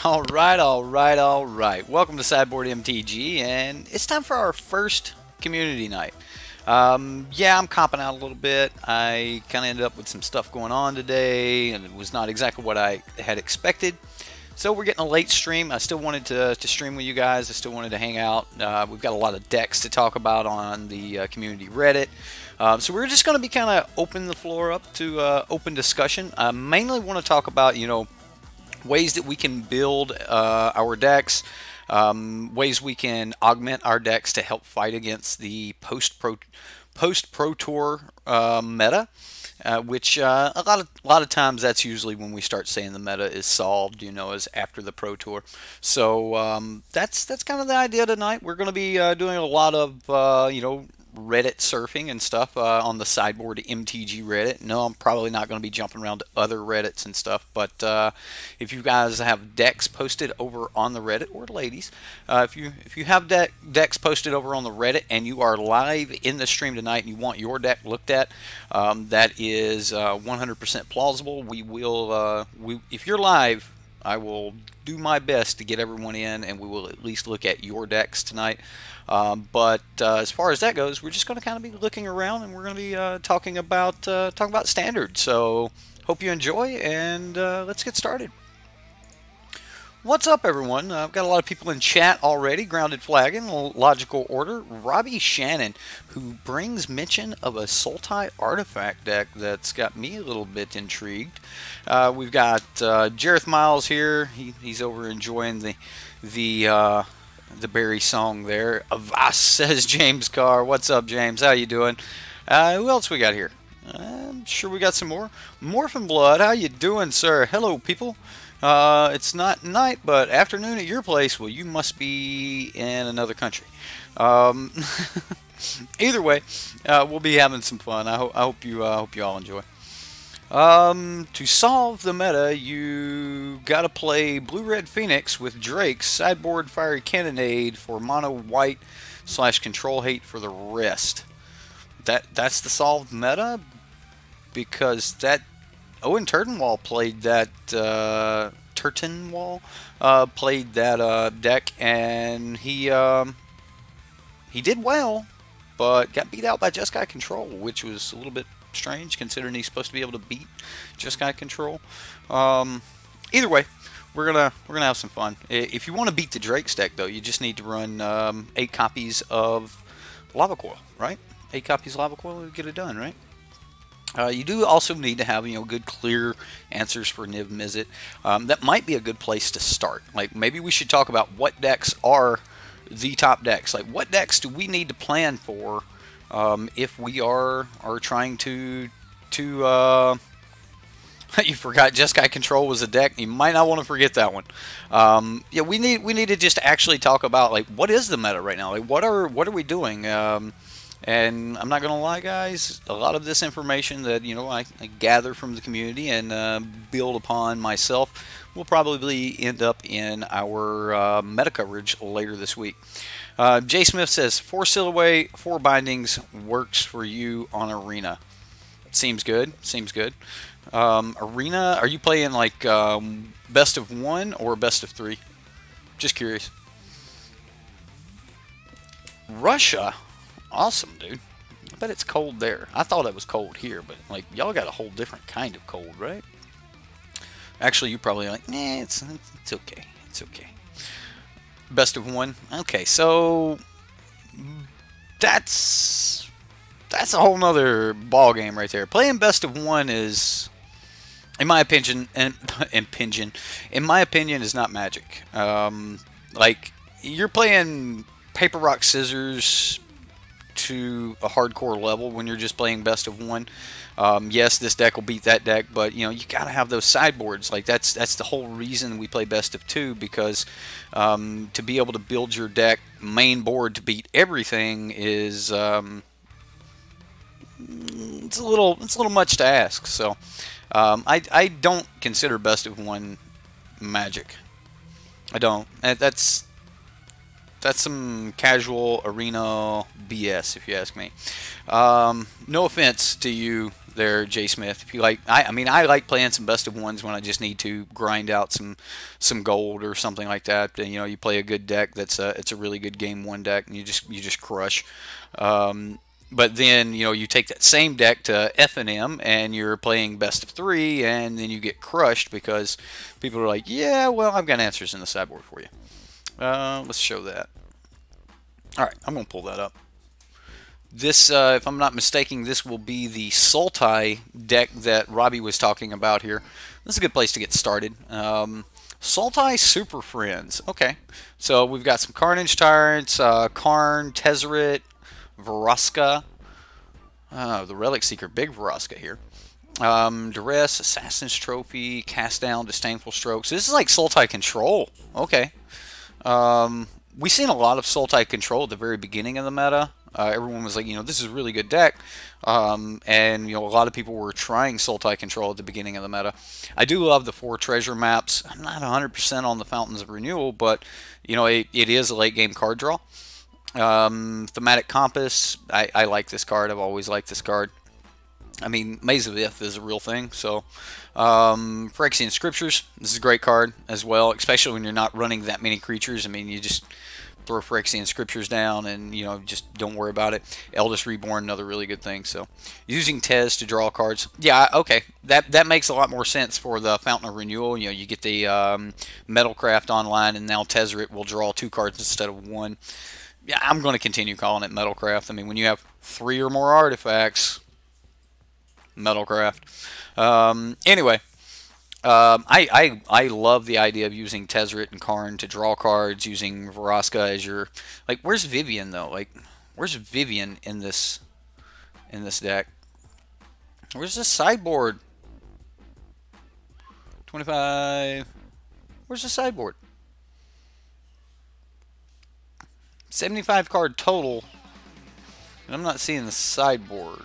All right. Welcome to Sideboard MTG, and it's time for our first community night. Yeah, I'm copping out a little bit. I kind of ended up with some stuff going on today, and it was not exactly what I had expected. So we're getting a late stream. I still wanted to stream with you guys. I still wanted to hang out. We've got a lot of decks to talk about on the community Reddit. So we're just going to be kind of open the floor up to open discussion. I mainly want to talk about, ways that we can build our decks, ways we can augment our decks to help fight against the post-Pro Tour meta, which a lot of times that's usually when we start saying the meta is solved, is after the Pro Tour. So that's kind of the idea tonight. We're going to be doing a lot of Reddit surfing and stuff on the Sideboard MTG Reddit. No, I'm probably not going to be jumping around to other Reddits and stuff, but if you guys have decks posted over on the Reddit, or ladies, if you have decks posted over on the Reddit and you are live in the stream tonight and you want your deck looked at, that is 100% plausible. We will, if you're live, I will do my best to get everyone in, and we will at least look at your decks tonight. But as far as that goes, we're just going to kind of be looking around, and we're going to be talking about standard. So hope you enjoy, and let's get started. What's up, everyone? I've got a lot of people in chat already. Grounded Flagon, Logical Order, Robbie Shannon, who brings mention of a Sultai artifact deck that's got me a little bit intrigued. We've got Jareth Miles here. He's over enjoying the Barry song there. Avast, says James Carr. What's up, James? How you doing? Who else we got here? I'm sure we got some more. Morphin Blood, how you doing, sir? Hello, people. It's not night, but afternoon at your place. Well, you must be in another country. Either way, we'll be having some fun. I hope you all enjoy. To solve the meta, you gotta play Blue-Red Phoenix with Drake's Sideboard Fiery Cannonade for mono white / control hate for the rest. That's the solved meta, because that Owen Turtenwall played that deck, and he did well, but got beat out by Jeskai Control, which was a little bit strange considering he's supposed to be able to beat Jeskai Control. Either way, we're gonna have some fun. If you want to beat the Drake's deck, though, you just need to run 8 copies of Lava Coil, right? 8 copies of Lava Coil to get it done, right? You do also need to have good clear answers for Niv Mizzet. That might be a good place to start. Like, maybe we should talk about what decks are the top decks. Like, what decks do we need to plan for if we are trying to you forgot Jeskai Control was a deck. You might not want to forget that one. Yeah, we need to just actually talk about, like, what is the meta right now? Like, what are we doing? And I'm not going to lie, guys, a lot of this information that, I gather from the community and build upon myself will probably end up in our meta coverage later this week. Jay Smith says, 4 Silhouette, 4 bindings works for you on Arena. Seems good. Arena, are you playing like best of 1 or best of 3? Just curious. Russia? Awesome, dude. I bet it's cold there. I thought it was cold here, but like, y'all got a whole different kind of cold, right? Actually, you're probably like, nah, it's okay. It's okay. Best of 1. Okay, so that's a whole nother ball game right there. Playing best of 1 is, in my opinion, is not Magic. Like, you're playing paper rock scissors to a hardcore level when you're just playing best of 1. Yes, this deck will beat that deck, but you gotta have those sideboards. Like, that's the whole reason we play best of 2, because to be able to build your deck main board to beat everything is it's a little much to ask. So I don't consider best of 1 Magic. I don't. That's some casual arena BS, if you ask me. No offense to you there, Jay Smith. If you like, I mean, I like playing some best of ones when I just need to grind out some gold or something like that. And, you know, you play a good deck it's a really good game one deck, and you just crush. But then, you know, you take that same deck to F&M and you're playing best of 3, and then you get crushed because people are like, yeah, well, I've got answers in the sideboard for you. Let's show that. All right, I'm going to pull that up. This, if I'm not mistaken, this will be the Sultai deck that Robbie was talking about here. This is a good place to get started. Sultai Super Friends. Okay, so we've got some Carnage Tyrants, Karn, Tezzeret, Vraska, the Relic Seeker, big Vraska here. Duress, Assassin's Trophy, Cast Down, Disdainful Strokes. This is like Sultai Control. Okay. We've seen a lot of Sultai Control at the very beginning of the meta. Everyone was like, you know, this is a really good deck. And, you know, a lot of people were trying Sultai Control at the beginning of the meta. I do love the 4 treasure maps. I'm not 100% on the Fountains of Renewal, but, you know, it is a late game card draw. Thematic Compass, I like this card. I've always liked this card. I mean, Maze of Ith is a real thing. So, Phyrexian Scriptures, this is a great card as well, especially when you're not running that many creatures. I mean, you just throw Phyrexian Scriptures down and, you know, just don't worry about it. Eldest Reborn, another really good thing. So, using Tez to draw cards. Yeah, okay. That makes a lot more sense for the Fountain of Renewal. You know, you get the Metalcraft online, and now Tezzeret will draw 2 cards instead of 1. Yeah, I'm going to continue calling it Metalcraft. I mean, when you have 3 or more artifacts, Metalcraft. Anyway, I love the idea of using Tezzeret and Karn to draw cards, using Vraska as your, like, where's Vivian though? Like, where's Vivian in this deck? Where's the sideboard? 25. Where's the sideboard? 75 card total, and I'm not seeing the sideboard.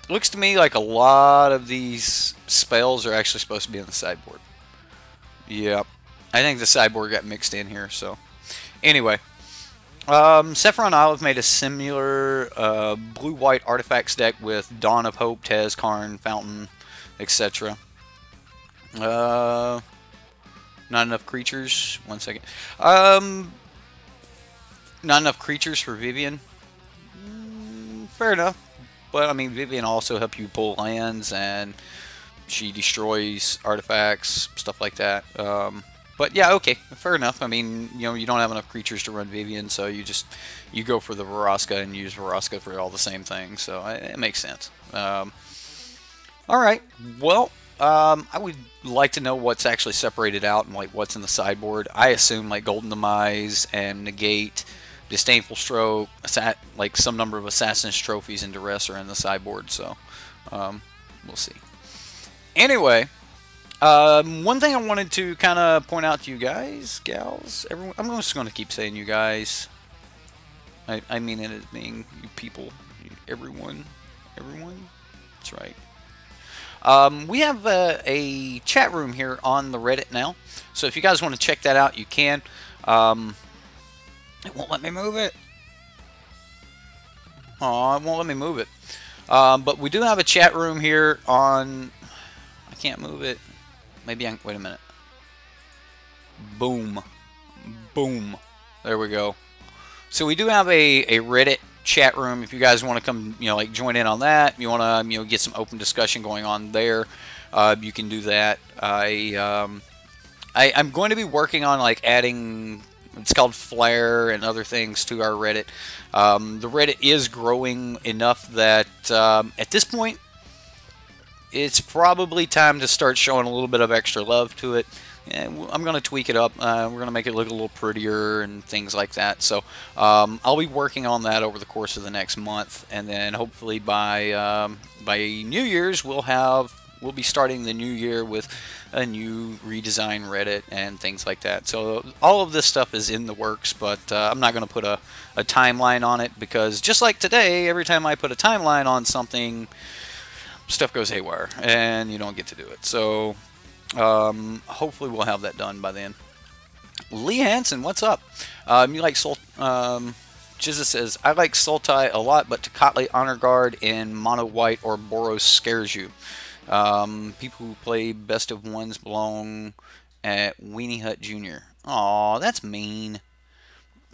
Looks to me like a lot of these spells are actually supposed to be on the sideboard. Yep. I think the sideboard got mixed in here, so. Anyway. Sephiron Olive made a similar blue-white artifacts deck with Dawn of Hope, Tez, Karn, Fountain, etc. Not enough creatures. 1 second. Not enough creatures for Vivian. Fair enough. But, I mean, Vivian also helps you pull lands, and she destroys artifacts, stuff like that. But, yeah, okay. Fair enough. I mean, you know, you don't have enough creatures to run Vivian, so you go for the Vraska and use Vraska for all the same things. So, it makes sense. Alright. Well, I would like to know what's actually separated out and, like, what's in the sideboard. I assume, like, Golden Demise and Negate, Disdainful Stroke, like some number of Assassin's Trophies and Duress are in the sideboard, so we'll see. Anyway, one thing I wanted to kind of point out to you guys, gals, everyone, I'm just going to keep saying you guys. I mean it as being you people, everyone, that's right. We have a chat room here on the Reddit now, so if you guys want to check that out, you can. It won't let me move it. Oh, it won't let me move it. But we do have a chat room here on... I can't move it. Maybe I can... Wait a minute. Boom. Boom. There we go. So we do have a Reddit chat room. If you guys want to come, you know, like join in on that, you want to, you know, get some open discussion going on there, you can do that. I'm going to be working on, like, adding... It's called Flare and other things to our Reddit. The Reddit is growing enough that at this point, it's probably time to start showing a little bit of extra love to it. And I'm going to tweak it up. We're going to make it look a little prettier and things like that. So I'll be working on that over the course of the next month, and then hopefully by New Year's we'll be starting the new year with a new redesign Reddit and things like that. So all of this stuff is in the works, but I'm not going to put a timeline on it, because just like today, every time I put a timeline on something, stuff goes haywire and you don't get to do it. So hopefully we'll have that done by then. Lee Hansen, what's up? You like Jizza says, I like Sultai a lot, but Tecatli Honor Guard in Mono White or Boros scares you. People who play best of ones belong at Weenie Hut Jr. Aw, that's mean.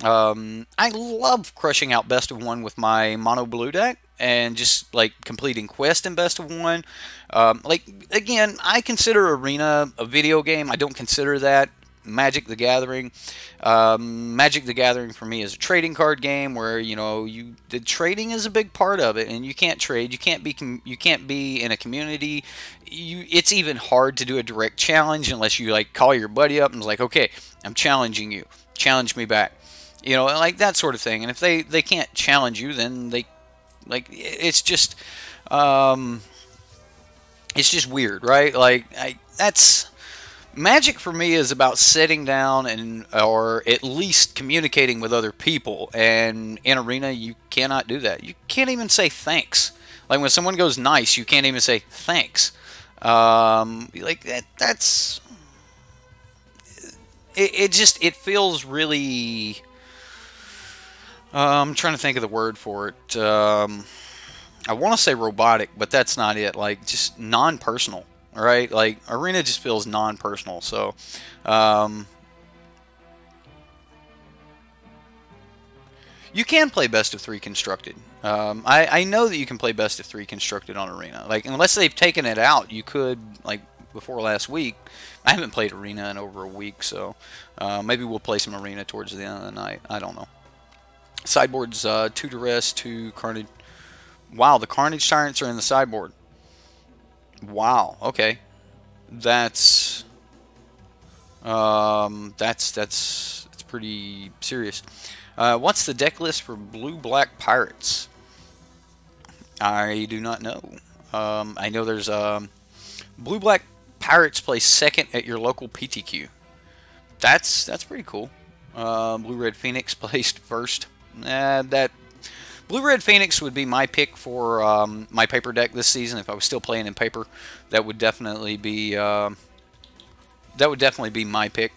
I love crushing out best of one with my mono blue deck and just like completing quest in best of one. Like again, I consider Arena a video game. I don't consider that Magic the Gathering. Magic the Gathering for me is a trading card game where the trading is a big part of it, and you can't trade. You can't be in a community. It's even hard to do a direct challenge unless you like call your buddy up and is like, okay, I'm challenging you. Challenge me back. Like that sort of thing. And if they can't challenge you, then it's just weird, right? That's Magic for me is about sitting down or at least communicating with other people. And in Arena, you cannot do that. You can't even say thanks. Like when someone goes nice, you can't even say thanks. That's it feels really. I'm trying to think of the word for it. I want to say robotic, but that's not it. Like, just non-personal, right? Like, Arena just feels non-personal. So, you can play best of 3 constructed. I know that you can play best of 3 constructed on Arena. Like, unless they've taken it out, you could, like, before last week. I haven't played Arena in over a week, so maybe we'll play some Arena towards the end of the night. I don't know. Sideboard's 2 Duress, 2 Carnage. Wow, the Carnage Tyrants are in the sideboard. Wow, okay. That's pretty serious. What's the deck list for Blue-Black Pirates? I do not know. I know there's Blue-Black Pirates play second at your local PTQ. That's pretty cool. Blue-Red Phoenix placed first. That Blue-Red Phoenix would be my pick for my paper deck this season. If I was still playing in paper, that would definitely be my pick.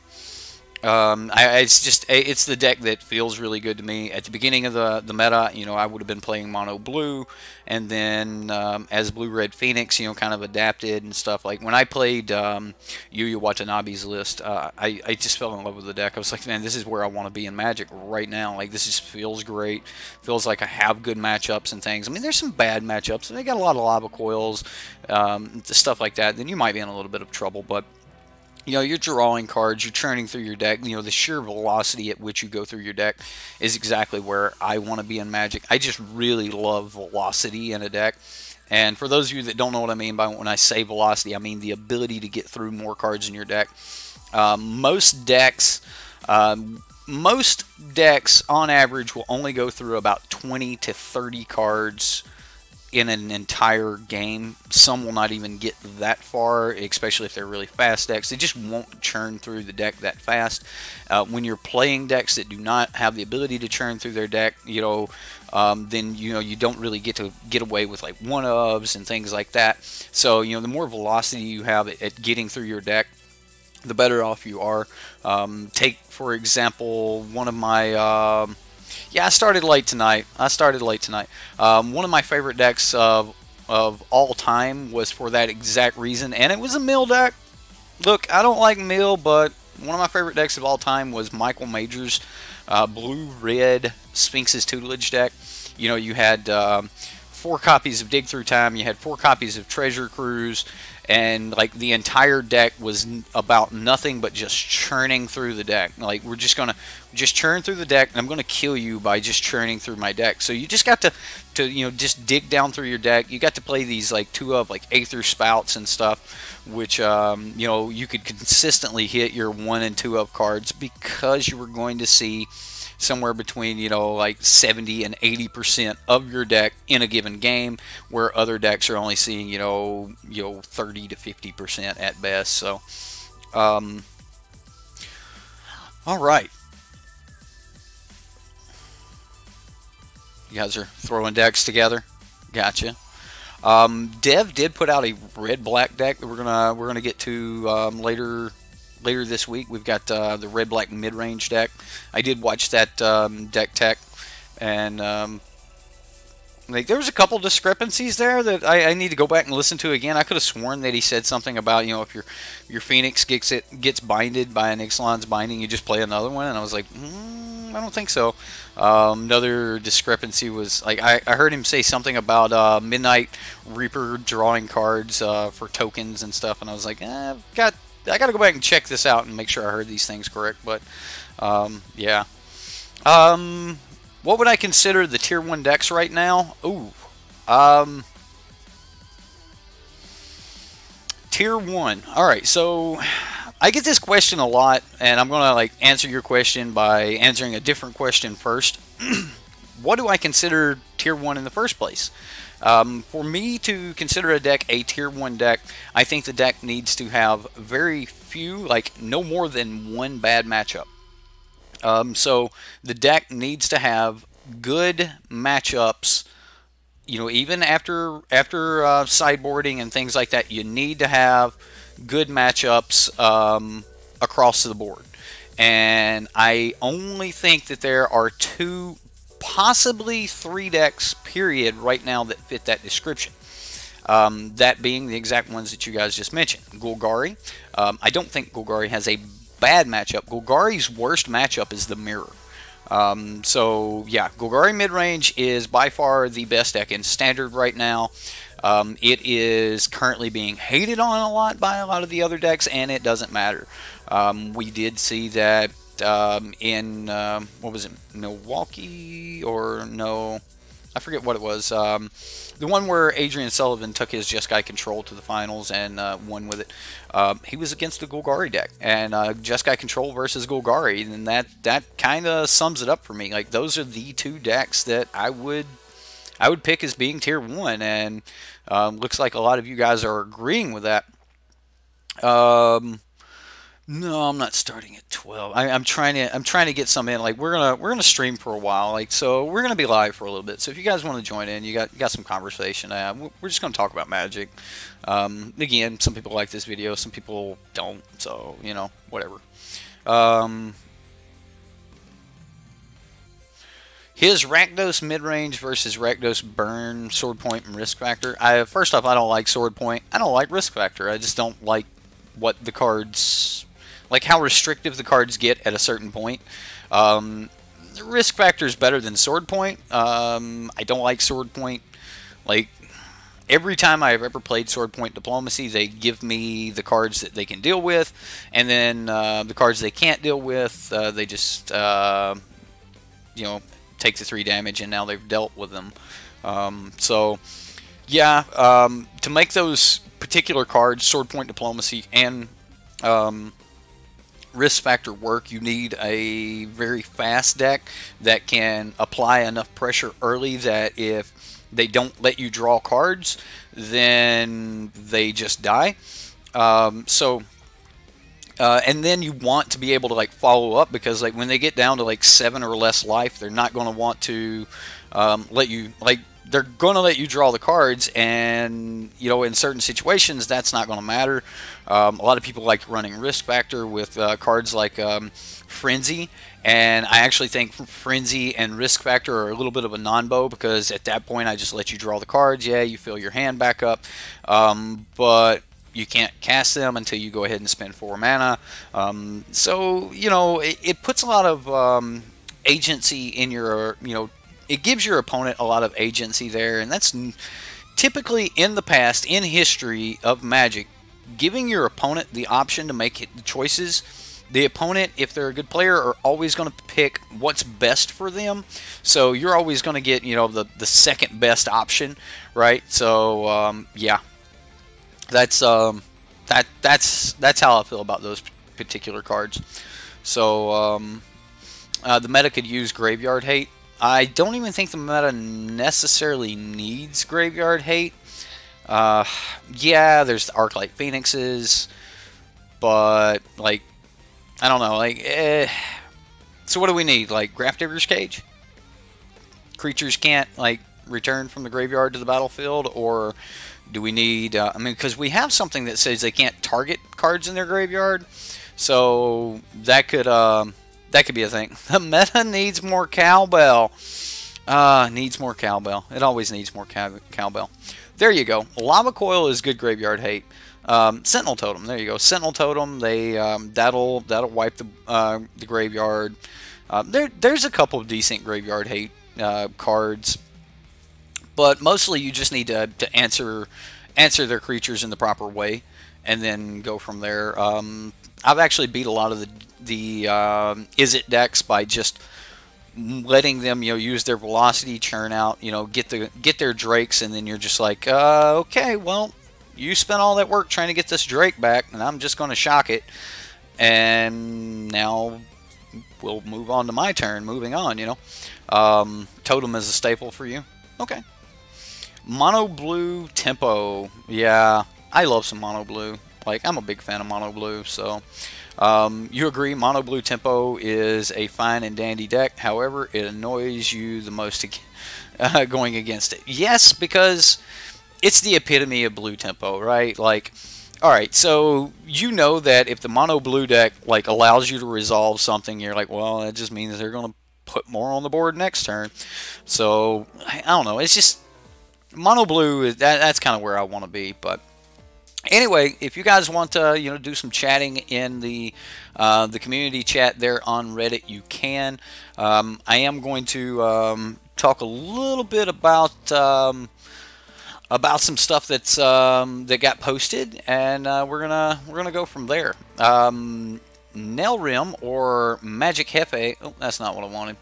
It's the deck that feels really good to me. At the beginning of the meta, I would have been playing mono blue, and then as Blue-Red Phoenix, kind of adapted and stuff. Like when I played Yuya Watanabe's list, I just fell in love with the deck. I was like, man, this is where I want to be in Magic right now. Like this just feels great. Feels like I have good matchups and things. I mean, there's some bad matchups. They got a lot of lava coils, stuff like that. Then you might be in a little bit of trouble, but you're drawing cards, you're churning through your deck. The sheer velocity at which you go through your deck is exactly where I want to be in Magic. I just really love velocity in a deck. And for those of you that don't know what I mean by when I say velocity, I mean the ability to get through more cards in your deck. Most decks on average will only go through about 20 to 30 cards in an entire game. Some will not even get that far, especially if they're really fast decks. They just won't churn through the deck that fast. When you're playing decks that do not have the ability to churn through their deck, then you don't really get to get away with like one-ofs and things like that. So the more velocity you have at getting through your deck, the better off you are. Take for example one of my I started late tonight. One of my favorite decks of all time was for that exact reason, and it was a mill deck. Look, I don't like mill, but one of my favorite decks of all time was Michael Major's blue-red Sphinx's Tutelage deck. You had 4 copies of Dig Through Time, you had 4 copies of Treasure Cruise, and like the entire deck was about nothing but just churning through the deck. Like we're just gonna churn through the deck, and I'm gonna kill you by just churning through my deck. So you just got to just dig down through your deck. You got to play these like 2 of like Aether Spouts and stuff, which you could consistently hit your 1 and 2 of cards because you were going to see somewhere between like 70 and 80% of your deck in a given game, where other decks are only seeing 30 to 50% at best. So all right, you guys are throwing decks together. Gotcha. Dev did put out a red-black deck that we're gonna get to later this week. We've got the red-black mid-range deck. I did watch that deck tech, And like there was a couple discrepancies there that I need to go back and listen to again. I could have sworn that he said something about, you know, if your Phoenix gets binded by an Ixalan's binding, you just play another one. And I was like, I don't think so. Another discrepancy was like I heard him say something about Midnight Reaper drawing cards for tokens and stuff, and I was like, I got to go back and check this out and make sure I heard these things correct. But yeah. What would I consider the tier 1 decks right now? Ooh. Tier 1. Alright, so I get this question a lot, and I'm going to like answer your question by answering a different question first. What do I consider tier 1 in the first place? For me to consider a deck a tier 1 deck, I think the deck needs to have very few, like no more than one bad matchup. So the deck needs to have good matchups. You know, even after sideboarding and things like that, you need to have good matchups across the board. And I only think that there are 2, possibly 3 decks, period, right now that fit that description. That being the exact ones that you guys just mentioned. Golgari. I don't think Golgari has a bad matchup. Golgari's worst matchup is the Mirror. So yeah, Golgari midrange is by far the best deck in Standard right now. It is currently being hated on a lot by a lot of the other decks, and it doesn't matter. We did see that in what was it, Milwaukee, or no, I forget what it was. The one where Adrian Sullivan took his Jeskai Control to the finals and won with it. He was against the Golgari deck, and Jeskai Control versus Golgari, and that kind of sums it up for me. Like those are the 2 decks that I would pick as being tier 1, and looks like a lot of you guys are agreeing with that. No, I'm not starting at 12. I'm trying to get some in. Like we're gonna stream for a while. Like so we're gonna be live for a little bit. So if you guys want to join in, you got some conversation. We're just gonna talk about Magic. Again, some people like this video, some people don't. So you know, whatever. His Rakdos midrange versus Rakdos burn, sword point, and risk factor. First off, I don't like sword point. I don't like risk factor. I just don't like what the cards, like how restrictive the cards get at a certain point. Risk factor is better than sword point. I don't like sword point. Like every time I've ever played sword point diplomacy, they give me the cards that they can deal with, and then the cards they can't deal with, they just you know, take the 3 damage, and now they've dealt with them. So yeah, to make those particular cards, sword point diplomacy and risk factor work, you need a very fast deck that can apply enough pressure early that if they don't let you draw cards, then they just die. And then you want to be able to like follow up, because like when they get down to like 7 or less life, they're not going to want to let you, like, they're going to let you draw the cards, and you know, in certain situations that's not going to matter. A lot of people like running risk factor with cards like Frenzy, and I actually think Frenzy and risk factor are a little bit of a non-bow, because at that point I just let you draw the cards. Yeah, you fill your hand back up, but you can't cast them until you go ahead and spend 4 mana. So you know, it puts a lot of agency in your, you know, it gives your opponent a lot of agency there, and that's typically in the past, in history of Magic, giving your opponent the option to make the choices. The opponent, if they're a good player, are always going to pick what's best for them. So you're always going to get, you know, the second best option, right? So yeah, that's how I feel about those particular cards. So the meta could use Graveyard Hate. I don't even think the meta necessarily needs Graveyard Hate. Yeah, there's the Arclight Phoenixes, but like, I don't know, like, so what do we need? Like Grafdigger's Cage? Creatures can't like return from the graveyard to the battlefield, or do we need? I mean, because we have something that says they can't target cards in their graveyard, so that could be a thing. The meta needs more cowbell. Needs more cowbell. It always needs more cowbell. There you go. Lava Coil is good graveyard hate. Sentinel Totem. There you go. Sentinel Totem. They that'll wipe the graveyard. There's a couple of decent graveyard hate cards, but mostly you just need to answer their creatures in the proper way, and then go from there. I've actually beat a lot of the Izzet decks by just letting them, use their velocity, churn out, get their drakes, and then you're just like, okay, well, you spent all that work trying to get this drake back, and I'm just going to shock it, and now we'll move on to my turn. Moving on, Totem is a staple for you. Okay. Mono blue tempo. Yeah, I love some mono blue. Like, I'm a big fan of mono blue, so you agree mono blue tempo is a fine and dandy deck. However, it annoys you the most going against it. Yes, because it's the epitome of blue tempo, right? Like, all right, so you know that if the mono blue deck like allows you to resolve something, you're like, well, that just means they're going to put more on the board next turn. So I don't know. It's just mono blue is that's kind of where I want to be, but. Anyway, if you guys want to, do some chatting in the community chat there on Reddit, you can. I am going to talk a little bit about some stuff that's that got posted, and we're gonna go from there. Nail or Magic Hefe. Oh, that's not what I wanted.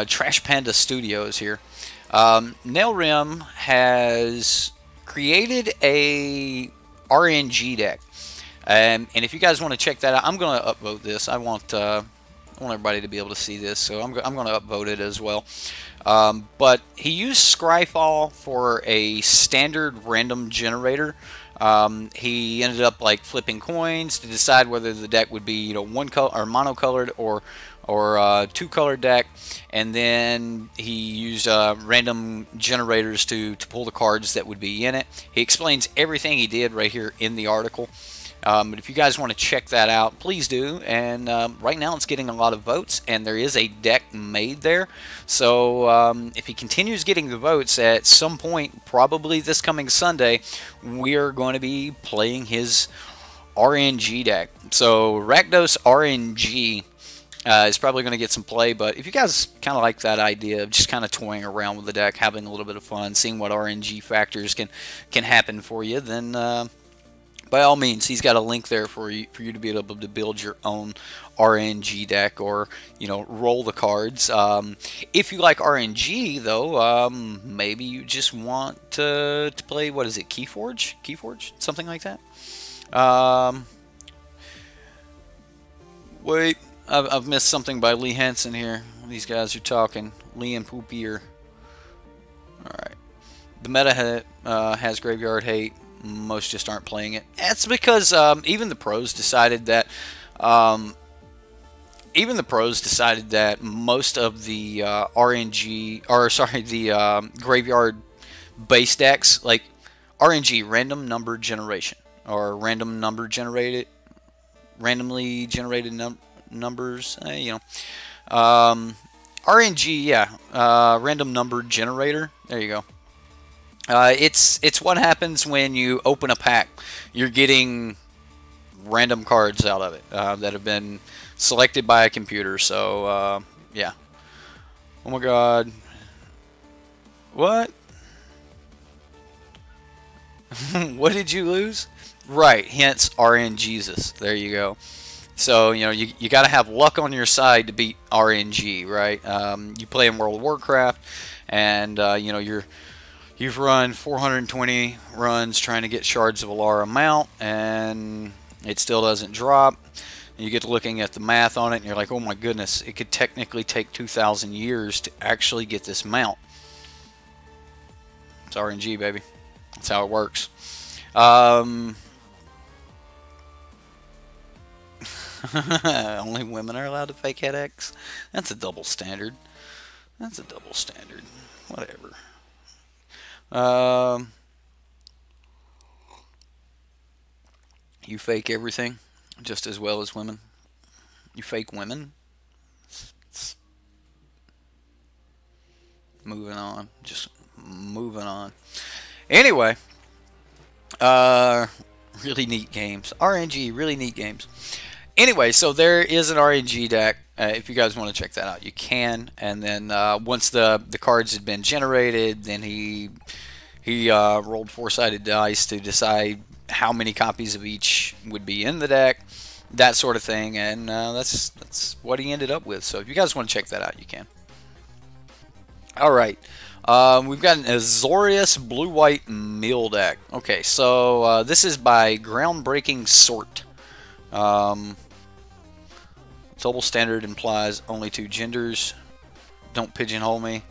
Trash Panda Studios here. Nail has created a RNG deck, and if you guys want to check that out, I'm going to upvote this. I want everybody to be able to see this, so I'm going to upvote it as well. But he used Scryfall for a standard random generator. He ended up like flipping coins to decide whether the deck would be one color or monocolored or two-color deck, and then he used random generators to pull the cards that would be in it. He explains everything he did right here in the article. But if you guys want to check that out, please do. And right now it's getting a lot of votes, and there is a deck made there. So if he continues getting the votes, at some point, probably this coming Sunday, we are going to be playing his RNG deck. So Rakdos RNG is probably going to get some play, but if you guys kind of like that idea of just kind of toying around with the deck, having a little bit of fun, seeing what RNG factors can happen for you, then by all means, he's got a link there for you to be able to build your own RNG deck, or roll the cards. If you like RNG though, maybe you just want to play, what is it, Keyforge, something like that. Wait. I've missed something by Lee Hansen here. These guys are talking. Lee and Poopier. Alright. The meta has graveyard hate. Most just aren't playing it. That's because even the pros decided that most of the RNG, or sorry, the graveyard base decks, like RNG, random number generation, or randomly generated numbers, RNG, yeah, random number generator. There you go. It's what happens when you open a pack. You're getting random cards out of it that have been selected by a computer. So yeah. Oh my God. What? What did you lose? Right. Hence RNGesus. There you go. So, you got to have luck on your side to beat RNG, right? You play in World of Warcraft, and, you've run 420 runs trying to get Shards of Alara mount, and it still doesn't drop. You get to looking at the math on it, and you're like, oh my goodness, it could technically take 2,000 years to actually get this mount. It's RNG, baby. That's how it works. Only women are allowed to fake headaches. That's a double standard. That's a double standard. Whatever. You fake everything just as well as women. You fake women. moving on. Just moving on. Anyway, really neat games. RNG, really neat games. Anyway, so there is an RNG deck. If you guys want to check that out, you can. And then once the cards had been generated, then he rolled 4-sided dice to decide how many copies of each would be in the deck, that sort of thing. And that's what he ended up with. So if you guys want to check that out, you can. All right. We've got an Azorius blue-white mill deck. Okay, so this is by Groundbreaking Sort. Double standard implies only 2 genders. Don't pigeonhole me.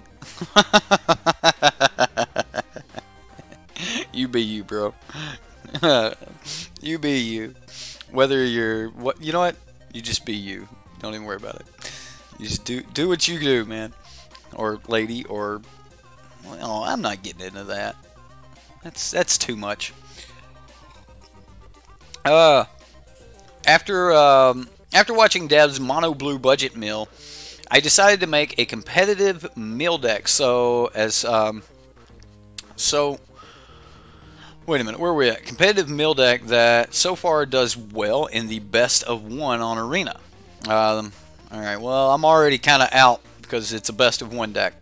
You be you, bro. You be you. Whether you're what, you know what? You just be you. Don't even worry about it. You just do what you do, man. Or lady, or well, I'm not getting into that. That's too much. After watching Dev's mono blue budget mill, I decided to make a competitive mill deck. So wait a minute, where are we at? Competitive mill deck that so far does well in the best of 1 on Arena. All right, well, I'm already kind of out because it's a best of 1 deck.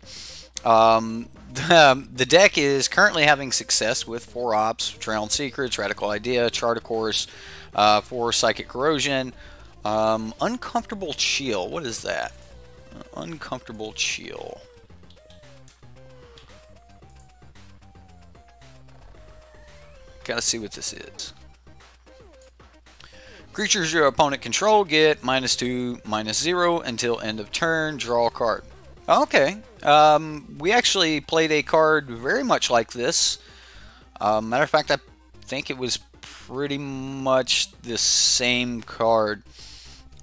The deck is currently having success with 4 ops, Drowned Secrets, Radical Idea, Chart of Course, 4 Psychic Corrosion, Uncomfortable Chill. What is that? Uncomfortable Chill. Gotta see what this is. Creatures your opponent control get -2, -0 until end of turn. Draw a card. Okay. We actually played a card very much like this. Matter of fact, I think it was pretty much the same card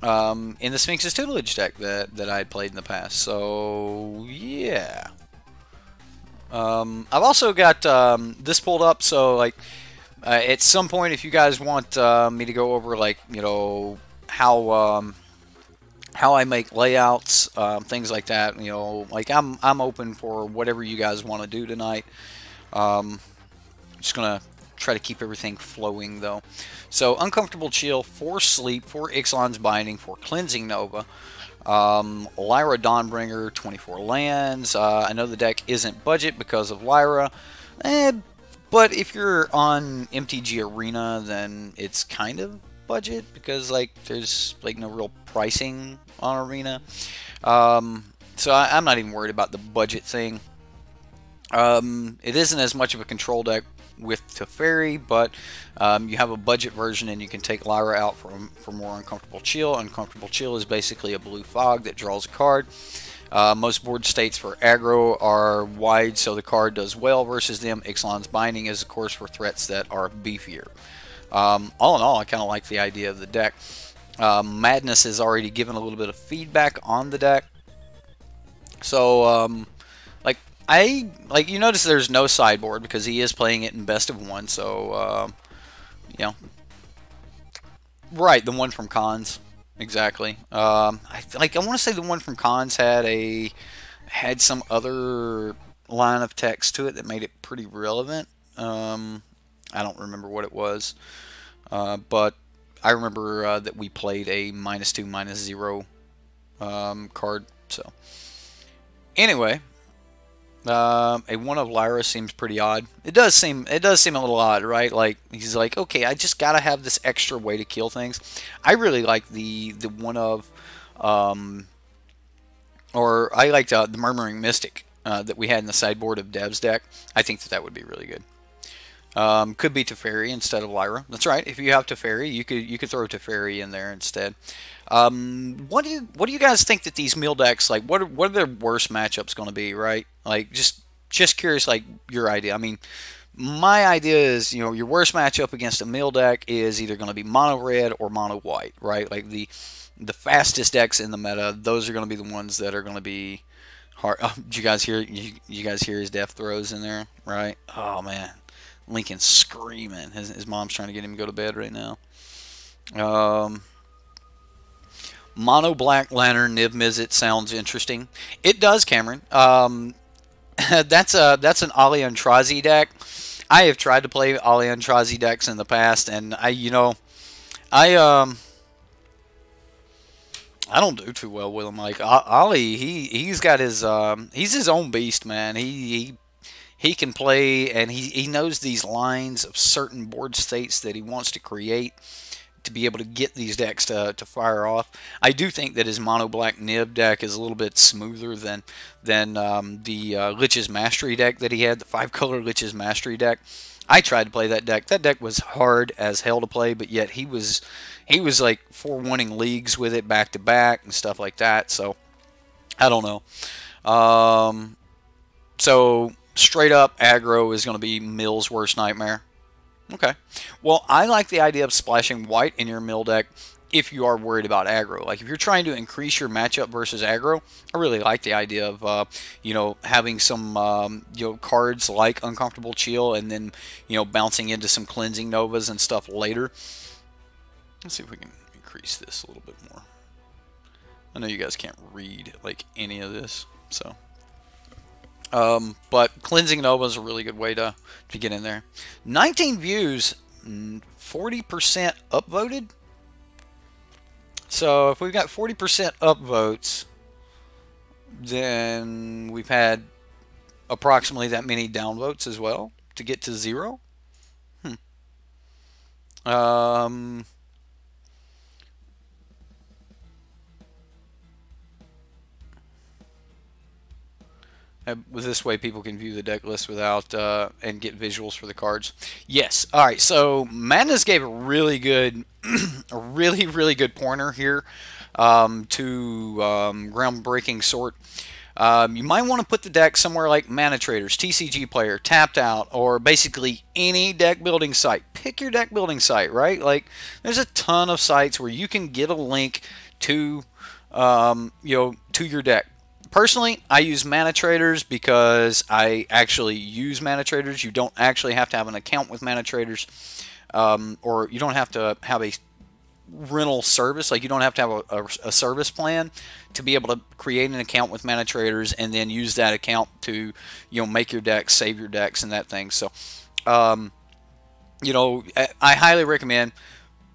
in the Sphinx's Tutelage deck that I had played in the past. So, yeah. I've also got this pulled up, so like at some point, if you guys want me to go over, like, you know, how I make layouts, things like that, you know, like I'm open for whatever you guys want to do tonight. Just gonna try to keep everything flowing though. So Uncomfortable Chill, 4 Sleep, 4 Ixalan's Binding, 4 Cleansing Nova, Lyra Dawnbringer, 24 lands. I know the deck isn't budget because of Lyra, but if you're on MTG Arena, then it's kind of budget because like there's like no real pricing on Arena. So I'm not even worried about the budget thing. It isn't as much of a control deck with Teferi, but you have a budget version and you can take Lyra out for more Uncomfortable Chill. Uncomfortable Chill is basically a blue fog that draws a card. Most board states for aggro are wide, so the card does well versus them. Ixalan's Binding is, of course, for threats that are beefier. All in all, I kind of like the idea of the deck. Madness has already given a little bit of feedback on the deck. So, like you notice there's no sideboard because he is playing it in best of 1. So, you know, right, the one from Cons. Exactly. I want to say the one from Cons had some other line of text to it that made it pretty relevant. I don't remember what it was, but I remember that we played a -2, -0 card. So anyway, a 1 of Lyra seems pretty odd. It does seem a little odd, right? Like he's like, okay, I just gotta have this extra way to kill things. I really like the 1 of, or I liked the Murmuring Mystic that we had in the sideboard of Dev's deck. I think that would be really good. Could be Teferi instead of Lyra. That's right. If you have Teferi, you could throw Teferi in there instead. What do you guys think that these mill decks, like, what are their worst matchups going to be, right? Like, just curious, like, your idea. I mean, my idea is, you know, your worst matchup against a mill deck is either going to be mono red or mono white, right? Like the fastest decks in the meta, those are going to be the ones that are going to be hard. Oh, did you guys hear? You guys hear his death throes in there, right? Oh man, Lincoln's screaming. His mom's trying to get him to go to bed right now. Mono Black Lantern Niv Mizzet sounds interesting. It does, Cameron. that's an Aliantrazi deck. I have tried to play Aliantrazi decks in the past, and I I don't do too well with him. Like Ali, he's got his he's his own beast, man. He can play, and he knows these lines of certain board states that he wants to create to be able to get these decks to fire off. I do think that his mono black nib deck is a little bit smoother than the Lich's Mastery deck that he had, the 5-color Lich's Mastery deck. I tried to play that deck. That deck was hard as hell to play, but yet he was like 4 winning leagues with it back to back and stuff like that. So I don't know. So straight up aggro is going to be Mill's worst nightmare. Okay. Well, I like the idea of splashing white in your mill deck if you are worried about aggro. Like if you're trying to increase your matchup versus aggro, I really like the idea of having some cards like Uncomfortable Chill and then bouncing into some Cleansing Novas and stuff later. Let's see if we can increase this a little bit more. I know you guys can't read like any of this, so. But Cleansing Nova is a really good way to get in there. 19 views, 40% upvoted. So if we've got 40% upvotes, then we've had approximately that many downvotes as well to get to 0. This way people can view the deck list without and get visuals for the cards. Yes. All right. So Madness gave a really good, a really good pointer here to groundbreaking sort. You might want to put the deck somewhere like manatraders, TCG Player, Tapped Out, or basically any deck building site. Pick your deck building site, right? Like there's a ton of sites where you can get a link to to your deck. Personally, I use manatraders because I actually use manatraders. You don't actually have to have an account with manatraders, or you don't have to have a rental service. Like you don't have to have a service plan to be able to create an account with manatraders and then use that account to make your decks, save your decks, and that thing. So, I highly recommend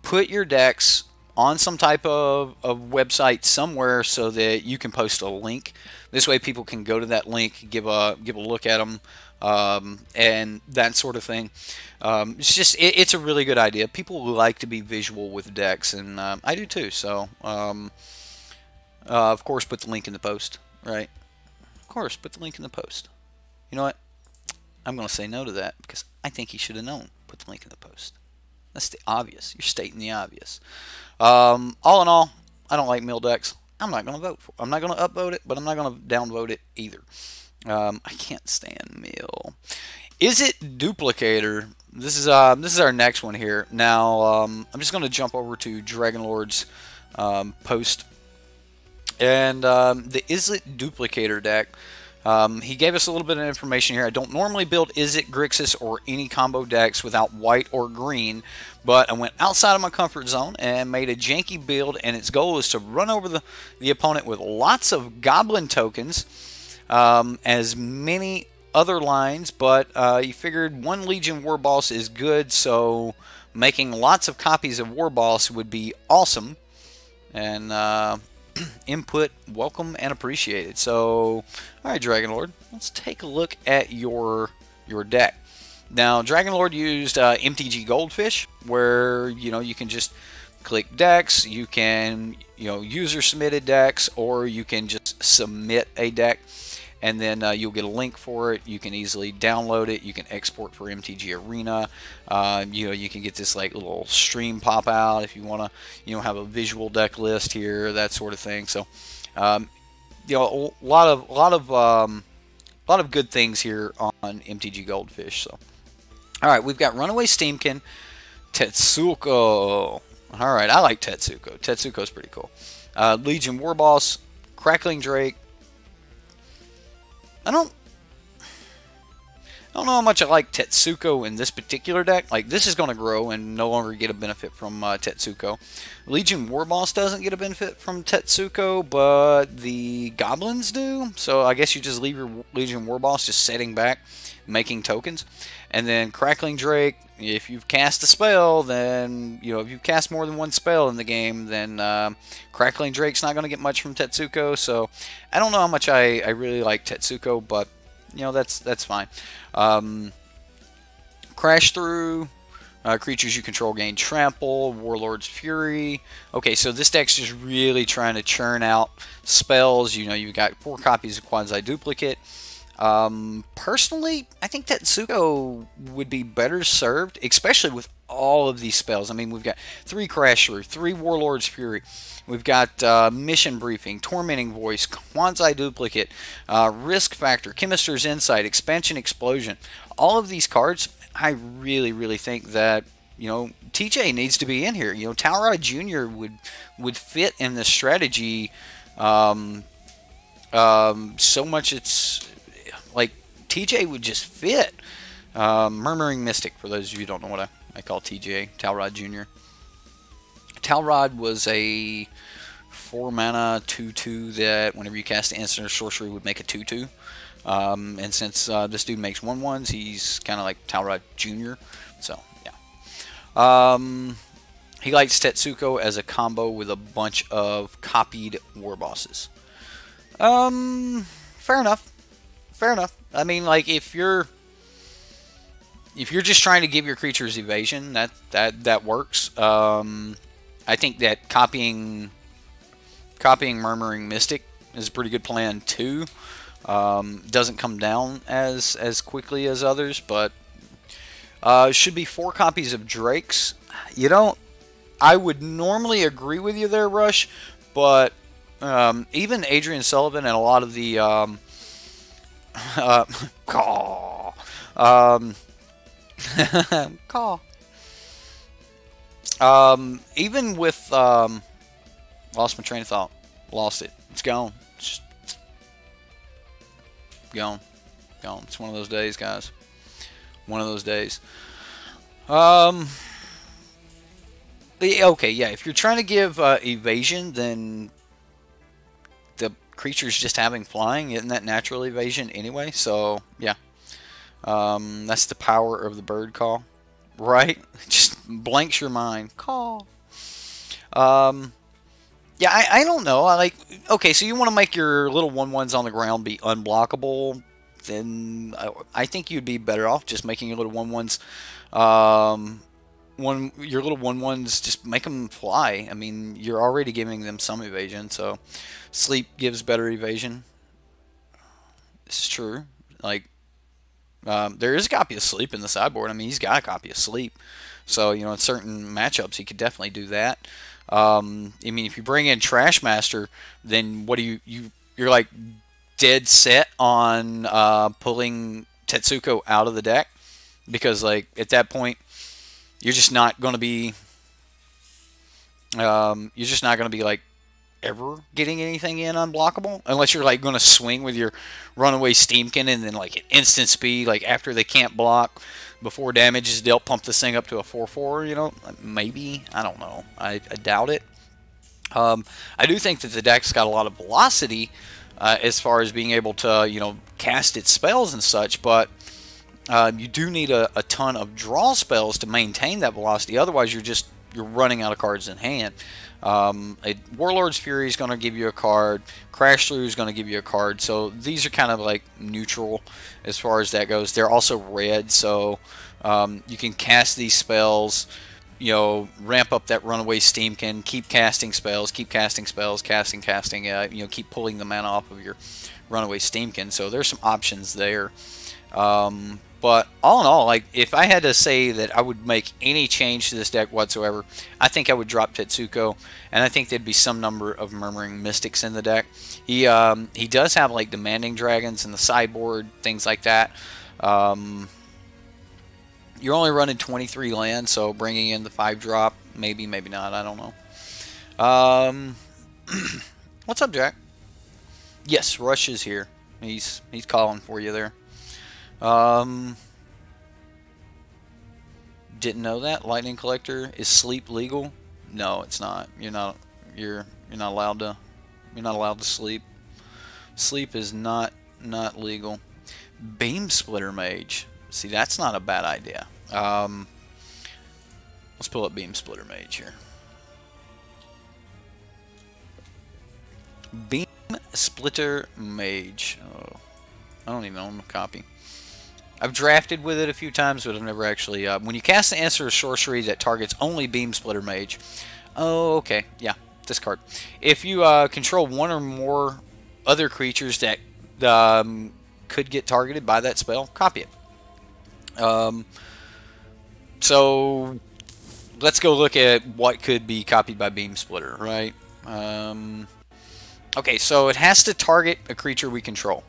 put your decks on some type of website somewhere so that you can post a link. This way people can go to that link, give a look at them, and that sort of thing. It's a really good idea. People like to be visual with decks, and I do too. So of course put the link in the post, right? Of course put the link in the post. You know what? I'm going to say no to that because I think he should have known. Put the link in the post. That's the obvious. You're stating the obvious. All in all, I don't like mill decks. I'm not going to vote for it. I'm not going to upvote it, but I'm not going to downvote it either. I can't stand mill. Izzet duplicator. This is our next one here. Now I'm just going to jump over to Dragonlord's post, and the Izzet duplicator deck. He gave us a little bit of information here. I don't normally build Izzet, Grixis, or any combo decks without white or green, but I went outside of my comfort zone and made a janky build, and its goal is to run over the opponent with lots of goblin tokens, as many other lines, but he figured one Legion War Boss is good, so making lots of copies of War Boss would be awesome, and input welcome and appreciated. So alright, Dragonlord, let's take a look at your deck. Now Dragonlord used MTG Goldfish, where you can just click decks, you can user submitted decks, or you can just submit a deck, and then you'll get a link for it. You can easily download it. You can export for MTG Arena. You can get this like little stream pop out if you want to have a visual deck list here, that sort of thing. So a lot of good things here on MTG Goldfish. So all right, we've got Runaway Steamkin, Tetsuko. All right, I like Tetsuko. Tetsuko's pretty cool. Legion Warboss, Crackling Drake. I I don't know how much I like Tetsuko in this particular deck. Like, this is going to grow and no longer get a benefit from Tetsuko. Legion Warboss doesn't get a benefit from Tetsuko, but the Goblins do. So I guess you just leave your Legion Warboss just setting back, making tokens. And then Crackling Drake, if you've cast a spell, then, you know, if you've cast more than one spell in the game, then Crackling Drake's not going to get much from Tetsuko. So I don't know how much I really like Tetsuko, but, you know, that's fine. Crash Through, creatures you control gain Trample, Warlord's Fury. Okay, so this deck's just really trying to churn out spells. You know, you've got 4 copies of Quasi Duplicate. Personally, I think Tetsuko would be better served, especially with all of these spells. I mean, we've got 3 Crash Through, 3 Warlord's Fury. We've got Mission Briefing, Tormenting Voice, Quasi Duplicate, Risk Factor, Chemist's Insight, Expansion Explosion. All of these cards, I really, really think that, you know, TJ needs to be in here. You know, Talrod Jr. would fit in this strategy so much. It's like TJ would just fit. Murmuring Mystic, for those of you who don't know what I call TJ, Talrod Jr. Talrod was a 4-mana 2/2 that whenever you cast an instant or sorcery would make a 2/2. And since this dude makes 1/1s, he's kind of like Talrod Jr. So, yeah. He likes Tetsuko as a combo with a bunch of copied war bosses. Fair enough. Fair enough. I mean, like, if you're just trying to give your creatures evasion, that works. I think that copying Murmuring Mystic is a pretty good plan too. Doesn't come down as quickly as others, but should be 4 copies of Drakes. You don't. I would normally agree with you there, Rush, but even Adrian Sullivan and a lot of the even with lost my train of thought. Lost it. It's gone. It's just gone. Gone. It's one of those days, guys. One of those days. Okay, yeah. If you're trying to give evasion, then the creature's just having flying. Isn't that natural evasion anyway? So, yeah. That's the power of the bird call. Right? Just blanks your mind. Call. Yeah, I don't know. Okay, so you want to make your little 1/1s on the ground be unblockable, then I think you'd be better off just making your little 1/1s, your little 1/1s, just make them fly. I mean, you're already giving them some evasion, so sleep gives better evasion. This is true. Like, there is a copy of sleep in the sideboard. I mean, he's got a copy of sleep. So, you know, in certain matchups, he could definitely do that. I mean, if you bring in Trash Master, then what do you're like dead set on pulling Tetsuko out of the deck, because like at that point you're just not going to be like ever getting anything in unblockable, unless you're like going to swing with your Runaway Steamkin and then like at instant speed, like after they can't block, before damage is dealt, pump this thing up to a 4/4, you know, maybe. I don't know. I doubt it. I do think that the deck's got a lot of velocity as far as being able to, you know, cast its spells and such, but you do need a ton of draw spells to maintain that velocity. Otherwise, you're running out of cards in hand. A Warlord's Fury is going to give you a card. Crash Through is going to give you a card. So these are kind of like neutral as far as that goes. They're also red, so you can cast these spells, you know, ramp up that Runaway Steamkin, keep casting spells, casting, you know, keep pulling the mana off of your Runaway Steamkin. So there's some options there. But all in all, like, if I had to say that I would make any change to this deck whatsoever, I think I would drop Tetsuko, and I think there'd be some number of Murmuring Mystics in the deck. He does have like Demanding Dragons in the sideboard, things like that. You're only running 23 land, so bringing in the 5-drop, maybe, maybe not. I don't know. What's up, Jack? Yes, Rush is here. He's calling for you there. Um, didn't know that. Lightning collector. Is sleep legal? No, it's not. You're not allowed to. You're not allowed to sleep. Sleep is not legal. Beam splitter mage. See, that's not a bad idea. Let's pull up beam splitter mage here. Beam splitter mage. Oh, I don't even own a copy. I've drafted with it a few times, but I've never actually... when you cast the answer of sorcery that targets only beam splitter mage... Oh, okay. Yeah, discard. If you control one or more other creatures that could get targeted by that spell, copy it. So let's go look at what could be copied by beam splitter, right? Okay, so it has to target a creature we control.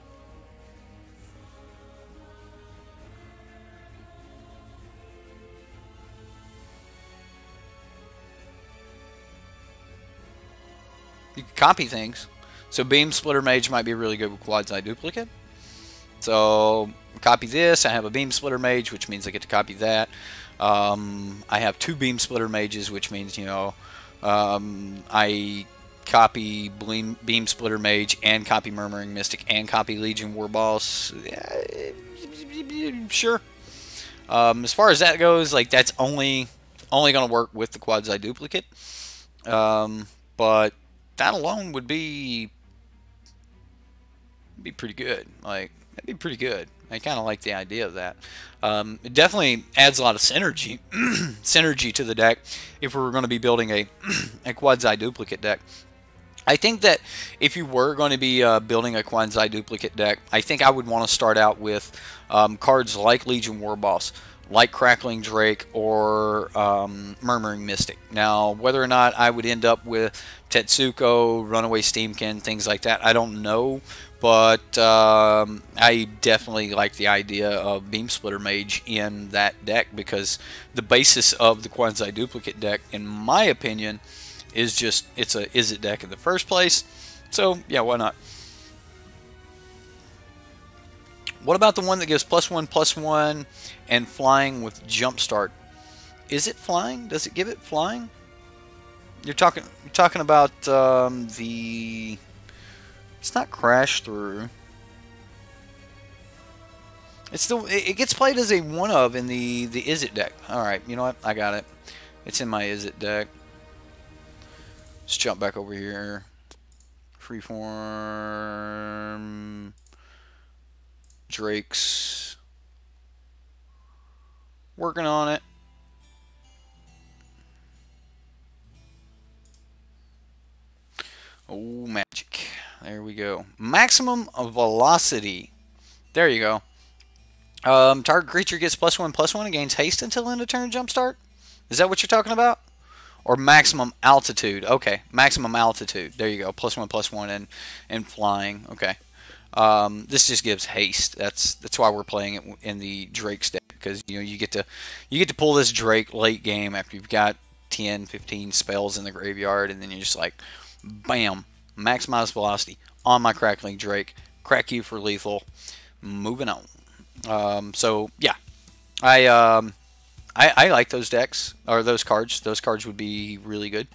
You can copy things. So Beam Splitter Mage might be really good with Quad's-Eye Duplicate. So copy this. I have a Beam Splitter Mage, which means I get to copy that. I have 2 Beam Splitter Mages, which means, you know, I copy Beam Splitter Mage and copy Murmuring Mystic and copy Legion War Boss. Sure. As far as that goes, like, that's only going to work with the Quad's-Eye Duplicate. But that alone would be pretty good. Like, that'd be pretty good. I kind of like the idea of that. It definitely adds a lot of synergy synergy to the deck if we were going to be building a Quad's-Eye Duplicate deck. I think that if you were going to be building a Quad's-Eye Duplicate deck, I think I would want to start out with cards like Legion War Boss, like Crackling Drake, or Murmuring Mystic. Now, whether or not I would end up with Tetsuko, Runaway Steamkin, things like that, I don't know. But I definitely like the idea of Beam Splitter Mage in that deck, because the basis of the Quad's-Eye Duplicate deck, in my opinion, is just, it's a Izzet deck in the first place. So, yeah, why not? What about the one that gives +1/+1 and flying with Jumpstart? Is it flying? Does it give it flying? You're talking about the... It's not Crash Through. It's the... It gets played as a one-of in the Izzet deck. Alright, you know what? I got it. It's in my Izzet deck. Let's jump back over here. Freeform... Drakes. Working on it. Oh, magic. There we go. Maximum velocity. There you go. Target creature gets +1/+1 and gains haste until end of turn jumpstart. Is that what you're talking about? Or maximum altitude. Okay, maximum altitude. There you go. +1/+1 and flying. Okay. This just gives haste. That's why we're playing it in the Drake's deck, because you know you get to pull this Drake late game after you've got 10, 15 spells in the graveyard, and then you're just like, bam, maximize velocity on my Crackling Drake, crack you for lethal, moving on. So yeah, I like those decks, or those cards. Those cards would be really good.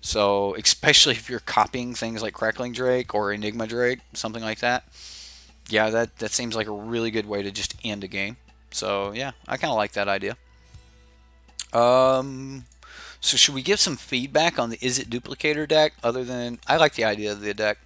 So, especially if you're copying things like Crackling Drake or Enigma Drake, something like that. Yeah, that seems like a really good way to just end a game. So, yeah, I kind of like that idea. So should we give some feedback on the Izzet Duplicator deck? Other than, I like the idea of the deck.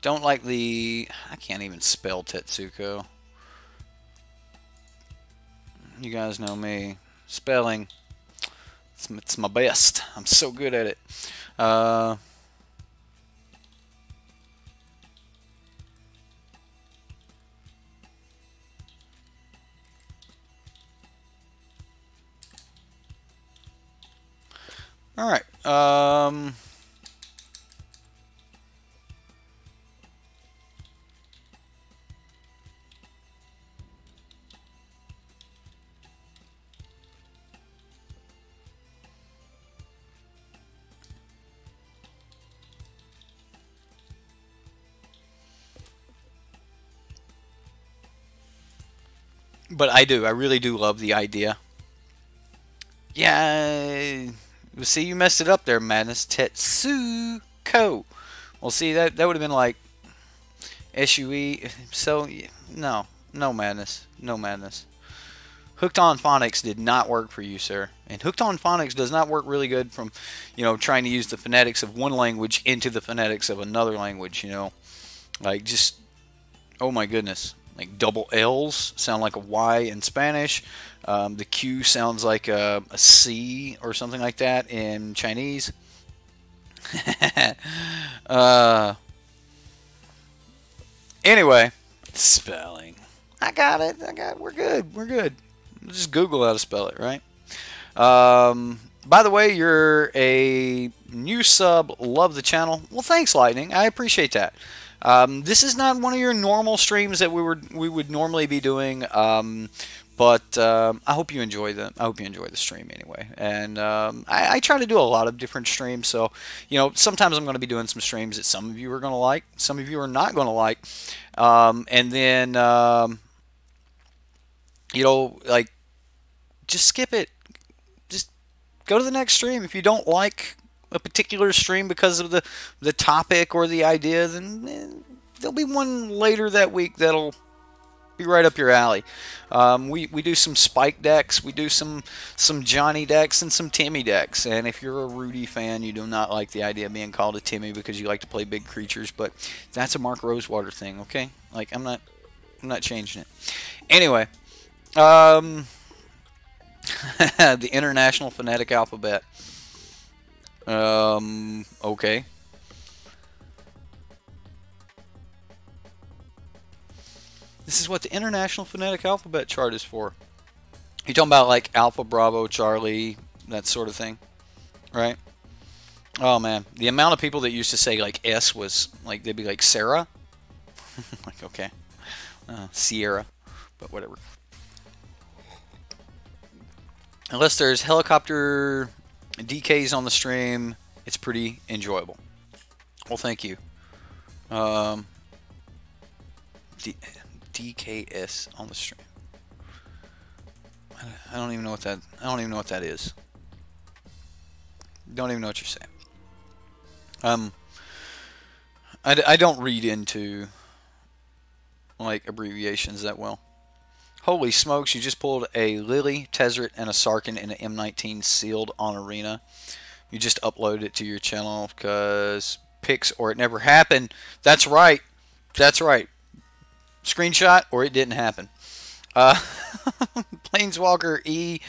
Don't like the... I can't even spell Tetsuko. You guys know me. Spelling. It's my best. I'm so good at it. All right. But I really do love the idea. Yeah, see, you messed it up there, Madness. Tetsuko. Well, see, that would have been like SUE. So, no. No Madness. No Madness. Hooked on phonics did not work for you, sir. And hooked on phonics does not work really good from, trying to use the phonetics of one language into the phonetics of another language, Like, just, oh my goodness. Like, double L's sound like a Y in Spanish. The Q sounds like a C or something like that in Chinese. Anyway, spelling. I got it. We're good. We're good. Just Google how to spell it, right? By the way, you're a new sub. Love the channel. Well, thanks, Lightning. I appreciate that. This is not one of your normal streams that we would normally be doing, but I hope you enjoy the stream anyway. And I try to do a lot of different streams, so sometimes I'm going to be doing some streams that some of you are going to like, some of you are not going to like, and then like, just skip it. Just go to the next stream. If you don't like a particular stream because of the topic or the idea, then there'll be one later that week that'll be right up your alley. We do some Spike decks, we do some Johnny decks, and some Timmy decks. And if you're a Rudy fan, you do not like the idea of being called a Timmy because you like to play big creatures, but that's a Mark Rosewater thing, okay? Like, I'm not changing it. Anyway, the International Phonetic Alphabet. Okay. This is what the International Phonetic Alphabet chart is for. You're talking about like Alpha, Bravo, Charlie, that sort of thing, right? Oh man, the amount of people that used to say like S was like, they'd be like Sarah. Like, okay, Sierra, but whatever. Unless there's helicopter DKs on the stream, it's pretty enjoyable. Well, thank you. DKS on the stream. I don't even know what that. I don't even know what that is. Don't even know what you're saying. I don't read into like abbreviations that well. Holy smokes, you just pulled a Lily, Tezzeret, and a Sarkhan in an M19 sealed on Arena. You just uploaded it to your channel because pics or it never happened. That's right. That's right. Screenshot or it didn't happen. Planeswalker E.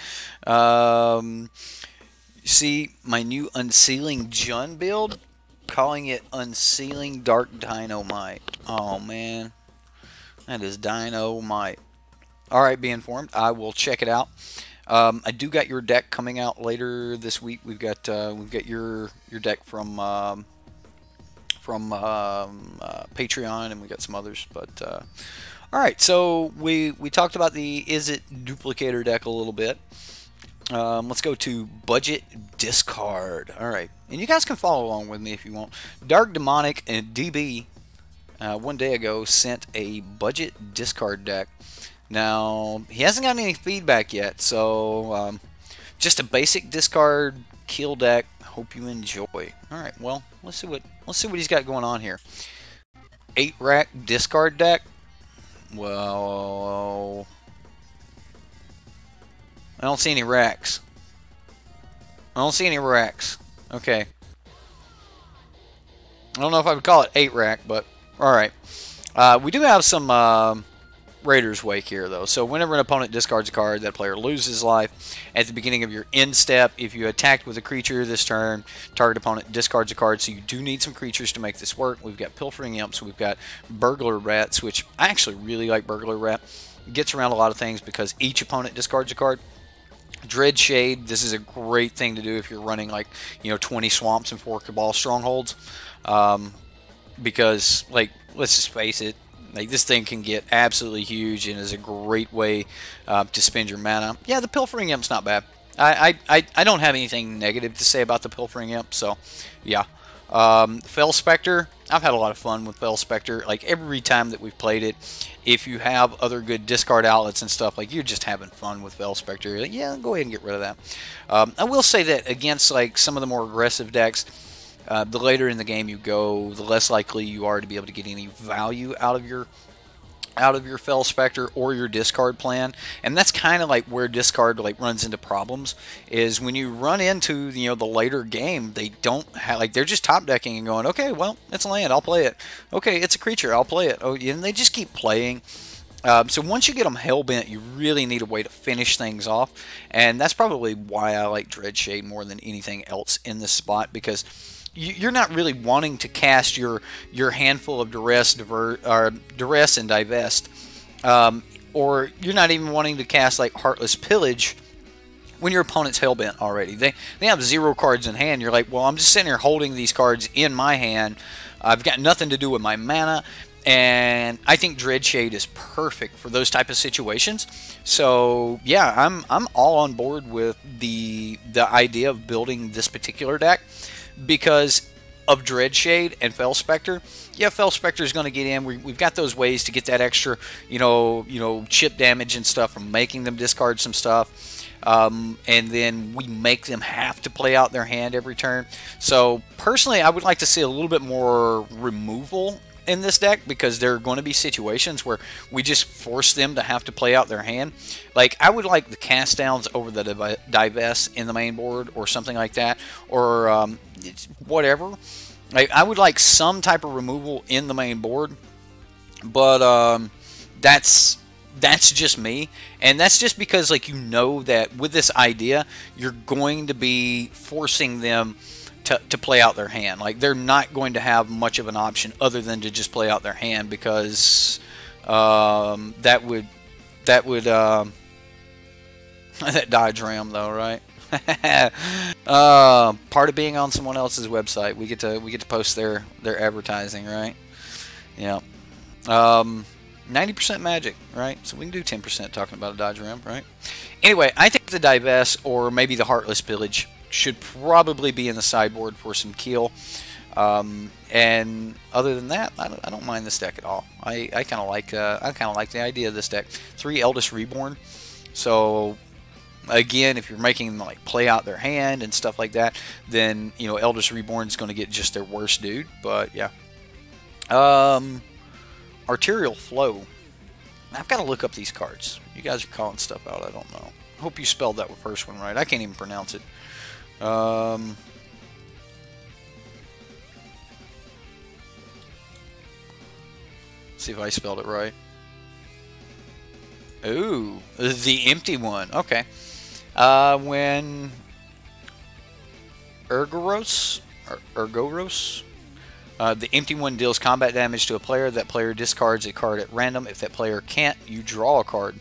See my new Unsealing Jun build? Calling it Unsealing Dark Dynamite. Oh, man. That is Dynamite. Alright, be informed. I will check it out. I do got your deck coming out later this week. We've got your deck from Patreon, and we got some others. But all right, so we talked about the Izzet duplicator deck a little bit. Let's go to budget discard. All right, and you guys can follow along with me if you want. Dark Demonic and DB one day ago sent a budget discard deck. Now he hasn't gotten any feedback yet, so just a basic discard kill deck. Hope you enjoy. All right, well, let's see what he's got going on here. 8-rack discard deck. Well, I don't see any racks. I don't see any racks. Okay. I don't know if I would call it 8-rack, but all right. We do have some Raiders Wake here, though. So whenever an opponent discards a card, that player loses life. At the beginning of your end step, if you attacked with a creature this turn, target opponent discards a card. So you do need some creatures to make this work. We've got Pilfering Imps. We've got Burglar Rats, which I actually really like Burglar Rat. Gets around a lot of things because each opponent discards a card. Dread Shade, this is a great thing to do if you're running like, 20 swamps and 4 Cabal strongholds. Because, like, let's just face it, like, this thing can get absolutely huge and is a great way to spend your mana. Yeah, the Pilfering Imp's not bad. I don't have anything negative to say about the Pilfering Imp, so yeah. Fel Spectre, I've had a lot of fun with Fel Spectre. Like, every time that we've played it, if you have other good discard outlets and stuff, like, you're just having fun with Fel Spectre. You're like, yeah, go ahead and get rid of that. I will say that against, like, some of the more aggressive decks, the later in the game you go, the less likely you are to be able to get any value out of your Fel Spectre or your discard plan. And that's kind of like where discard like runs into problems, is when you run into the later game, they don't have, like, they're just top decking and going, okay, well, it's a land, I'll play it. Okay, it's a creature, I'll play it. Oh, and they just keep playing. So once you get them hellbent, you really need a way to finish things off, and that's probably why I like Dreadshade more than anything else in this spot, because you're not really wanting to cast your handful of duress and divest, or you're not even wanting to cast like Heartless Pillage when your opponent's hellbent already. They have 0 cards in hand. You're like, well, I'm just sitting here holding these cards in my hand. I've got nothing to do with my mana. And I think Dreadshade is perfect for those type of situations. So yeah, I'm all on board with the idea of building this particular deck because of Dreadshade and Fel Spectre. Yeah, Fel Spectre is going to get in. We've got those ways to get that extra, chip damage and stuff from making them discard some stuff. And then we make them have to play out their hand every turn. So personally, I would like to see a little bit more removal in this deck, because there are going to be situations where we just force them to have to play out their hand. Like, I would like the cast downs over the divest in the main board or something like that, or whatever. Like, I would like some type of removal in the main board, but that's just me, and that's just because, like, that with this idea you're going to be forcing them to play out their hand. Like, they're not going to have much of an option other than to just play out their hand, because that would that diagram though, right? Part of being on someone else's website, we get to post their advertising, right? Yeah. 90% magic, right? So we can do 10% talking about a dodge ramp, right? Anyway, I think the divest or maybe the Heartless Pillage should probably be in the sideboard for some kill. And other than that, I don't mind this deck at all. I kind of like the idea of this deck. 3 Eldest Reborn. So again, if you're making them like play out their hand and stuff like that, then Eldest Reborn is going to get just their worst dude. But yeah. Arterial Flow. I've got to look up these cards. You guys are calling stuff out. I don't know. I hope you spelled that first one right. I can't even pronounce it. See if I spelled it right. Ooh, the empty one. Okay. When Urgoros, the empty one deals combat damage to a player. That player discards a card at random. If that player can't, you draw a card.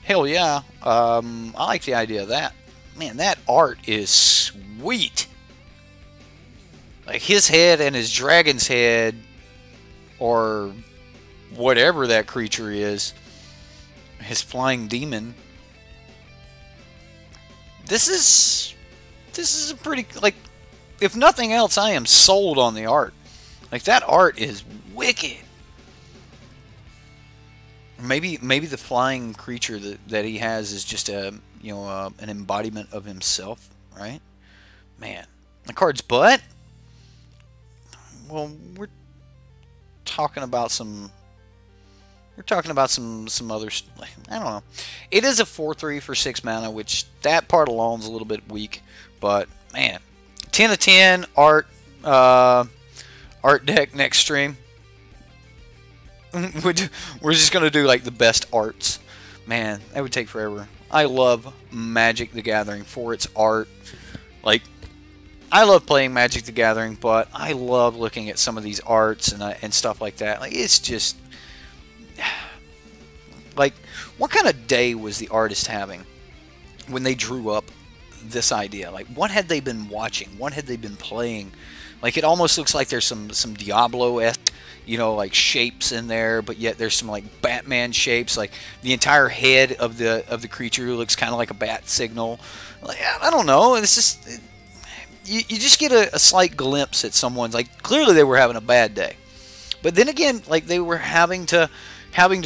Hell yeah. I like the idea of that. Man, that art is sweet. Like, his head and his dragon's head, or whatever that creature is, his flying demon. This is a pretty, like, if nothing else, I am sold on the art. Like, that art is wicked. Maybe the flying creature that he has is just an embodiment of himself, right? Man, the card's butt. Well, we're talking about some other. I don't know. It is a 4/3 for 6 mana, which that part alone is a little bit weak. But man, 10 of 10 art deck next stream. We're just gonna do like the best arts. Man, that would take forever. I love Magic the Gathering for its art. Like, I love playing Magic the Gathering, but I love looking at some of these arts and stuff like that. Like, it's just like, what kind of day was the artist having when they drew up this idea. Like, what had they been watching? What had they been playing? Like, it almost looks like there's some Diablo-esque, you know, like shapes in there, but yet there's some like Batman shapes. Like the entire head of the creature looks kind of like a bat signal. Like, I don't know. It's just you just get a slight glimpse at someone's, like, clearly they were having a bad day. But then again, like, they were having to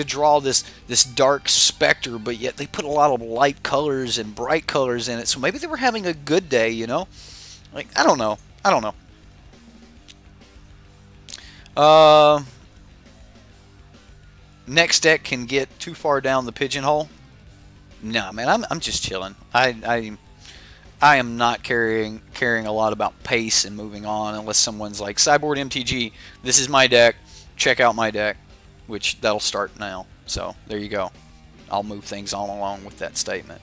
draw this dark specter, but yet they put a lot of light colors and bright colors in it. So maybe they were having a good day, you know? Like, I don't know. I don't know. Next deck can get too far down the pigeonhole. No, man, I'm just chilling. I am not caring a lot about pace and moving on unless someone's like, Sideboard MTG, this is my deck, check out my deck, which that'll start now. So there you go. I'll move things on along with that statement.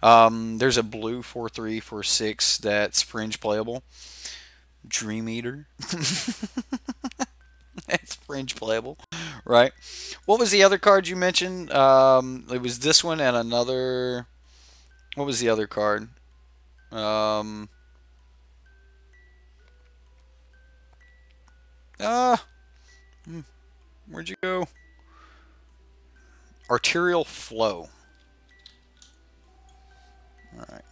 There's a blue 4/3 4/6 that's fringe playable. Dream Eater. It's fringe playable, right? What was the other card you mentioned? It was this one and another. What was the other card? Where'd you go? Arterial Flow. All right.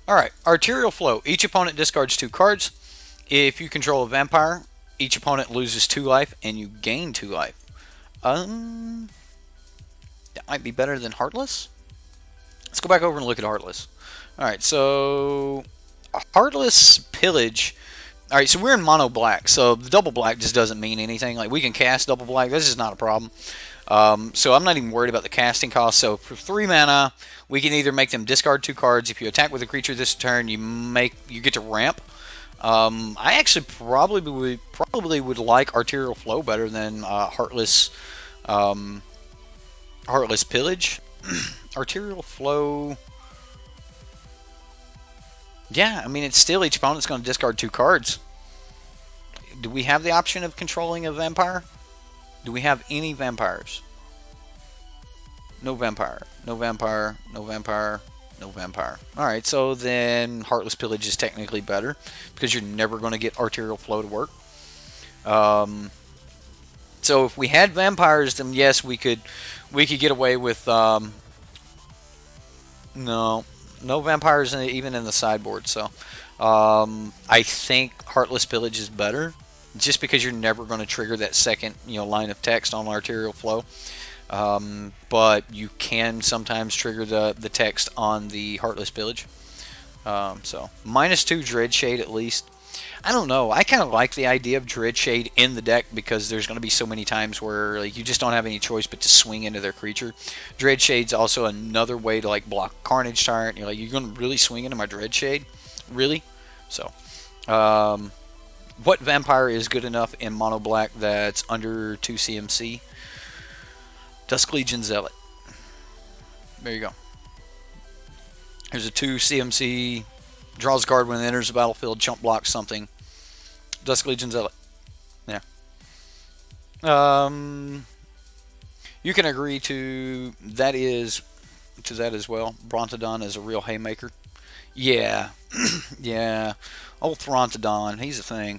Alright, Arterial Flow. Each opponent discards 2 cards. If you control a vampire, each opponent loses 2 life, and you gain 2 life. That might be better than Heartless? Let's go back over and look at Heartless. Alright, so Heartless Pillage. Alright, so we're in mono black, so the double black just doesn't mean anything. Like, we can cast double black, this is not a problem. So I'm not even worried about the casting cost. So for 3 mana, we can either make them discard 2 cards. If you attack with a creature this turn, you get to ramp. I actually probably would like Arterial Flow better than Heartless Pillage. Arterial Flow. Yeah, I mean, it's still each opponent's going to discard 2 cards. Do we have the option of controlling a vampire? Do we have any vampires? No vampire. No vampire. No vampire. No vampire. Alright, so then Heartless Pillage is technically better because you're never going to get Arterial Flow to work. So if we had vampires, then yes, we could get away with no vampires even in the sideboard. So I think Heartless Pillage is better, just because you're never going to trigger that second line of text on Arterial Flow. But you can sometimes trigger the text on the Heartless Pillage. So -2 Dreadshade at least. I don't know. I kind of like the idea of Dreadshade in the deck because there's going to be so many times where like you just don't have any choice but to swing into their creature. Dreadshade's also another way to like block Carnage Tyrant. You're like, you're going to really swing into my Dreadshade? Really? So, what vampire is good enough in mono black that's under 2 CMC? Dusk Legion Zealot. There you go. There's a 2 CMC, draws a card when it enters the battlefield, chump blocks something. Dusk Legion Zealot. Yeah. You can agree to that as well. Brontodon is a real haymaker. Yeah. Yeah. Old Throntodon, he's a thing.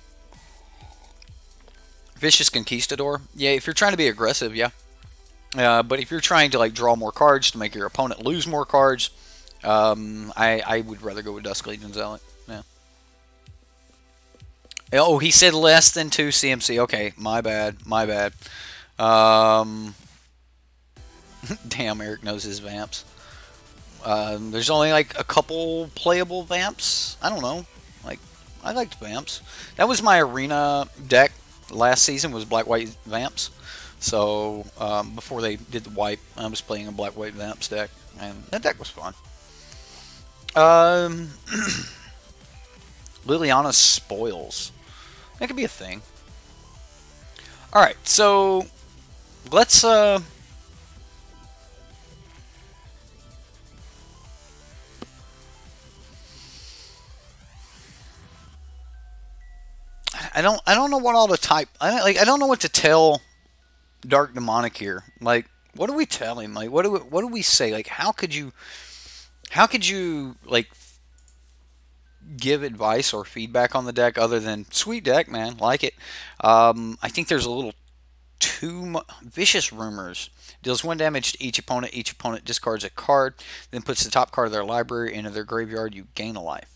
Vicious Conquistador. Yeah, if you're trying to be aggressive, yeah. But if you're trying to like draw more cards to make your opponent lose more cards, I would rather go with Dusk Legion Zealot. Yeah. Oh, he said less than 2 CMC. Okay, my bad. My bad. Damn, Eric knows his vamps. There's only like a couple playable vamps. I don't know. Like, I liked vamps. That was my arena deck last season, was black-white vamps. So, before they did the wipe, I was playing a black-white vamps deck, and that deck was fun. Liliana Spoils. That could be a thing. Alright, so let's I don't know what all to type. I don't know what to tell Dark Demonic here. Like, what do we tell him? Like, what do we say? Like, how could you like give advice or feedback on the deck other than sweet deck, man, like it. I think there's a little too vicious rumors. Deals 1 damage to each opponent. Each opponent discards a card, then puts the top card of their library into their graveyard. You gain a life.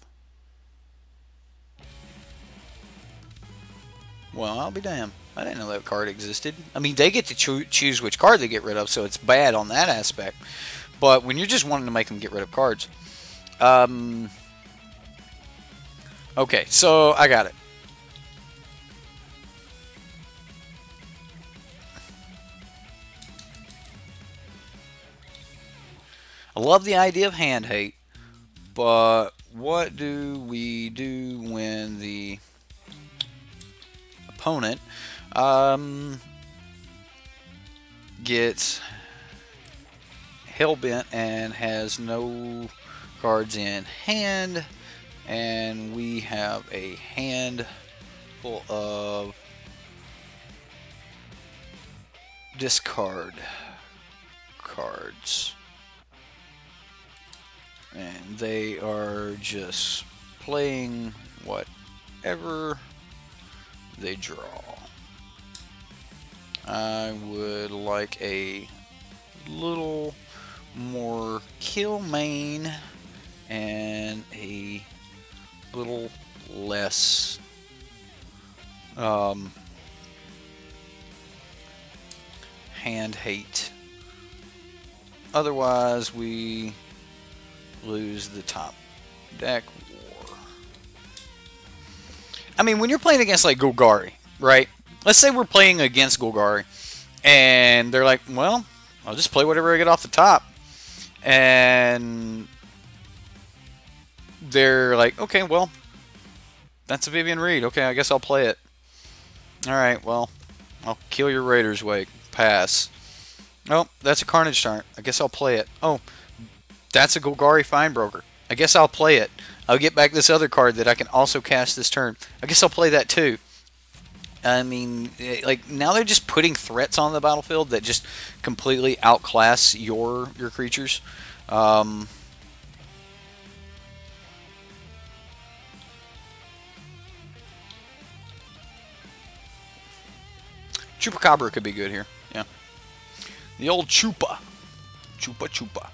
Well, I'll be damned. I didn't know that card existed. I mean, they get to choose which card they get rid of, so it's bad on that aspect. But when you're just wanting to make them get rid of cards. Okay, so I got it. I love the idea of hand hate, but what do we do when the opponent gets hellbent and has no cards in hand, and we have a hand full of discard cards, and they are just playing whatever they draw. I would like a little more kill main and a little less hand hate. Otherwise, we lose the top deck war. I mean, when you're playing against like Golgari, right? Let's say we're playing against Golgari, and they're like, well, I'll just play whatever I get off the top. And they're like, okay, well, that's a Vivian Reed. Okay, I guess I'll play it. Alright, well, I'll kill your Raider's Wake. Pass. Oh, that's a Carnage Tyrant. I guess I'll play it. Oh, that's a Golgari Finebroker. I guess I'll play it. I'll get back this other card that I can also cast this turn. I guess I'll play that too. I mean, like, now they're just putting threats on the battlefield that just completely outclass your creatures. Chupacabra could be good here. Yeah. The old Chupa. Chupa.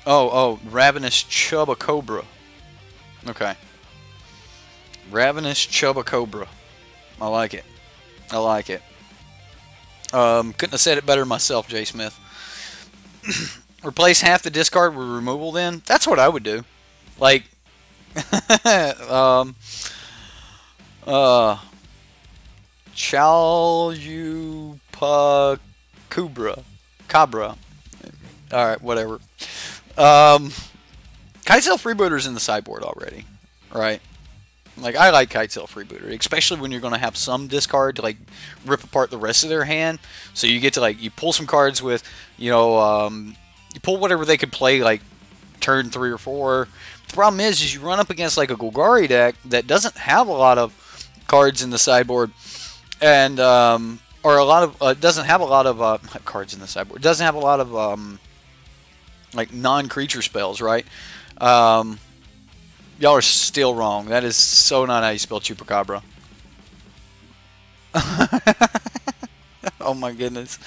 Oh, Ravenous Chubacobra. Okay. Ravenous Chubacobra. I like it. I like it. Couldn't have said it better myself, Jay Smith. Replace half the discard with removal then? That's what I would do. Like, Cabra. Alright, whatever. Kitesail Freebooter's in the sideboard already, right? Like, I like Kitesail Freebooter, especially when you're going to have some discard to, like, rip apart the rest of their hand. So you get to, like, you pull some cards with, you know, you pull whatever they could play, like, turn 3 or 4. The problem is you run up against, like, a Golgari deck that doesn't have a lot of cards in the sideboard, and, or a lot of, doesn't have a lot of, cards in the sideboard. It doesn't have a lot of, like, non-creature spells, right? Y'all are still wrong. That is so not how you spell Chupacabra. Oh my goodness.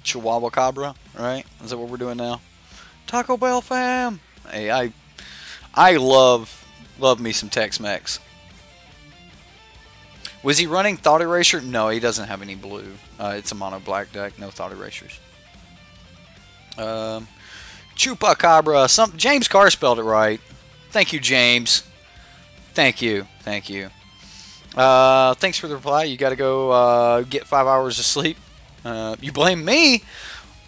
Chihuahua Cabra, right? Is that what we're doing now? Taco Bell fam. Hey, I love me some Tex-Mex. Was he running Thought Erasure? No, he doesn't have any blue. It's a mono black deck, no Thought Erasures. Chupacabra. James Carr spelled it right. Thank you, James. Thank you. Thanks for the reply. You got to go get 5 hours of sleep. You blame me?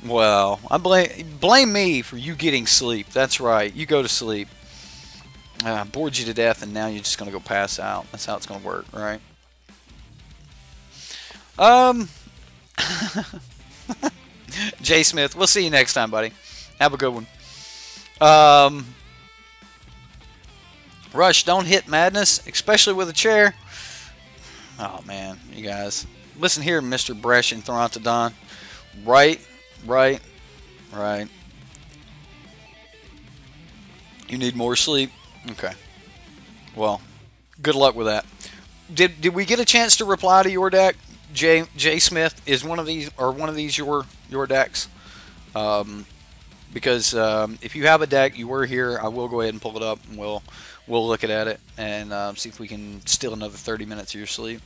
Well, I blame me for you getting sleep. That's right. You go to sleep. Bored you to death, and now you're just going to go pass out. That's how it's going to work, right? Jay Smith, we'll see you next time, buddy. Have a good one. Um, Rush, don't hit madness, especially with a chair. Oh man, you guys. Listen here, Mr. Bresh and Throntodon. Right, right, right. You need more sleep? Okay. Well, good luck with that. Did we get a chance to reply to your deck? J Smith, is one of these your decks? Because if you have a deck, you were here, I will go ahead and pull it up and we'll look at it and see if we can steal another 30 minutes of your sleep.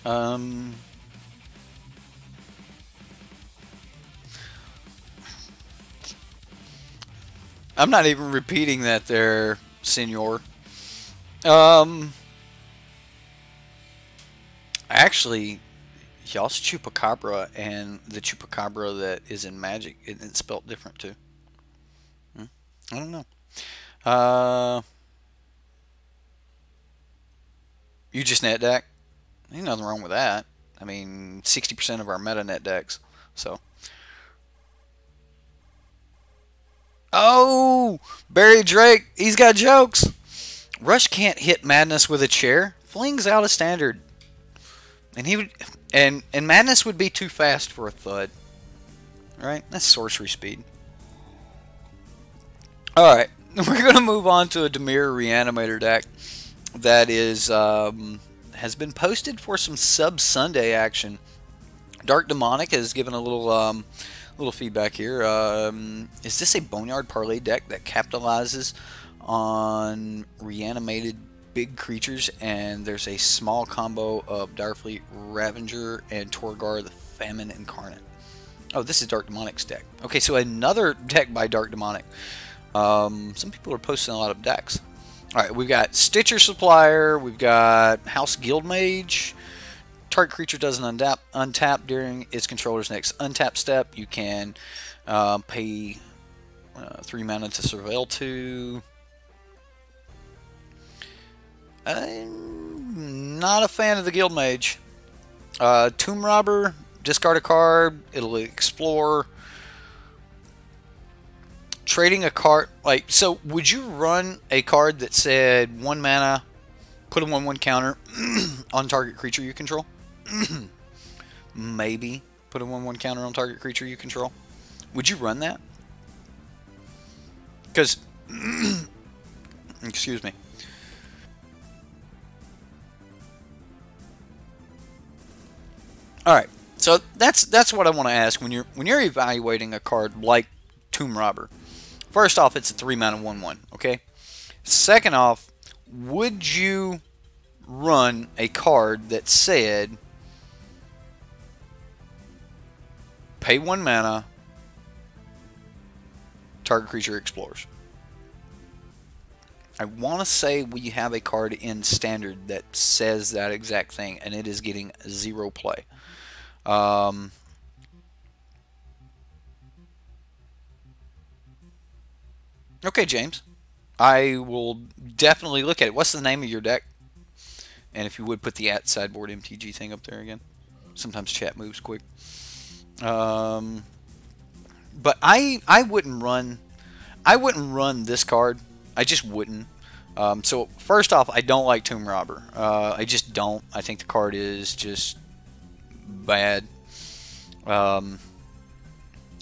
I'm not even repeating that there, senor. Actually, y'all's Chupacabra and the Chupacabra that is in Magic, it's spelled different too. I don't know. You just net deck? Ain't nothing wrong with that. I mean, 60% of our meta net decks. So. Oh, Barry Drake, he's got jokes. Rush can't hit madness with a chair. Fling's out of standard. And he would, and madness would be too fast for a thud. Right? That's sorcery speed. Alright, we're going to move on to a Dimir Reanimator deck that is has been posted for some sub-Sunday action. Dark Demonic has given a little feedback here. Is this a Boneyard Parlay deck that capitalizes on reanimated big creatures, and there's a small combo of Direfleet, Ravager, and Torgar the Famine Incarnate? Oh, this is Dark Demonic's deck. Okay, so another deck by Dark Demonic. Some people are posting a lot of decks. Alright, we've got Stitcher Supplier, we've got House Guildmage. Target creature doesn't untap during its controller's next untap step. You can pay 3 mana to surveil 2. I'm not a fan of the Guildmage. Tomb Robber, discard a card, it'll explore. Trading a card, like, so would you run a card that said 1 mana, put a 1/1 counter on target creature you control? Maybe put a 1/1 counter on target creature you control. Would you run that? Because, excuse me. All right, so that's what I want to ask when you're evaluating a card like Tomb Robber. First off, it's a 3 mana 1/1. Okay. Second off, would you run a card that said pay 1 mana, target creature explores? I want to say we have a card in Standard that says that exact thing, and it is getting 0 play. Okay, James. I will definitely look at it. What's the name of your deck? And if you would put the @sideboard MTG thing up there again. Sometimes chat moves quick. But I wouldn't run this card. I just wouldn't. So first off, I don't like Tomb Robber. I just don't. I think the card is just bad.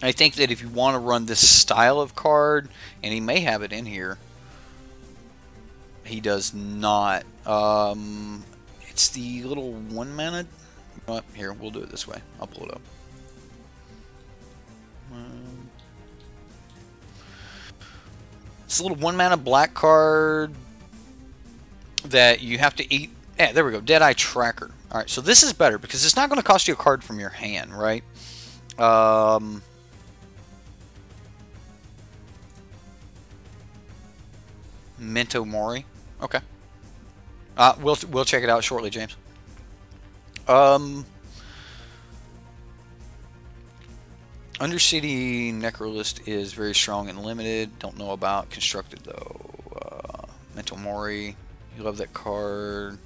I think that if you want to run this style of card, and he may have it in here, he does not. It's the little 1 mana. Here, we'll do it this way. I'll pull it up. It's a little 1 mana black card that you have to eat. Yeah, there we go. Deadeye Tracker. All right, so this is better because it's not going to cost you a card from your hand, right? Memento Mori. Okay. We'll check it out shortly, James. Undercity Necrolist is very strong and limited. Don't know about Constructed though. Memento Mori. You love that card.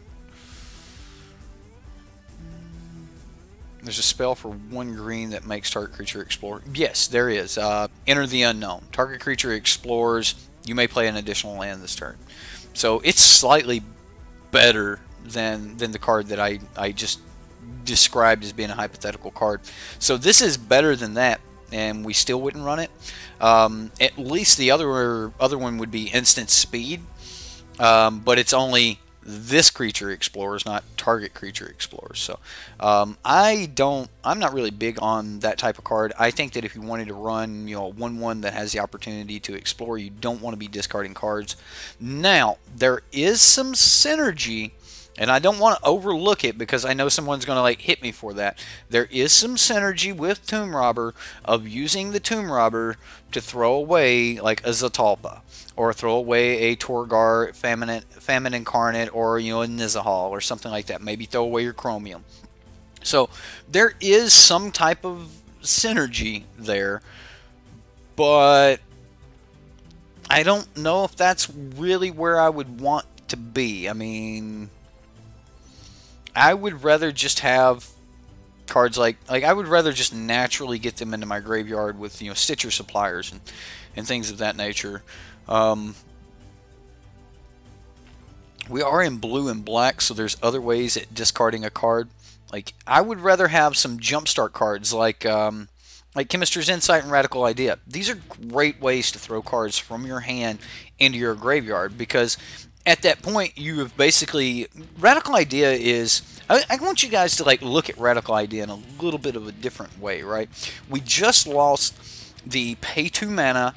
There's a spell for 1 green that makes target creature explore. Yes, there is. Enter the unknown. Target creature explores. You may play an additional land this turn. So it's slightly better than the card that I just described as being a hypothetical card. So this is better than that, and we still wouldn't run it. At least the other one would be instant speed, but it's only this creature explores, not target creature explores. So I'm not really big on that type of card. I think that if you wanted to run, you know, a 1/1 that has the opportunity to explore, you don't want to be discarding cards. Now there is some synergy, and I don't want to overlook it because I know someone's going to like hit me for that. There is some synergy with Tomb Robber of using the Tomb Robber to throw away like a Zatalpa, or throw away a Torgar Famine Incarnate, or, you know, a Nizahal or something like that. Maybe throw away your Chromium. So there is some type of synergy there, but I don't know if that's really where I would want to be. I mean, I would rather just have cards like I would rather just naturally get them into my graveyard with, you know, Stitcher Suppliers and things of that nature. We are in blue and black, so there's other ways at discarding a card. Like, I would rather have some jumpstart cards like Chemist's Insight and Radical Idea. These are great ways to throw cards from your hand into your graveyard, because at that point you have basically, Radical Idea is, I want you guys to like look at Radical Idea in a little bit of a different way, right? We just lost the pay 2 mana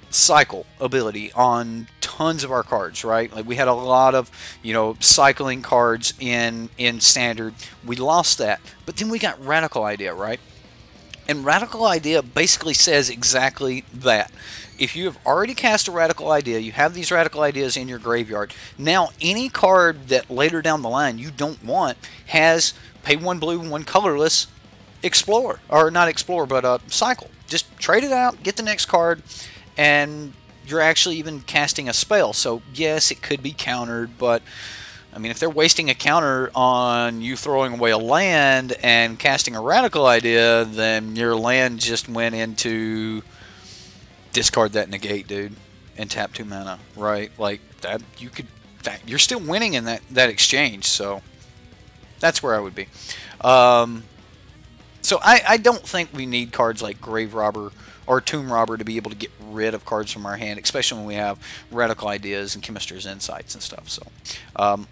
cycle ability on tons of our cards, right? Like, we had a lot of, you know, cycling cards in Standard. We lost that, but then we got Radical Idea, right? And Radical Idea basically says exactly that. If you have already cast a Radical Idea, you have these Radical Ideas in your graveyard. Now, any card that later down the line you don't want has pay 1 blue, 1 colorless, explore. Or not explore, but cycle. Just trade it out, get the next card, and you're actually even casting a spell. So, yes, it could be countered, but I mean, if they're wasting a counter on you throwing away a land and casting a Radical Idea, then your land just went into discard that negate, dude, and tap 2 mana, right? Like, that, you're still winning in that exchange. So that's where I would be. So I don't think we need cards like Grave Robber or Tomb Robber to be able to get rid of cards from our hand, especially when we have Radical Ideas and Chemist's Insights and stuff. So,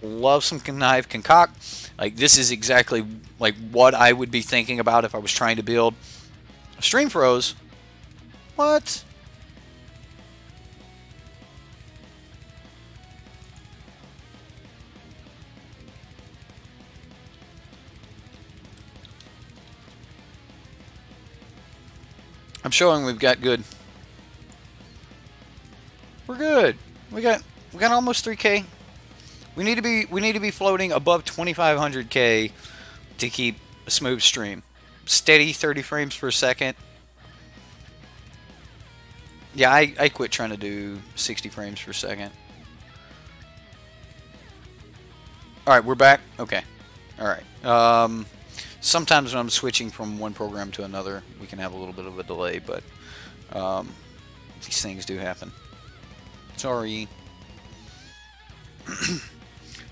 love some Connive Concoct. Like, this is exactly like what I would be thinking about if I was trying to build. Stream froze. What? I'm showing we've got good. We're good. We got almost 3K. We need to be floating above 2500K to keep a smooth stream. Steady 30 frames per second. Yeah, I quit trying to do 60 frames per second. Alright, we're back? Okay. Alright. Sometimes when I'm switching from one program to another, we can have a little bit of a delay, but these things do happen. Sorry.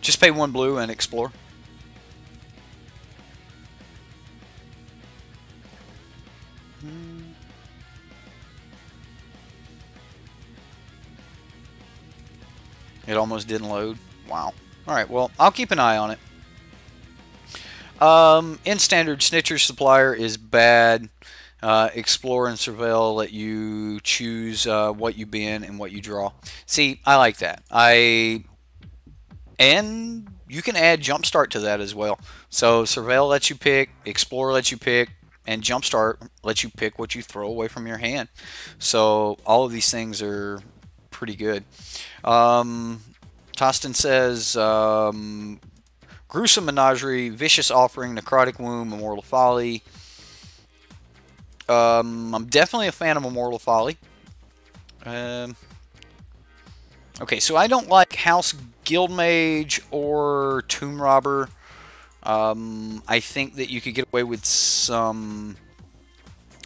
Just pay 1 blue and explore. It almost didn't load. Wow. Alright, well, I'll keep an eye on it. In Standard, Snitcher's Supplier is bad. Explore and Surveil let you choose what you bin and what you draw. See, I like that. And you can add Jumpstart to that as well. So Surveil lets you pick, Explore lets you pick, and Jumpstart lets you pick what you throw away from your hand. So all of these things are pretty good. Tostin says, Gruesome Menagerie, Vicious Offering, Necrotic Womb, Immortal Folly. I'm definitely a fan of Immortal Folly. Okay, so I don't like House Guildmage or Tomb Robber. I think that you could get away with some...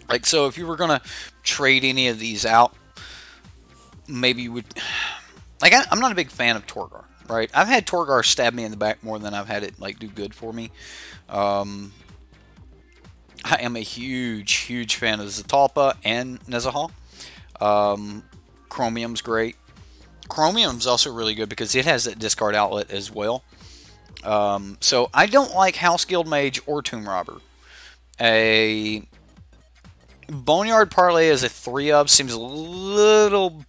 Like, so if you were going to trade any of these out, maybe you would... Like, I'm not a big fan of Torgar, right? I've had Torgar stab me in the back more than I've had it, like, do good for me. I am a huge, huge fan of Zetalpa and Nezahal. Chromium's great. Chromium's also really good because it has that discard outlet as well. So I don't like House Guild Mage or Tomb Robber. A Boneyard Parlay as a 3-up seems a little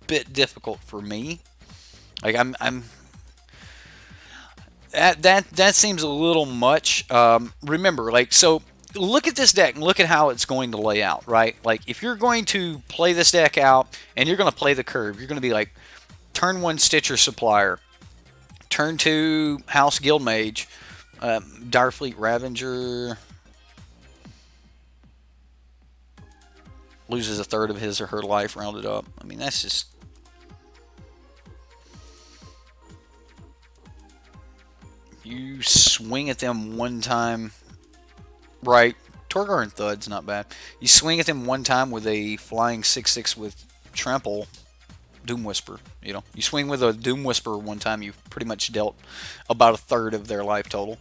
bit difficult for me. Like that seems a little much. Remember, like, so look at this deck and look at how it's going to lay out, right? Like, if you're going to play this deck out and you're going to play the curve, you're going to be like turn 1 Stitcher Supplier, turn 2 House Guild Mage, Direfleet Ravager loses a third of his or her life rounded up. I mean, that's just... You swing at them one time, right? Torgar and Thud's not bad. You swing at them one time with a flying 6/6 with Trample, Doom Whisper. You know, you swing with a Doom Whisper one time, you've pretty much dealt about a third of their life total.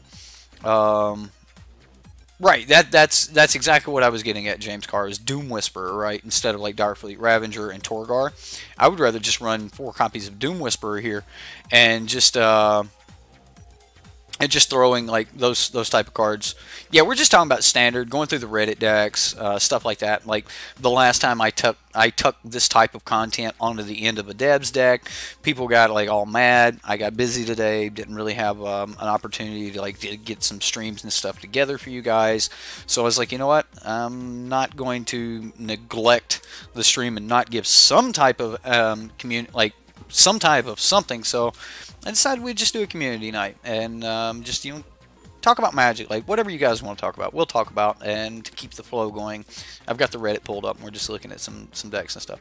Right, that's exactly what I was getting at, James Carr, is Doom Whisperer, right? Instead of like Direfleet Ravager and Torgar. I would rather just run 4 copies of Doom Whisperer here and just throwing like those type of cards. Yeah, we're just talking about standard, going through the Reddit decks, stuff like that. Like the last time I tucked this type of content onto the end of a Debs deck, people got like all mad. I got busy today, didn't really have an opportunity to like get some streams and stuff together for you guys. So I was like, you know what? I'm not going to neglect the stream and not give some type of some type of something. So I decided we'd just do a community night and just, you know, talk about Magic, like whatever you guys want to talk about, we'll talk about, and to keep the flow going, I've got the Reddit pulled up and we're just looking at some decks and stuff.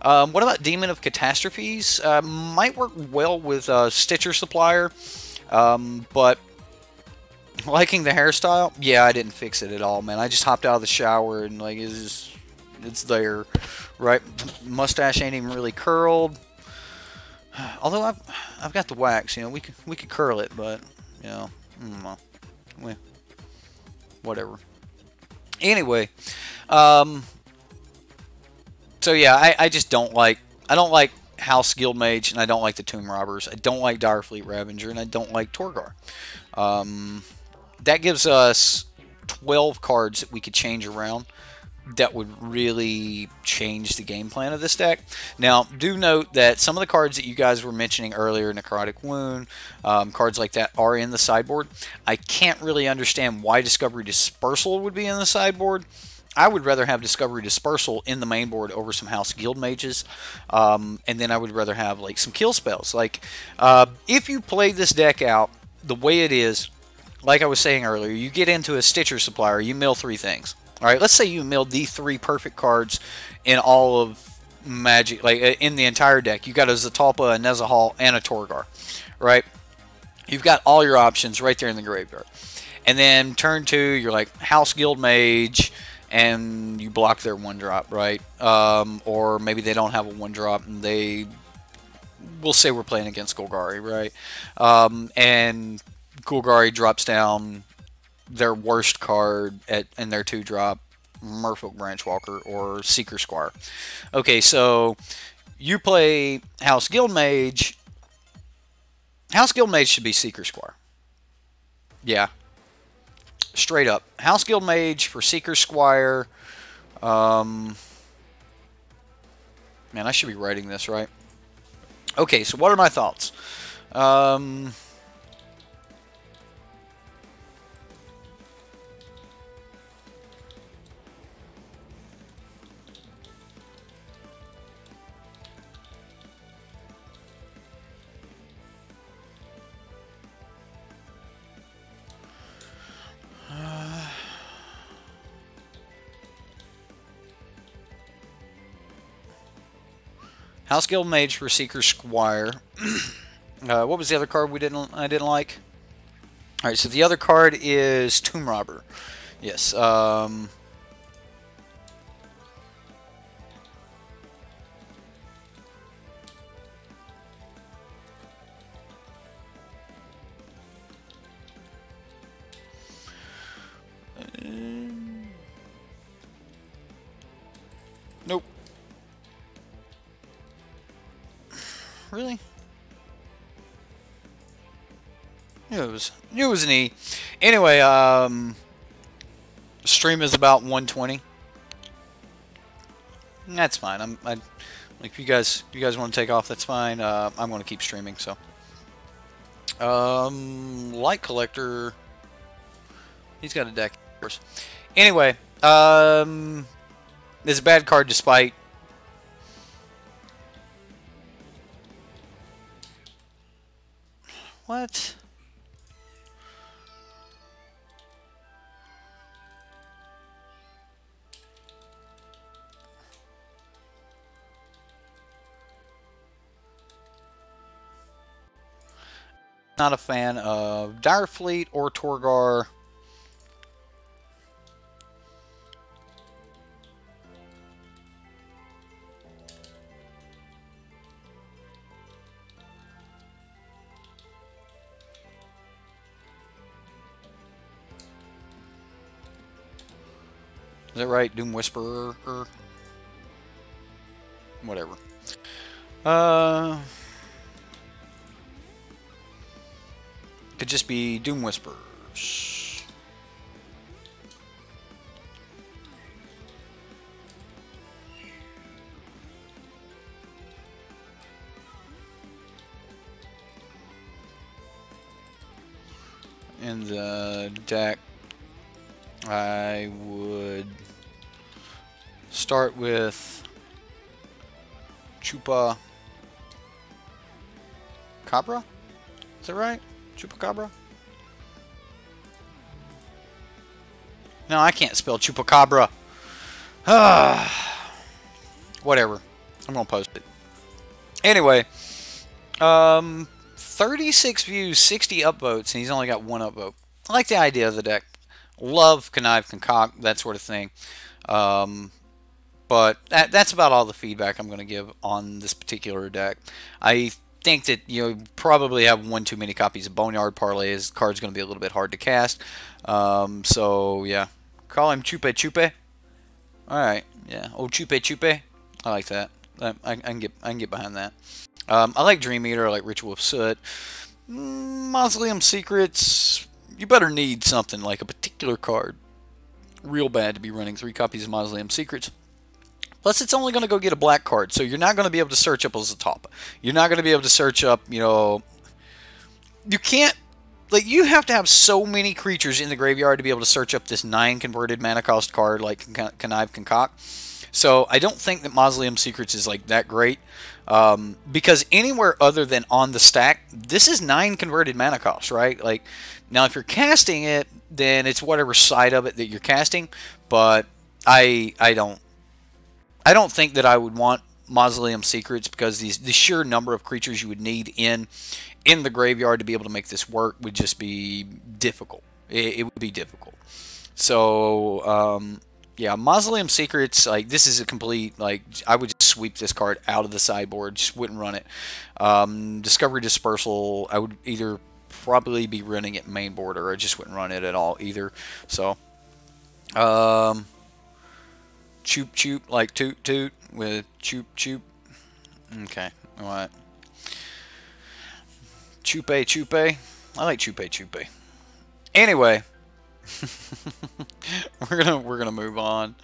What about Demon of Catastrophes? Might work well with Stitcher Supplier, but liking the hairstyle, yeah, I didn't fix it at all, man. I just hopped out of the shower and like it's there, right? Mustache ain't even really curled. Although I've got the wax, you know, we could curl it, but you know, whatever. Anyway, so yeah, I just don't like House Guild Mage, and I don't like the Tomb Robbers. I don't like Direfleet Ravager, and I don't like Torgar. That gives us 12 cards that we could change around. That would really change the game plan of this deck. Now, do note that some of the cards that you guys were mentioning earlier, Necrotic Wound, cards like that, are in the sideboard. I can't really understand why Discovery Dispersal would be in the sideboard. I would rather have Discovery Dispersal in the main board over some House Guild Mages, and then I would rather have like some kill spells. Like, if you play this deck out the way it is, like I was saying earlier, you get into a Stitcher Supplier, you mill 3 things. All right, let's say you milled the 3 perfect cards in all of Magic, like in the entire deck. You got a Zetalpa, a Nezahal, and a Torgar, right? You've got all your options right there in the graveyard. And then turn 2, you're like House Guild Mage, and you block their 1-drop, right? Or maybe they don't have a 1-drop, and we'll say we're playing against Golgari, right? And Golgari drops down their worst card in their 2-drop, Merfolk Branchwalker or Seeker Squire. Okay, so you play House Guild Mage. House Guild Mage should be Seeker Squire. Yeah. Straight up. House Guild Mage for Seeker Squire. Man, I should be writing this, right? Okay, so what are my thoughts? House Guild Mage for Seeker Squire. What was the other card I didn't like? All right, so the other card is Tomb Robber. Yes. Nope. Really? It was an E. Anyway, stream is about 120. That's fine. Like if you guys want to take off, that's fine. I'm going to keep streaming. So, Light Collector. He's got a deck, of course. Anyway, it's a bad card despite. What? Not a fan of Direfleet or Torgar. Is that right? Doom Whisperer? Whatever. Could just be Doom Whisperers. In the deck, I would start with Chupa Cabra? Is that right? Chupacabra? No, I can't spell Chupacabra. Whatever. I'm going to post it. Anyway, 36 views, 60 upvotes, and he's only got 1 upvote. I like the idea of the deck. Love Connive, Concoct, that sort of thing. But that's about all the feedback I'm going to give on this particular deck. I think that you probably have one too many copies of Boneyard Parlay. His card's going to be a little bit hard to cast. So yeah, call him Chupe Chupe. All right, yeah, old Chupe Chupe. I like that. I can get behind that. I like Dream Eater. I like Ritual of Soot. Mausoleum Secrets. You better need something like a particular card real bad to be running 3 copies of Mausoleum Secrets. Plus, it's only going to go get a black card, so you're not going to be able to search up as a top. You're not going to be able to search up, you can't, like, you have to have so many creatures in the graveyard to be able to search up this 9 converted mana cost card like Connive Concoct. So, I don't think that Mausoleum Secrets is, like, that great. Because anywhere other than on the stack, this is 9 converted mana cost, right? Like, now if you're casting it, then it's whatever side of it that you're casting, but I don't think that I would want Mausoleum Secrets because the sheer number of creatures you would need in the graveyard to be able to make this work would just be difficult. It would be difficult. So, yeah, Mausoleum Secrets, like, this is a complete, like, I would just sweep this card out of the sideboard, just wouldn't run it. Discovery Dispersal, I would either probably be running it main board or I just wouldn't run it at all either. So, Choop Choop, like Toot Toot with Choop Choop. Okay, alright. Chupe Chupe. I like Chupe Chupe. Anyway, we're gonna move on.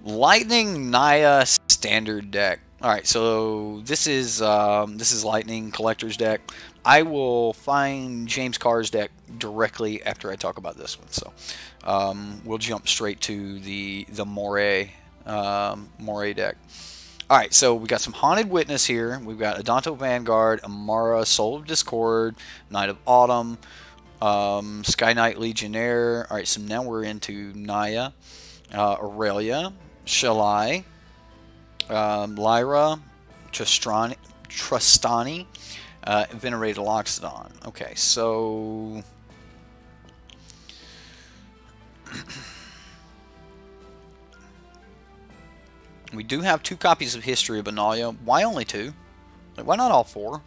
Lightning Naya standard deck. Alright, so this is Lightning Collector's deck. I will find James Carr's deck directly after I talk about this one. So we'll jump straight to the Moray deck. All right, so we got some Haunted Witness here. We've got Adanto Vanguard, Amara, Soul of Discord, Knight of Autumn, Sky Knight Legionnaire. All right, so now we're into Naya, Aurelia, Shalai, Lyra, Tristani, Venerated Loxodon. Okay, so we do have 2 copies of History of Naya. Why only 2? Like, why not all 4?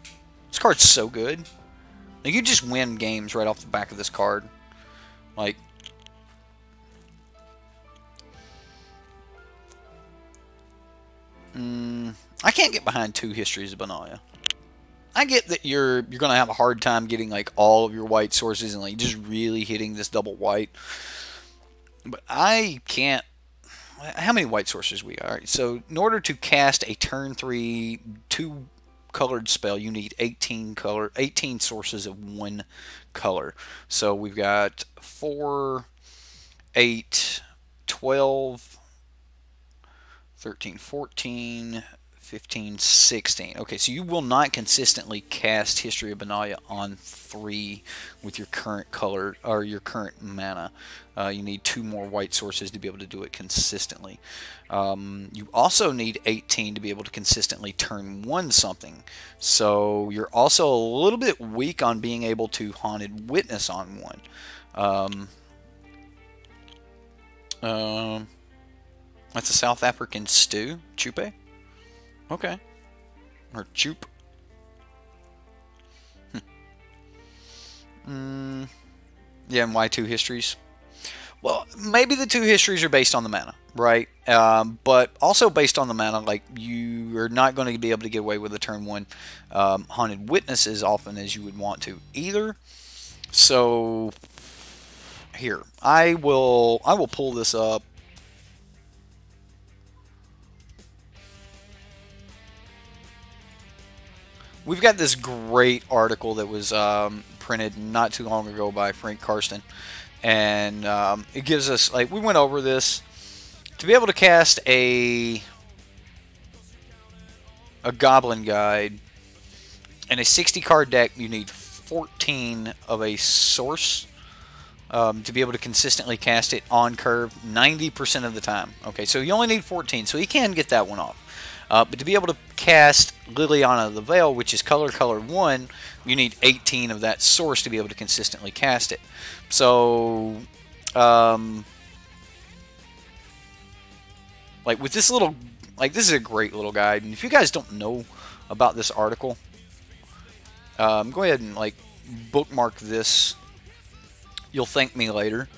This card's so good. Like, you just win games right off the back of this card. Like, I can't get behind 2 Histories of Naya. I get that you're gonna have a hard time getting like all of your white sources and like just really hitting this double white. But I can't. How many white sources we got? All right, so in order to cast a turn 3 2 colored spell, you need 18 sources of 1 color. So we've got 4, 8, 12, 13, 14, 15, 16. Okay, so you will not consistently cast History of Naya on 3 with your current color or your current mana. You need 2 more white sources to be able to do it consistently. You also need 18 to be able to consistently turn 1 something. So you're also a little bit weak on being able to Haunted Witness on 1. That's a South African stew, chupe. Okay, or choop. Yeah, and why 2 histories? Well, maybe the 2 histories are based on the mana, right? But also based on the mana, like you are not going to be able to get away with a turn 1 Haunted Witness as often as you would want to either. So here, I will pull this up. We've got this great article that was printed not too long ago by Frank Karsten, and it gives us, like, we went over this. To be able to cast a Goblin Guide in a 60-card deck, you need 14 of a source to be able to consistently cast it on curve 90% of the time. Okay, so you only need 14, so you can get that one off. But to be able to cast Liliana of the Veil, which is color 1, you need 18 of that source to be able to consistently cast it. So, like with this little, like this is a great little guide. And if you guys don't know about this article, go ahead and like bookmark this. You'll thank me later.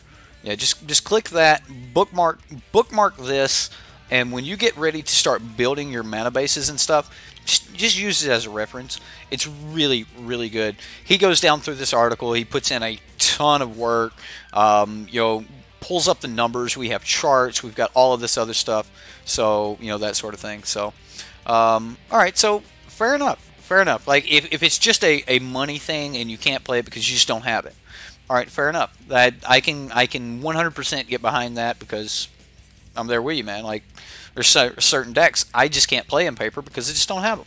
Yeah, just click that, bookmark this. And when you get ready to start building your mana bases and stuff, just use it as a reference. It's really, really good. He goes down through this article. He puts in a ton of work. You know, pulls up the numbers. We have charts. We've got all of this other stuff. So, you know, that sort of thing. So, all right. So, fair enough. Fair enough. Like, if it's just a money thing and you can't play it because you just don't have it. All right, fair enough. That I can 100% get behind that because I'm there with you, man. Like, there's certain decks I just can't play in paper because I just don't have them.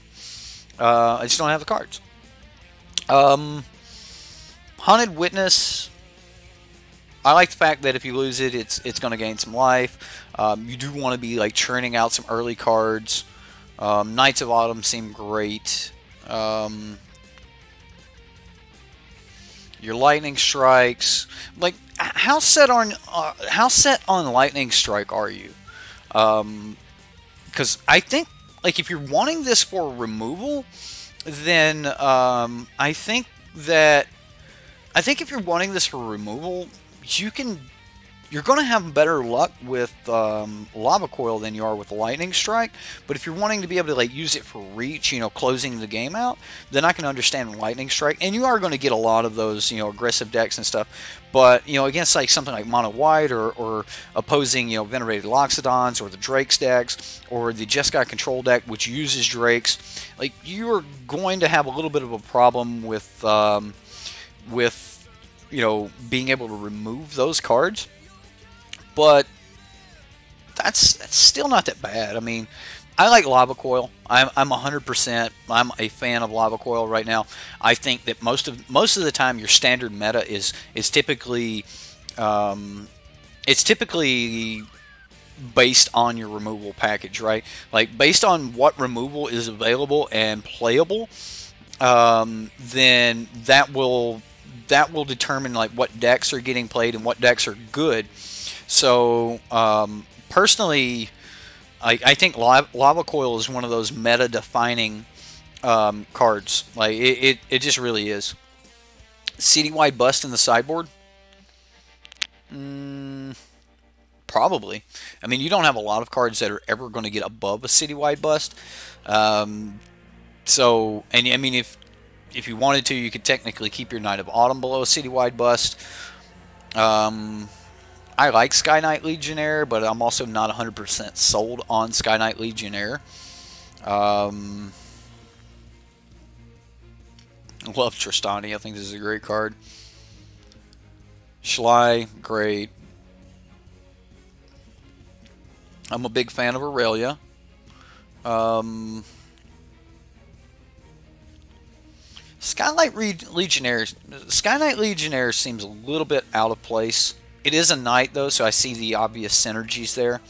I just don't have the cards. Haunted Witness. I like the fact that if you lose it, it's going to gain some life. You do want to be like churning out some early cards. Knights of Autumn seem great. Your Lightning Strikes, like how set on Lightning Strike are you? Because I think like if you're wanting this for removal, then I think if you're wanting this for removal, you're going to have better luck with Lava Coil than you are with Lightning Strike. But if you're wanting to be able to like use it for reach, you know, closing the game out, then I can understand Lightning Strike. And you are going to get a lot of those, you know, aggressive decks and stuff. But, you know, against like something like Mono White or opposing, you know, Venerated Loxodons or the Drake's decks or the Jeskai Control deck, which uses Drakes, like you're going to have a little bit of a problem with you know, being able to remove those cards. But that's still not that bad. I mean, I like Lava Coil. I'm 100%. I'm a fan of Lava Coil right now. I think that most of the time your standard meta is typically based on your removal package, right? Like based on what removal is available and playable. then that will determine like what decks are getting played and what decks are good. So personally, I think Lava Coil is one of those meta-defining cards. Like it just really is. Citywide Bust in the sideboard? Probably. I mean, you don't have a lot of cards that are ever going to get above a Citywide Bust. So, and I mean, if you wanted to, you could technically keep your Knight of Autumn below a Citywide Bust. I like Sky Knight Legionnaire, but I'm also not 100% sold on Sky Knight Legionnaire. Love Tristani. I think this is a great card. Schley, great. I'm a big fan of Aurelia. Sky Knight Legionnaire seems a little bit out of place. It is a knight though, so I see the obvious synergies there.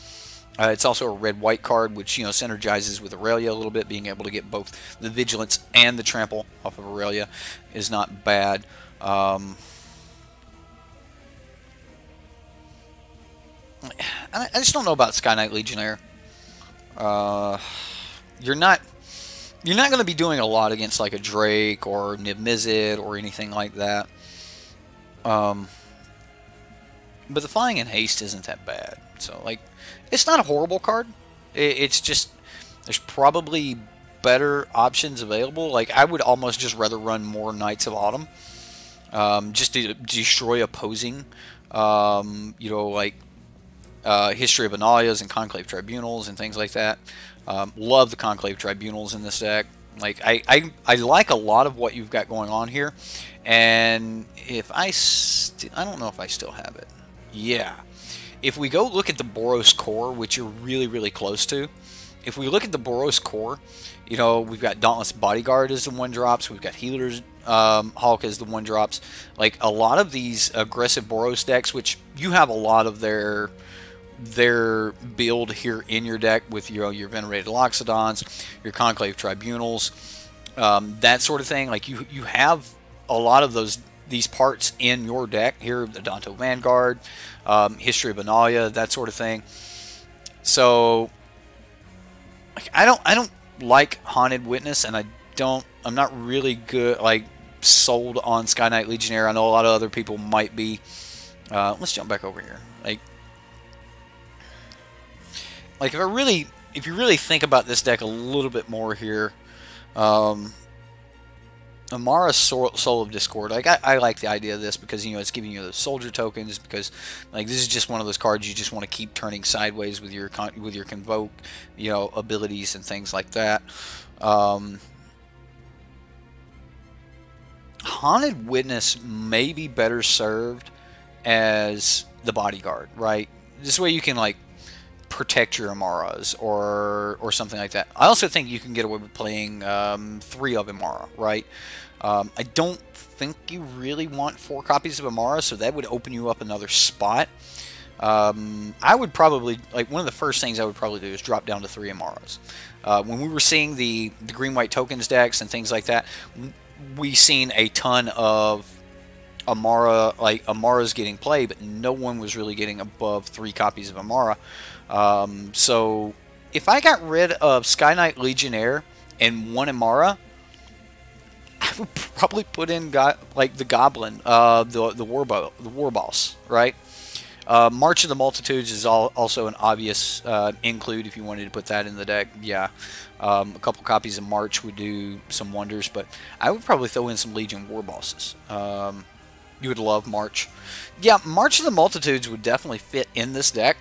It's also a red-white card, which synergizes with Aurelia a little bit. Being able to get both the Vigilance and the Trample off of Aurelia is not bad. I just don't know about Sky Knight Legionnaire. You're not going to be doing a lot against like a Drake or Niv Mizzet or anything like that. But the Flying in Haste isn't that bad. So like, it's not a horrible card. It's just there's probably better options available. Like I would almost just rather run more Knights of Autumn, just to destroy opposing, like History of Analias and Conclave Tribunals and things like that. Love the Conclave Tribunals in this deck. Like I like a lot of what you've got going on here, and if I don't know if I still have it. Yeah, if we go look at the Boros Core, which you're really, really close to, if we look at the Boros Core, we've got Dauntless Bodyguard as the 1-drops, we've got Healer's Hulk as the 1-drops. Like a lot of these aggressive Boros decks, which you have a lot of their build here in your deck with your Venerated Loxodons, your Conclave Tribunals, that sort of thing. Like you have a lot of these parts in your deck here, the Danto Vanguard, History of Analia, that sort of thing. So like, I don't like Haunted Witness, and I'm not really good sold on Sky Knight Legionnaire. I know a lot of other people might be. Let's jump back over here. Like if you really think about this deck a little bit more here, Amara's Soul of Discord. Like I like the idea of this because it's giving you the soldier tokens, because like this is just one of those cards you just want to keep turning sideways with your convoke, abilities and things like that. Haunted Witness may be better served as the bodyguard, right? This way you can like protect your Amaras or something like that. I also think you can get away with playing 3 of Amara, right? I don't think you really want 4 copies of Amara, so that would open you up another spot. I would probably, one of the first things I would probably do is drop down to 3 Amaras. When we were seeing the green-white tokens decks and things like that, we seen a ton of Amara's getting played, but no one was really getting above 3 copies of Amara. So if I got rid of Sky Knight Legionnaire and 1 Amara, I would probably put in the Goblin, the War Boss, right? March of the Multitudes is also an obvious include if you wanted to put that in the deck. Yeah, a couple copies of March would do some wonders, but I would probably throw in some Legion War Bosses. You would love March. Yeah, March of the Multitudes would definitely fit in this deck.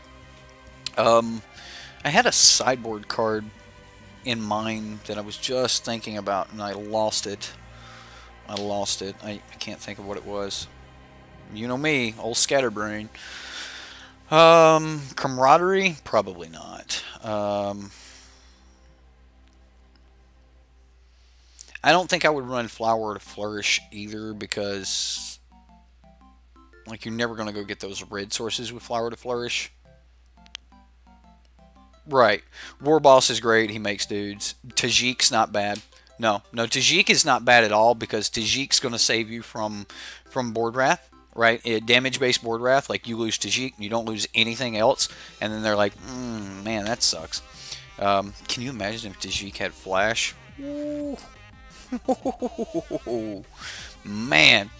I had a sideboard card in mind that I was just thinking about, and I lost it. I can't think of what it was. You know me, old scatterbrain. Camaraderie? Probably not. I don't think I would run Flower to Flourish either, because you're never going to go get those red sources with Flower to Flourish. Right. War Boss is great. He makes dudes. Tajik's not bad. No, no, Tajik is not bad at all because Tajik's going to save you from board wrath, right? Damage-based board wrath, like you lose Tajik, you don't lose anything else, and then they're like, man, that sucks. Can you imagine if Tajik had flash? Ooh. Man,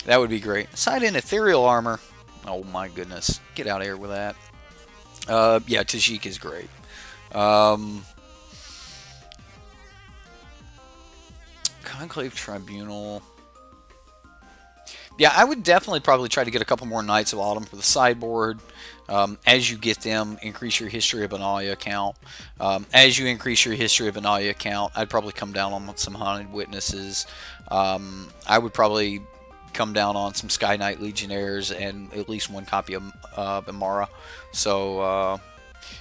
that would be great. Side in ethereal armor. Oh my goodness, get out of here with that. Yeah, Tajik is great. Conclave Tribunal. Yeah, I would definitely probably try to get a couple more Knights of Autumn for the sideboard. As you get them, increase your History of Naya count. As you increase your History of Naya count, I'd probably come down on some Haunted Witnesses. I would probably come down on some Sky Knight Legionnaires and at least one copy of Imara. So,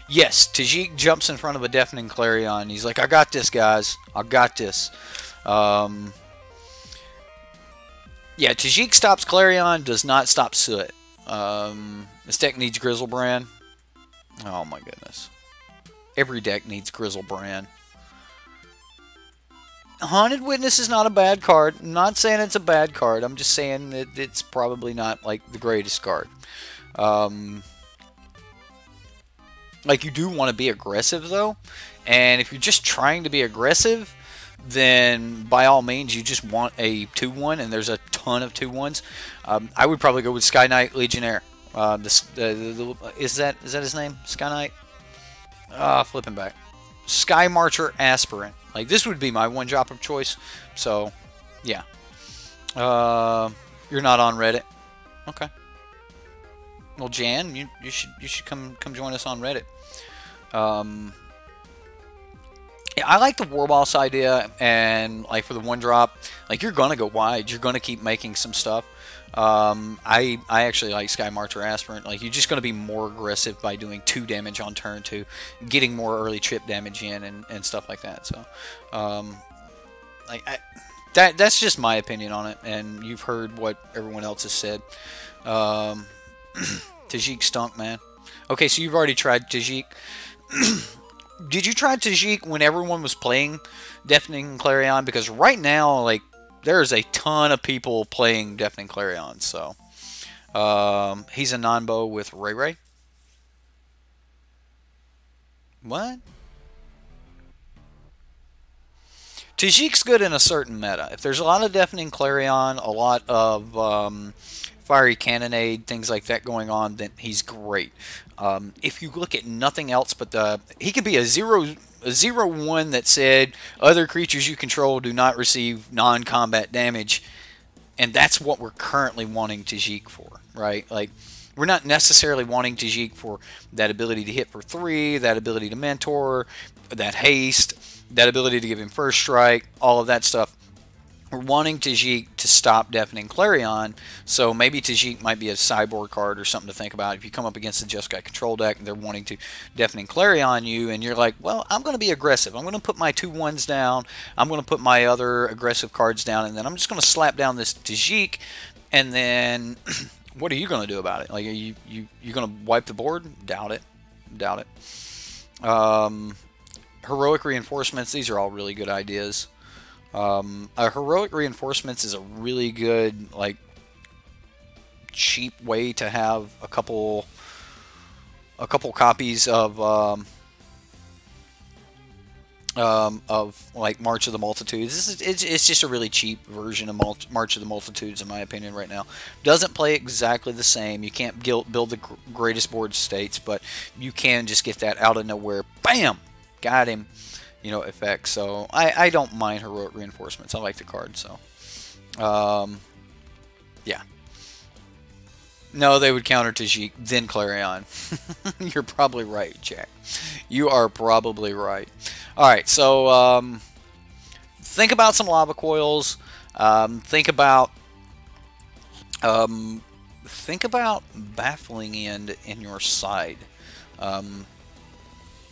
yes, Tajik jumps in front of a Deafening Clarion. He's like, I got this, guys. I got this. Yeah, Tajik stops Clarion, does not stop Soot. This deck needs Grizzlebrand. Oh my goodness. Every deck needs Grizzlebrand. Haunted Witness is not a bad card. I'm not saying it's a bad card. I'm just saying that it's probably not like the greatest card. Like, you do want to be aggressive though. And if you're just trying to be aggressive, then by all means you just want a 2-1, and there's a ton of 2-1s. I would probably go with Sky Knight Legionnaire. Is that his name? Sky Knight? Flipping back. Sky Marcher Aspirant. Like, this would be my one drop of choice. So, yeah. You're not on Reddit. Okay. Well, Jan, you should come join us on Reddit. Yeah, I like the War Boss idea, and like for the one drop, like you're gonna go wide, you're gonna keep making some stuff. I actually like Sky Marcher Aspirant. Like, you're just gonna be more aggressive by doing 2 damage on turn 2, getting more early chip damage in and stuff like that. So, like that's just my opinion on it, and you've heard what everyone else has said. Tajik stunk, man. Okay, so you've already tried Tajik. Did you try Tajik when everyone was playing Deafening Clarion? Because right now, like, there's a ton of people playing Deafening Clarion. So, he's a non-bow with Ray Ray. What? Tajik's good in a certain meta. If there's a lot of Deafening Clarion, a lot of Fiery Cannonade, things like that going on, then he's great. If you look at nothing else but he could be a 0/1 that said other creatures you control do not receive non-combat damage, and that's what we're currently wanting Tajik for, right? Like, we're not necessarily wanting Tajik for that ability to hit for 3, that ability to mentor, that haste, that ability to give him first strike, all of that stuff. We're wanting Tajik to stop Deafening Clarion, so maybe Tajik might be a sideboard card or something to think about. If you come up against a Jeskai control deck and they're wanting to Deafening Clarion you, and you're like, well, I'm going to be aggressive. I'm going to put my 2/1s down. I'm going to put my other aggressive cards down, and then I'm just going to slap down this Tajik, and then what are you going to do about it? Like, are you going to wipe the board? Doubt it. Doubt it. Heroic Reinforcements, these are all really good ideas. Heroic Reinforcements is a really good, like, cheap way to have a couple copies of like March of the Multitudes. It's just a really cheap version of March of the Multitudes, in my opinion, right now. Doesn't play exactly the same. You can't build the greatest board states, but you can just get that out of nowhere. Bam! Got him. You know, effect. So I don't mind Heroic Reinforcements. I like the card. So, yeah. No, they would counter Tajik, then Clarion. You're probably right, Jack. You are probably right. All right, so think about some lava coils. Think about Baffling End in your side.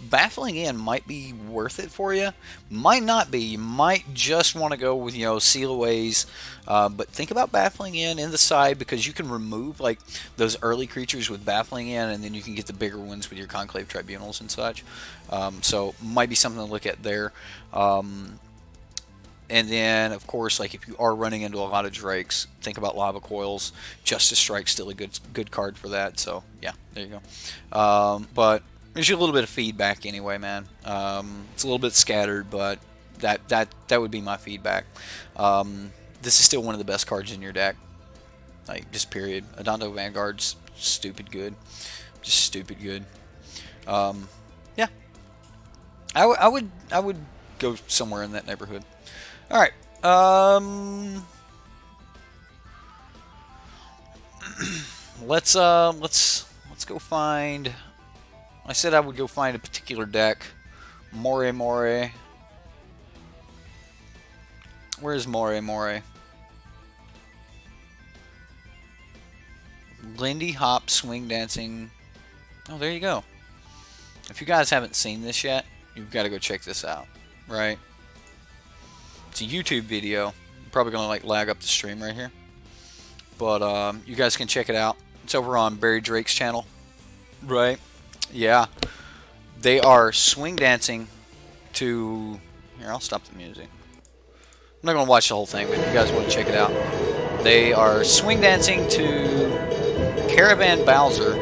Baffling End might be worth it for you. Might not be. You might just want to go with, you know, Sealaways. But think about Baffling End in the side, because you can remove, like, those early creatures with Baffling End, and then you can get the bigger ones with your Conclave Tribunals and such. So might be something to look at there. And then, of course, like if you are running into a lot of Drakes, think about Lava Coils. Justice Strike's still a good card for that. So yeah, there you go. But there's a little bit of feedback anyway, man. It's a little bit scattered, but that would be my feedback. This is still one of the best cards in your deck. Like, just period. Adondo Vanguard's stupid good. Just stupid good. Yeah. I would go somewhere in that neighborhood. All right. Let's go find. I said I would go find a particular deck. More. Where's More? Lindy Hop Swing Dancing. Oh, there you go. If you guys haven't seen this yet, you've got to go check this out. Right? It's a YouTube video. I'm probably gonna like lag up the stream right here, but you guys can check it out. It's over on Barry Drake's channel. Right? Yeah. They are swing dancing to. Here, I'll stop the music. I'm not gonna watch the whole thing, but if you guys want to check it out, they are swing dancing to Caravan Bowser.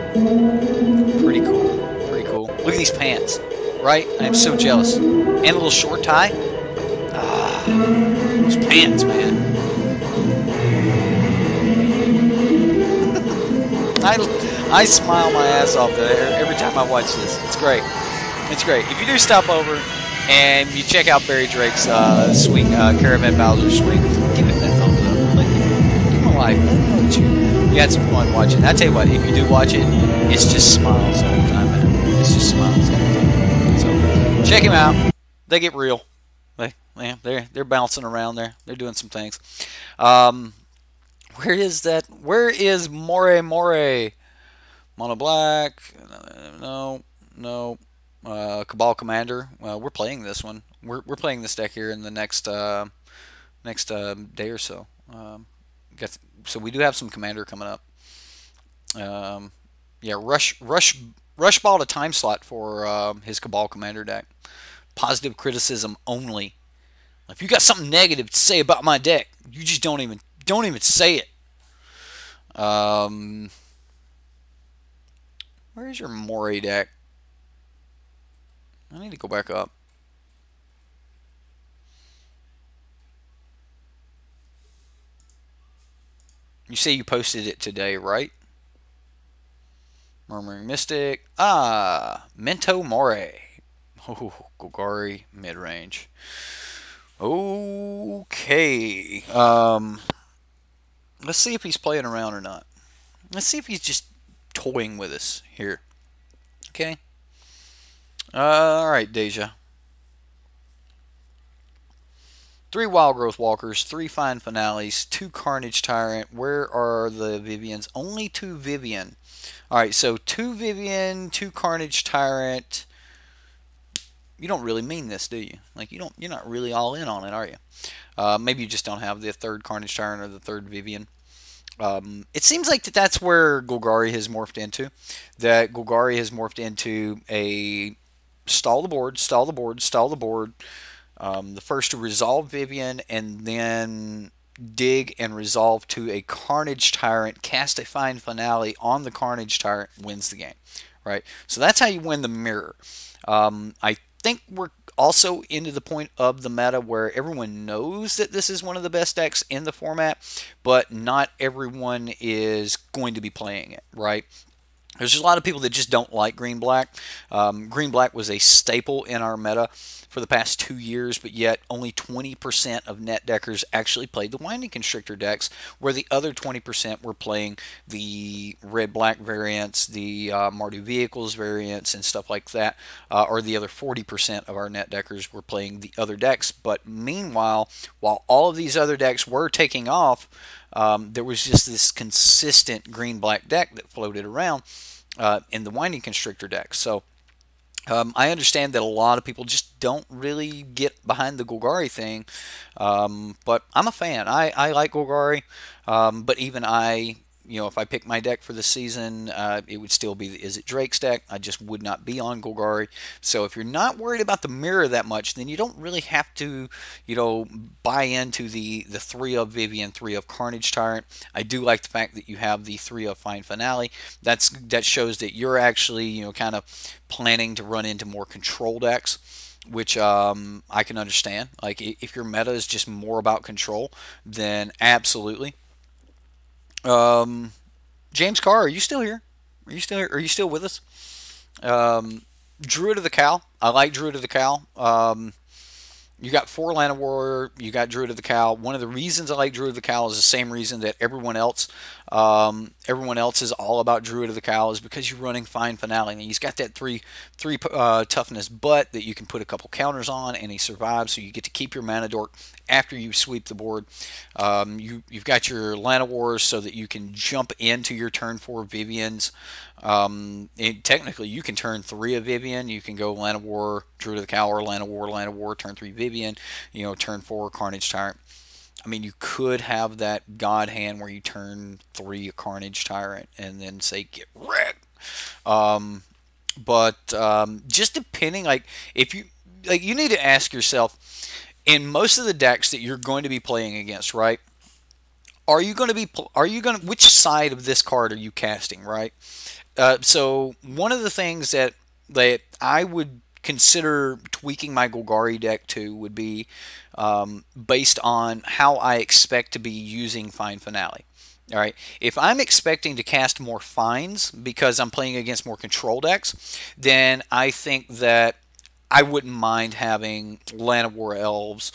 Pretty cool. Pretty cool. Look at these pants. Right? I am so jealous. And a little short tie. Ah, those pants, man. I smile my ass off there every time I watch this. It's great. It's great. If you do stop over and you check out Barry Drake's swing, Caravan Bowser swing, give it that thumbs up. Like, give him a like. Let him know that you had some fun watching. I tell you what, if you do watch it, it's just smiles all the time, man. It's just smiles all the time. So check him out. They get real. They're bouncing around there. They're doing some things. Where is that? Where is More? Mono Black. No. Cabal Commander. We're playing this one. We're playing this deck here in the next day or so. So we do have some Commander coming up. Yeah, Rush Ball to Time Slot for his Cabal Commander deck. Positive criticism only. If you got something negative to say about my deck, you just don't even say it. Where is your More deck? I need to go back up. You say you posted it today, right? Murmuring Mystic. Mento More. Oh, Golgari mid-range. Okay. Let's see if he's playing around or not. Let's see if he's just toying with us here. Okay. Alright, Deja. 3 Wild Growth Walkers, 3 Fine Finales, 2 Carnage Tyrant. Where are the Vivians? Only 2 Vivian. Alright, so 2 Vivian, 2 Carnage Tyrant. You don't really mean this, do you? Like, you're not really all in on it, are you? Maybe you just don't have the 3rd Carnage Tyrant or the 3rd Vivian. It seems like that's where Golgari has morphed into. That Golgari has morphed into a stall the board. The first to resolve Vivian, and then dig and resolve to a Carnage Tyrant, cast a Fine Finale on the Carnage Tyrant, wins the game. Right? So that's how you win the mirror. I think we're also into the point of the meta where everyone knows that this is one of the best decks in the format, but not everyone is going to be playing it, right? There's just a lot of people that just don't like green-black. Green-black was a staple in our meta for the past 2 years, but yet only 20% of net deckers actually played the Winding Constrictor decks, where the other 20% were playing the red-black variants, the Mardu Vehicles variants, and stuff like that, or the other 40% of our net deckers were playing the other decks. But meanwhile, while all of these other decks were taking off, there was just this consistent green-black deck that floated around in the Winding Constrictor deck. So I understand that a lot of people just don't really get behind the Golgari thing, but I'm a fan. I like Golgari, but even I if I pick my deck for the season, it would still be the Izzet Drake's deck. I just would not be on Golgari. So if you're not worried about the mirror that much, then you don't really have to, buy into the 3 of Vivian, 3 of Carnage Tyrant. I do like the fact that you have the 3 of Fine Finale. That shows that you're actually, kind of planning to run into more control decks, which I can understand. Like, if your meta is just more about control, then absolutely. James Carr, are you still here? Are you still here? Are you still with us? Druid of the Cow. I like Druid of the Cow. You got 4 Lana Warrior, you got Druid of the Cow. One of the reasons I like Druid of the Cow is the same reason that everyone else is all about Druid of the Cow, is because you're running Fine Finale. And he's got that 3 toughness butt that you can put a couple counters on, and he survives, so you get to keep your mana dork after you sweep the board. You've got your Lana Wars so that you can jump into your turn 4 Vivians. Technically, you can turn 3 of Vivian. You can go Lana War, Druid of the Cow, or Lana War, turn 3 Vivian, turn 4 Carnage Tyrant. I mean, you could have that God hand where you turn 3 a Carnage Tyrant and then say, get wrecked. Just depending, if you, you need to ask yourself, in most of the decks that you're going to be playing against, right? Which side of this card are you casting, right? So one of the things that I would consider tweaking my Golgari deck to would be based on how I expect to be using Fine Finale. All right, if I'm expecting to cast more Fines because I'm playing against more control decks, then I think that I wouldn't mind having Lana War Elves,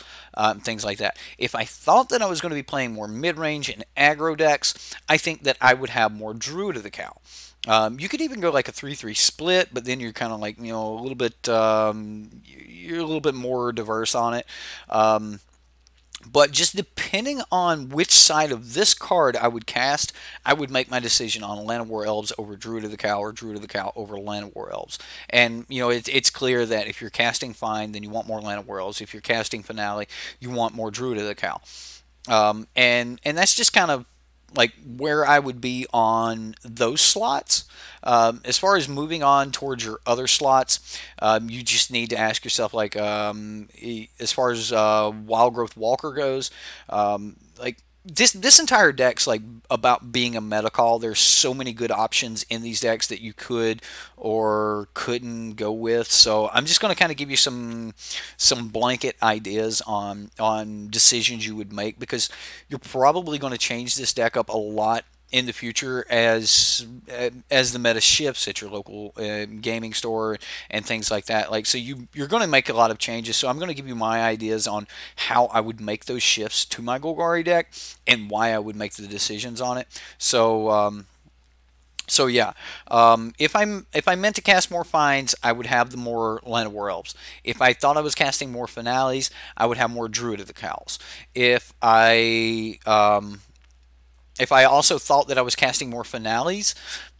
things like that. If I thought that I was going to be playing more mid-range and aggro decks, I think that I would have more Druid of the Cow. You could even go like a 3-3 split, but then you're kind of like, a little bit, you're a little bit more diverse on it. But just depending on which side of this card I would cast, I would make my decision on Lana War Elves over Druid of the Cow, or Druid of the Cow over Lana War Elves. And, it's clear that if you're casting Fine, then you want more Lana War Elves. If you're casting Finale, you want more Druid of the Cow. And that's just kind of like where I would be on those slots. As far as moving on towards your other slots, you just need to ask yourself, like, as far as Wild Growth Walker goes, like, this entire deck's like about being a meta call. There's so many good options in these decks that you could or couldn't go with. So I'm just going to kind of give you some blanket ideas on decisions you would make, because you're probably going to change this deck up a lot in the future as the meta shifts at your local gaming store and things like that. Like, so you're going to make a lot of changes. So I'm going to give you my ideas on how I would make those shifts to my Golgari deck and why I would make the decisions on it. So yeah, if I meant to cast more Fines, I would have the more Lana War Elves. If I thought I was casting more Finales, I would have more Druid of the Cows. If I also thought that I was casting more Finales,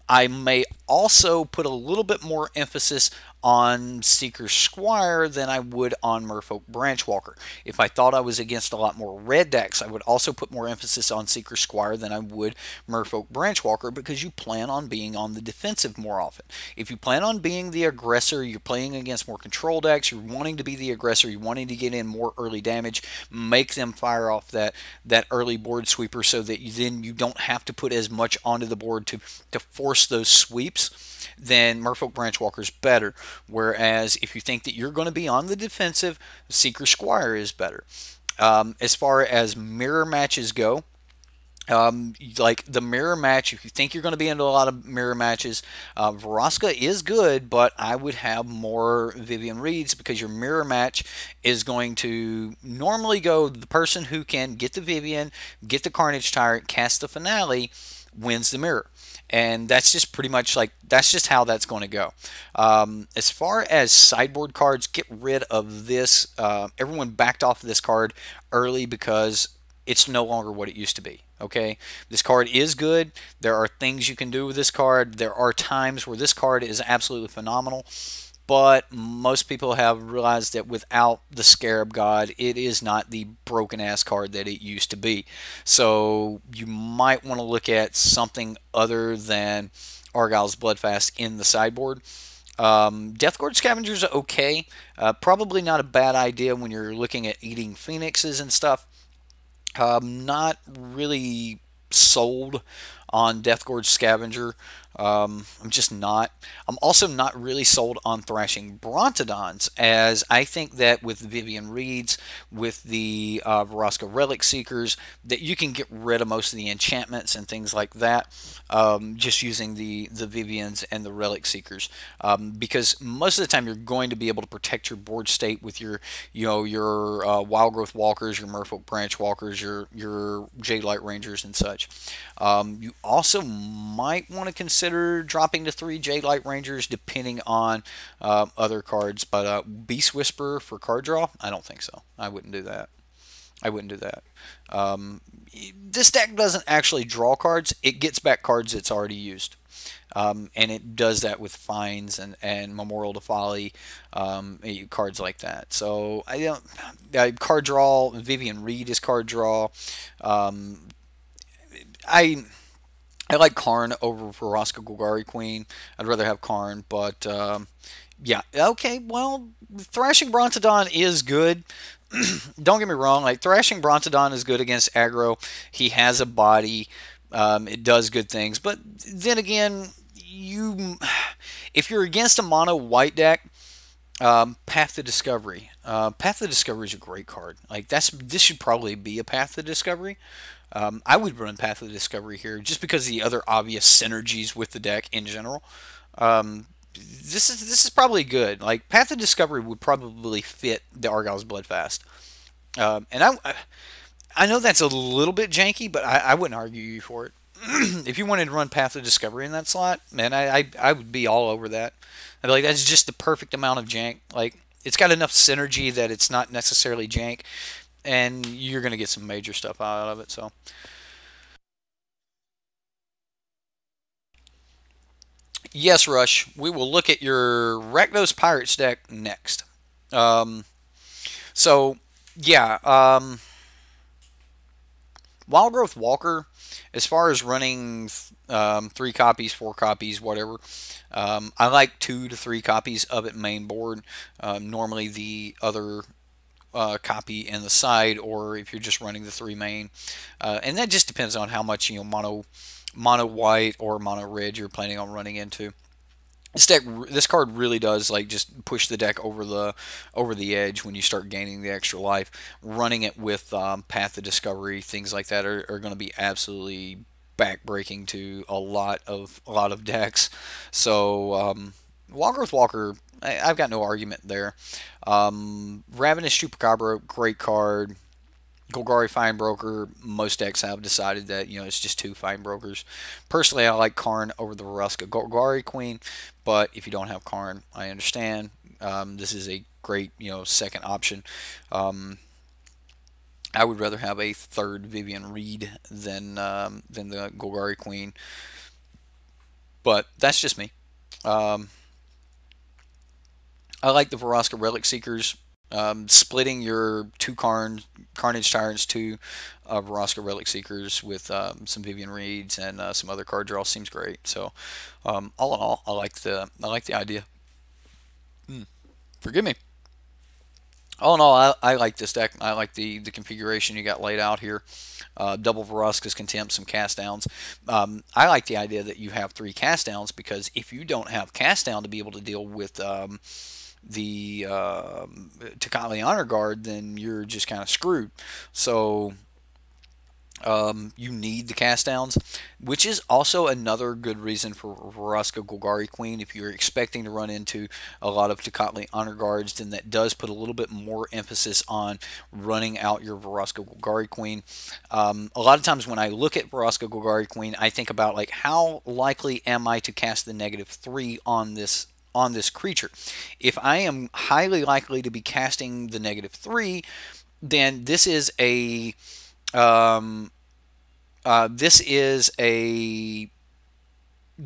I may also put a little bit more emphasis on Seeker Squire than I would on Merfolk Branchwalker. If I thought I was against a lot more red decks, I would also put more emphasis on Seeker Squire than I would Merfolk Branchwalker, because you plan on being on the defensive more often. If you plan on being the aggressor, you're playing against more control decks, you're wanting to be the aggressor, you're wanting to get in more early damage, make them fire off that early board sweeper so that then you don't have to put as much onto the board to force those sweeps, then Merfolk Branchwalker is better. Whereas if you think that you're going to be on the defensive, Seeker Squire is better. As far as mirror matches go, like the mirror match, if you think you're going to be into a lot of mirror matches, Vraska is good, but I would have more Vivian Reeds, because your mirror match is going to normally go the person who can get the Vivian, get the Carnage Tyrant, cast the Finale, wins the mirror. And that's just pretty much like, that's just how that's going to go. As far as sideboard cards, get rid of this. Everyone backed off of this card early because it's no longer what it used to be. Okay, this card is good. There are things you can do with this card. There are times where this card is absolutely phenomenal. but most people have realized that without the Scarab God, it is not the broken ass card that it used to be. So you might want to look at something other than Argyle's Bloodfast in the sideboard. Deathguard Scavengers are okay. Probably not a bad idea when you're looking at eating phoenixes and stuff. Not really sold on Deathgorge Scavenger. I'm just not. I'm also not really sold on Thrashing Brontodons, as I think that with the Vivian Reeds, with the Vraska Relic Seekers, that you can get rid of most of the enchantments and things like that, just using the Vivians and the Relic Seekers, because most of the time you're going to be able to protect your board state with your, your Wild Growth Walkers, your Merfolk Branch Walkers, your Jade Light Rangers and such. You also might want to consider dropping to 3 Jade Light Rangers depending on other cards, but Beast Whisperer for card draw, I don't think so. I wouldn't do that. I wouldn't do that. This deck doesn't actually draw cards. It gets back cards it's already used. And it does that with Fines and Memorial to Folly, cards like that. So I don't. Card draw. Vivian Reed is card draw. I like Karn over Vraska Golgari Queen. I'd rather have Karn, but yeah, okay. Well, Thrashing Brontodon is good. Don't get me wrong. Like Thrashing Brontodon is good against aggro. He has a body. It does good things, but then again, if you're against a mono white deck, Path to Discovery. Path to Discovery is a great card. Like this should probably be a Path to Discovery. I would run Path of Discovery here just because of the other obvious synergies with the deck in general. This is probably good. Like Path of Discovery would probably fit the Argyle's Bloodfast. And I know that's a little bit janky, but I wouldn't argue you for it. If you wanted to run Path of Discovery in that slot, man, I would be all over that. I'd be like, that's just the perfect amount of jank. Like it's got enough synergy that it's not necessarily jank, and you're going to get some major stuff out of it. So, yes, Rush, we will look at your Rakdos Pirates deck next. So, yeah, Wild Growth Walker, as far as running 3 copies, 4 copies, whatever, I like 2 to 3 copies of it main board. Normally the other copy in the side, or if you're just running the 3 main, and that just depends on how much mono white or mono red you're planning on running into. This card really does like just push the deck over the edge when you start gaining the extra life. Running it with Path of Discovery, things like that are going to be absolutely backbreaking to a lot of decks. So Wild Growth Walker, I've got no argument there. Ravenous Chupacabra, great card. Golgari Fine-Broker, most decks have decided that, it's just 2 Fine-Brokers. Personally, I like Karn over the Vraska Golgari Queen, but if you don't have Karn, I understand. This is a great, second option. I would rather have a 3rd Vivian Reed than the Golgari Queen, but that's just me. I like the Vraska Relic Seekers. Splitting your 2 Carnage Tyrants to Vraska Relic Seekers with some Vivian Reeds and some other card draw seems great. So all in all, I like the idea. Forgive me. All in all, I like this deck. I like the configuration you got laid out here. Double Vraska's Contempt, some cast downs. I like the idea that you have 3 cast downs, because if you don't have cast down to be able to deal with the Tocatli Honor Guard, then you're just kind of screwed. So you need the cast downs, which is also another good reason for Vraska Golgari Queen. If you're expecting to run into a lot of Tocatli Honor Guards, then that does put a little bit more emphasis on running out your Vraska Golgari Queen. A lot of times when I look at Vraska Golgari Queen, I think about like, how likely am I to cast the -3 on this creature? If I am highly likely to be casting the -3, then this is a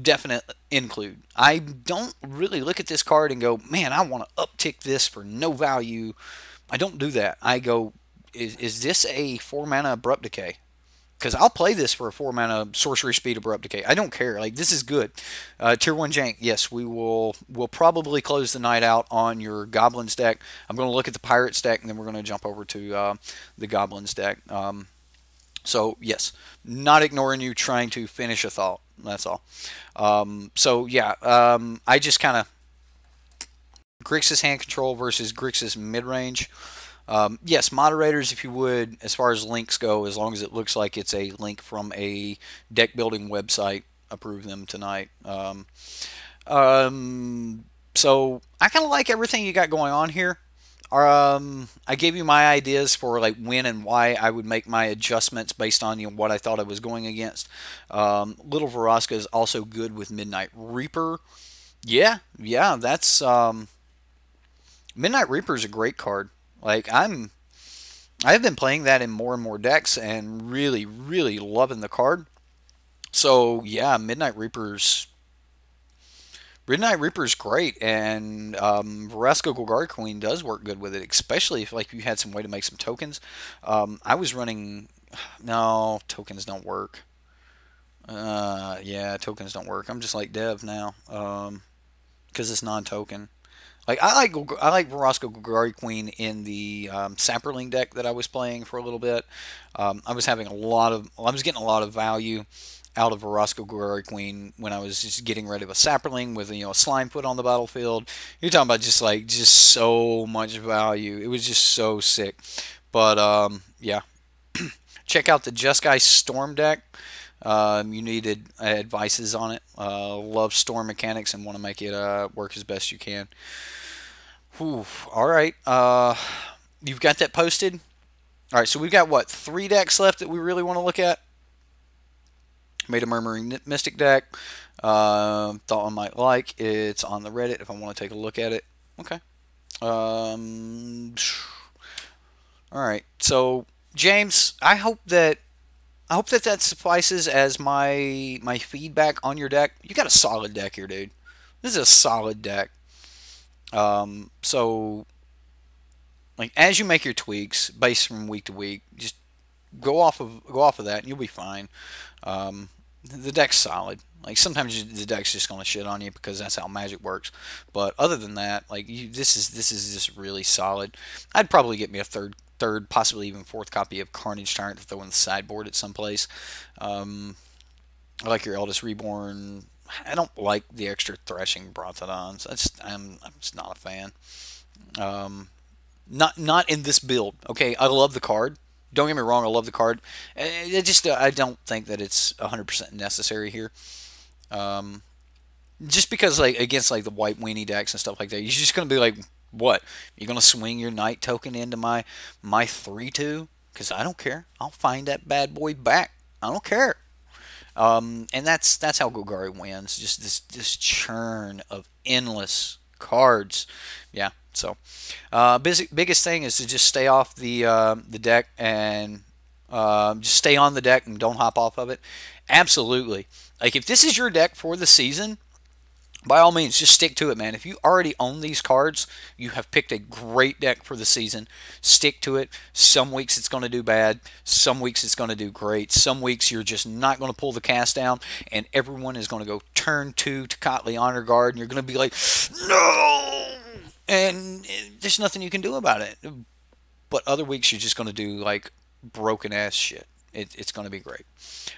definite include. I don't really look at this card and go, man, I want to uptick this for no value. I don't do that. I go, is this a 4 mana Abrupt Decay? Because I'll play this for a 4 mana sorcery speed Abrupt Decay. I don't care. Like, this is good. Tier 1 Jank, yes, we'll probably close the night out on your Goblins deck. I'm going to look at the Pirates deck, and then we're going to jump over to the Goblins deck. So, yes, not ignoring you, trying to finish a thought. That's all. So, yeah, I just kind of... Grixis hand control versus Grixis mid-range. Yes, moderators, if you would, as far as links go, as long as it looks like it's a link from a deck building website, approve them tonight. So I kind of like everything you got going on here. I gave you my ideas for like when and why I would make my adjustments based on what I thought I was going against. Little Vraska is also good with Midnight Reaper. Yeah, that's Midnight Reaper is a great card. Like I've been playing that in more and more decks and really, really loving the card. So yeah, Midnight Reaper's great, and Vraska Golgari Queen does work good with it, especially if like you had some way to make some tokens. I was running. No, tokens don't work. Yeah, tokens don't work. I'm just like Dev now, because it's non-token. Like I like Vraska Golgari Queen in the Saproling deck that I was playing for a little bit. I was getting a lot of value out of Vraska Golgari Queen when I was just getting rid of a Saproling with a Slime Foot on the battlefield. You're talking about just so much value. It was just so sick. But yeah, check out the Just Guy Storm deck. You needed advices on it. Love storm mechanics and want to make it work as best you can. Whew. All right. You've got that posted? All right, so we've got, what, 3 decks left that we really want to look at? Made a Murmuring Mystic deck. Thought I might like. It's on the Reddit if I want to take a look at it. Okay. All right. So, James, I hope that suffices as my feedback on your deck. You got a solid deck here, dude. This is a solid deck. So, like, as you make your tweaks based from week to week, just go off of that, and you'll be fine. The deck's solid. Like, sometimes the deck's just gonna shit on you because that's how Magic works. But other than that, like, this is just really solid. I'd probably get me a third, possibly even 4th copy of Carnage Tyrant to throw in the sideboard at some place. I like your Eldest Reborn. I don't like the extra Threshing Brontodons. I'm just not a fan. Not in this build. Okay, I love the card. Don't get me wrong, I love the card. I don't think that it's 100% necessary here. Just because like against like the white weenie decks and stuff like that, you're just gonna be like, what? You're gonna swing your Knight token into my 3/2? Because I don't care. I'll find that bad boy back. I don't care. And that's how Golgari wins. Just this churn of endless cards. Yeah. So, biggest thing is to just stay off the deck and just stay on the deck and don't hop off of it. Absolutely. Like if this is your deck for the season, by all means, just stick to it, man. If you already own these cards, you have picked a great deck for the season. Stick to it. Some weeks it's going to do bad. Some weeks it's going to do great. Some weeks you're just not going to pull the cast down, and everyone is going to go turn 2 to Cotley Honor Guard, and you're going to be like, no! And there's nothing you can do about it. But other weeks you're just going to do, like, broken-ass shit. It's going to be great.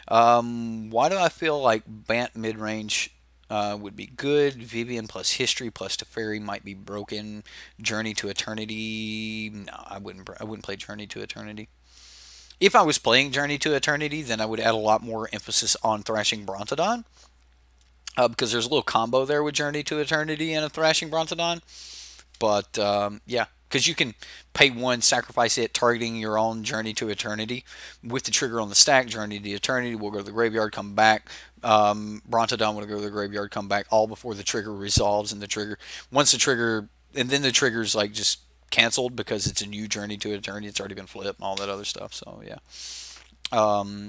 Why do I feel like Bant mid-range would be good? Vivian plus History plus Teferi might be broken. Journey to Eternity. No, I wouldn't play Journey to Eternity. If I was playing Journey to Eternity, then I would add a lot more emphasis on Thrashing Brontodon. Because there's a little combo there with Journey to Eternity and a Thrashing Brontodon. But, yeah. Because you can pay 1, sacrifice it, targeting your own Journey to Eternity. With the trigger on the stack, Journey to Eternity will go to the graveyard, come back. Brontodon will go to the graveyard, come back, all before the trigger resolves. And the trigger, once the trigger, and then the trigger's like just canceled because it's a new Journey to Eternity. It's already been flipped and all that other stuff. So, yeah.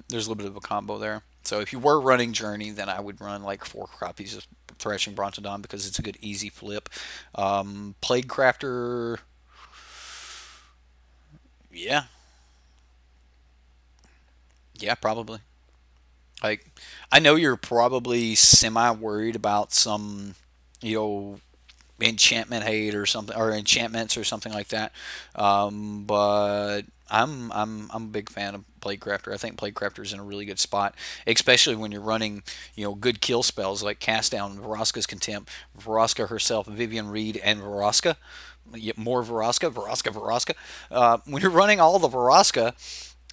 There's a little bit of a combo there. So if you were running Journey, then I would run like 4 copies of Thrashing Brontodon because it's a good easy flip. Plague Crafter, yeah, yeah, probably. Like, I know you're probably semi worried about some, you know, enchantment hate or something, or enchantments or something like that. But I'm a big fan of Plague Crafter. I think Plague Crafter is in a really good spot, especially when you're running, you know, good kill spells like Cast Down, Vraska's Contempt, Vraska herself, Vivian Reed, and Vraska. Yet more Vraska. When you're running all the Vraska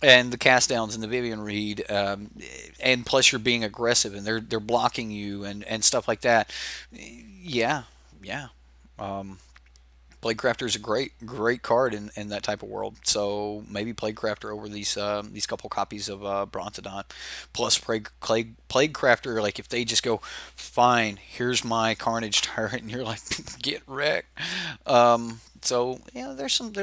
and the cast downs and the Vivian Reed, and plus you're being aggressive and they're blocking you and stuff like that. Yeah, yeah. Um, Plague Crafter is a great card in that type of world. So maybe Plague Crafter over these couple copies of Brontodon, plus Plague Crafter. Like if they just go, fine, here's my Carnage Tyrant, and you're like, get wrecked. So yeah, there's some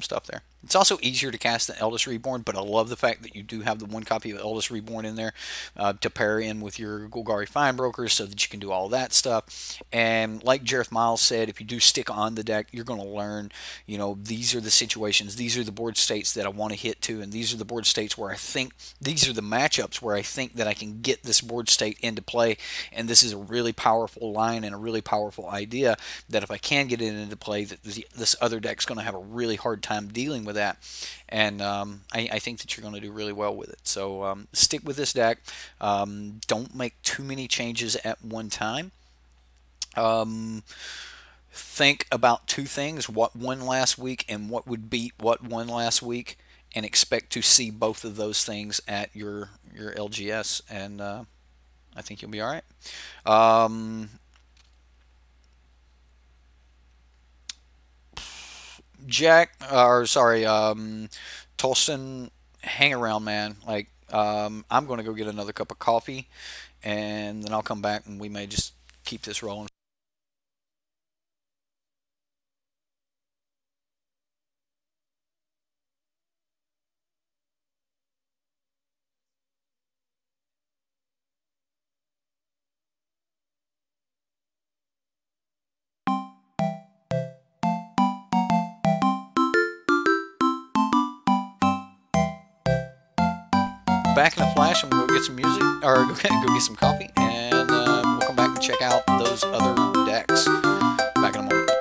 stuff there. It's also easier to cast than Eldest Reborn, but I love the fact that you do have the 1 copy of Eldest Reborn in there to pair in with your Golgari Finebrokers so that you can do all that stuff. And like Jareth Miles said, if you do stick on the deck, you're going to learn, you know, these are the situations, these are the board states that I want to hit to, and these are the board states where I think, these are the matchups where I think that I can get this board state into play, and this is a really powerful line and a really powerful idea that if I can get it into play, that this other deck's going to have a really hard time dealing with that, and I think that you're going to do really well with it. So stick with this deck. Don't make too many changes at one time. Think about 2 things: what won last week and what would beat what won last week, and expect to see both of those things at your LGS, and I think you'll be all right. Tolston, hang around, man. Like, I'm going to go get another cup of coffee, and then I'll come back, and we may just keep this rolling. Back in a flash. I'm going to go get some music, or go get some coffee, and we'll come back and check out those other decks. Back in a moment.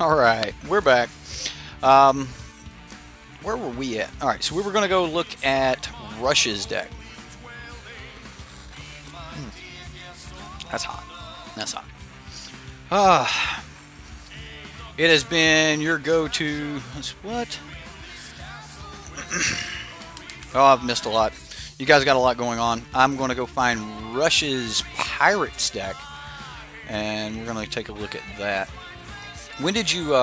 Alright, we're back. Where were we at? Alright, so we were going to go look at Rush's deck. That's hot. That's hot. It has been your go-to... What? Oh, I've missed a lot. You guys got a lot going on. I'm going to go find Rush's Pirates deck, and we're going to take a look at that. When did you,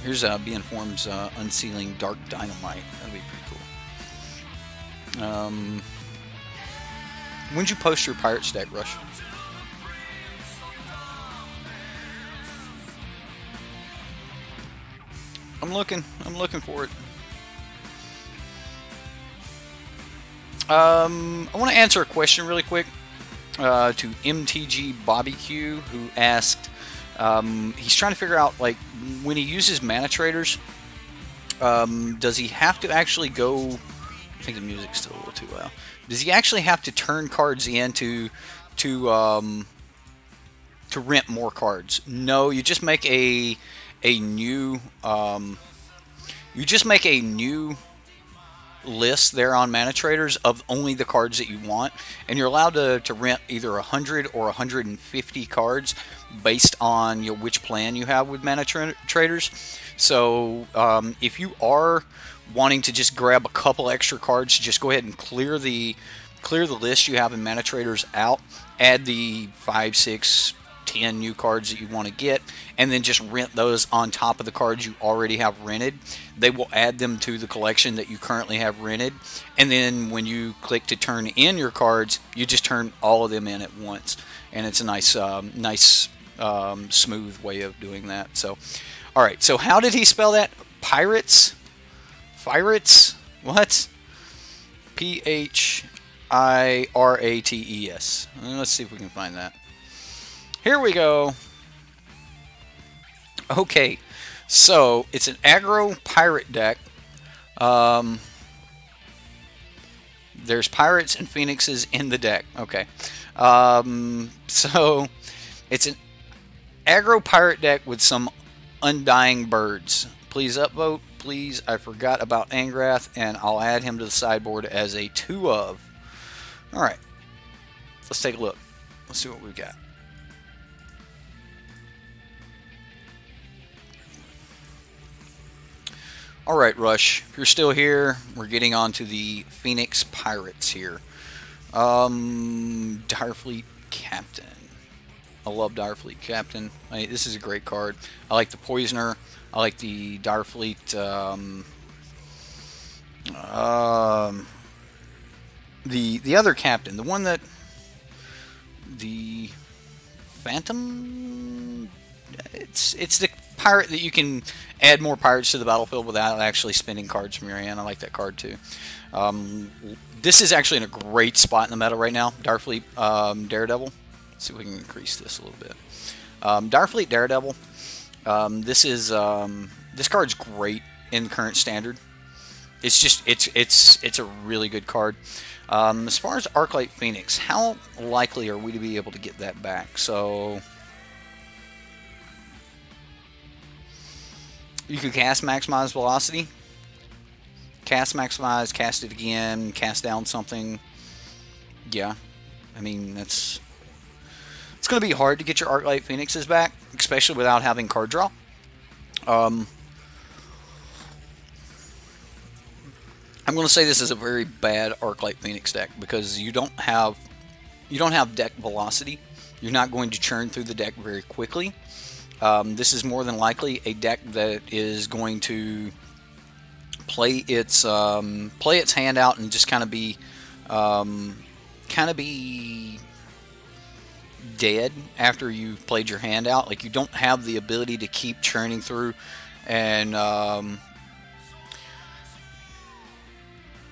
here's Be Informed's Unsealing Dark Dynamite. That'd be pretty cool. When did you post your Pirates deck, Rush? I'm looking for it. I want to answer a question really quick to MTG Bobby Q, who asked, he's trying to figure out, like, when he uses manatraders, does he have to actually go... I think the music's still a little too loud. Does he actually have to turn cards in to rent more cards? No, you just make a new list there on manatraders of only the cards that you want, and you're allowed to rent either 100 or 150 cards based on which plan you have with manatraders. So if you are wanting to just grab a couple extra cards, just go ahead and clear the list you have in manatraders out, add the 5, 6, 10 new cards that you want to get, and then just rent those on top of the cards you already have rented. They will add them to the collection that you currently have rented, and then when you click to turn in your cards, you just turn all of them in at once, and it's a nice smooth way of doing that. So alright, so how did he spell that? Pirates? Pirates? What? P-H-I-R-A-T-E-S. Let's see if we can find that. Here we go. Okay, so it's an aggro pirate deck. There's pirates and phoenixes in the deck. Okay, so it's an aggro pirate deck with some undying birds. Please upvote, please. I forgot about Angrath, and I'll add him to the sideboard as a 2 of. All right, let's take a look. Let's see what we've got. Alright, Rush, if you're still here, we're getting on to the Phoenix Pirates here. Direfleet Captain. I love Direfleet Captain. This is a great card. I like the Poisoner. I like the Direfleet, the other Captain. The one that... The Phantom? It's the pirate that you can add more pirates to the battlefield without actually spending cards from your hand. I like that card too. This is actually in a great spot in the meta right now. Direfleet Daredevil. Let's see if we can increase this a little bit. Direfleet Daredevil. This card's great in current standard. It's just it's a really good card. As far as Arclight Phoenix, how likely are we to be able to get that back? So you could cast Maximize Velocity, cast Maximize, cast it again, cast down something. Yeah, I mean, it's going to be hard to get your Arclight Phoenixes back, especially without having card draw. I'm going to say this is a very bad Arclight Phoenix deck because you don't have deck velocity. You're not going to churn through the deck very quickly. This is more than likely a deck that is going to play its hand out and just kind of be dead after you've played your hand out. Like, you don't have the ability to keep churning through and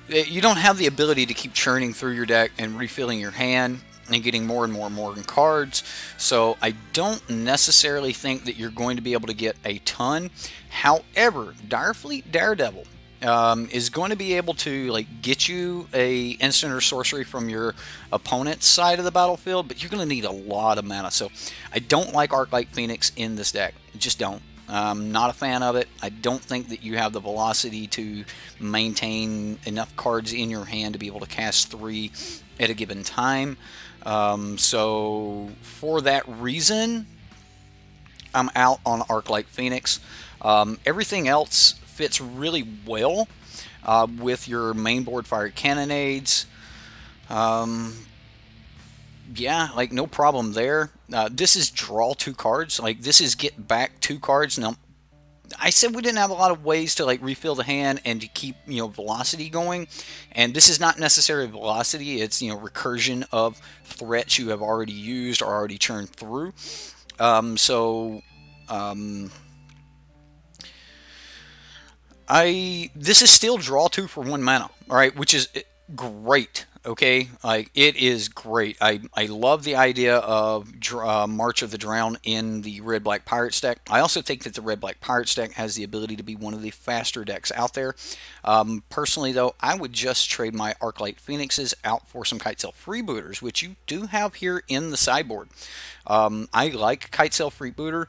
you don't have the ability to keep churning through your deck and refilling your hand and getting more and more and more cards. So I don't necessarily think that you're going to be able to get a ton. However, Direfleet Daredevil is going to be able to like get you a instant or sorcery from your opponent's side of the battlefield, but you're going to need a lot of mana. So I don't like Arclight Phoenix in this deck. Just don't. I'm not a fan of it. I don't think that you have the velocity to maintain enough cards in your hand to be able to cast 3 at a given time. So for that reason, I'm out on Arclight Phoenix. Everything else fits really well with your main board fire cannonades. Yeah, like no problem there. This is draw 2 cards. Like, this is get back 2 cards. Now, I said we didn't have a lot of ways to like refill the hand and to keep, you know, velocity going. And this is not necessarily velocity. It's, you know, recursion of threats you have already used or already churned through. This is still draw 2 for 1 mana. All right, which is great. Okay, like, it is great. I love the idea of March of the Drown in the Red-Black Pirates deck. I also think that the Red-Black Pirates deck has the ability to be one of the faster decks out there. Personally, though, I would just trade my Arclight Phoenixes out for some Kitesail Freebooters, which you do have here in the sideboard. I like Kitesail Freebooter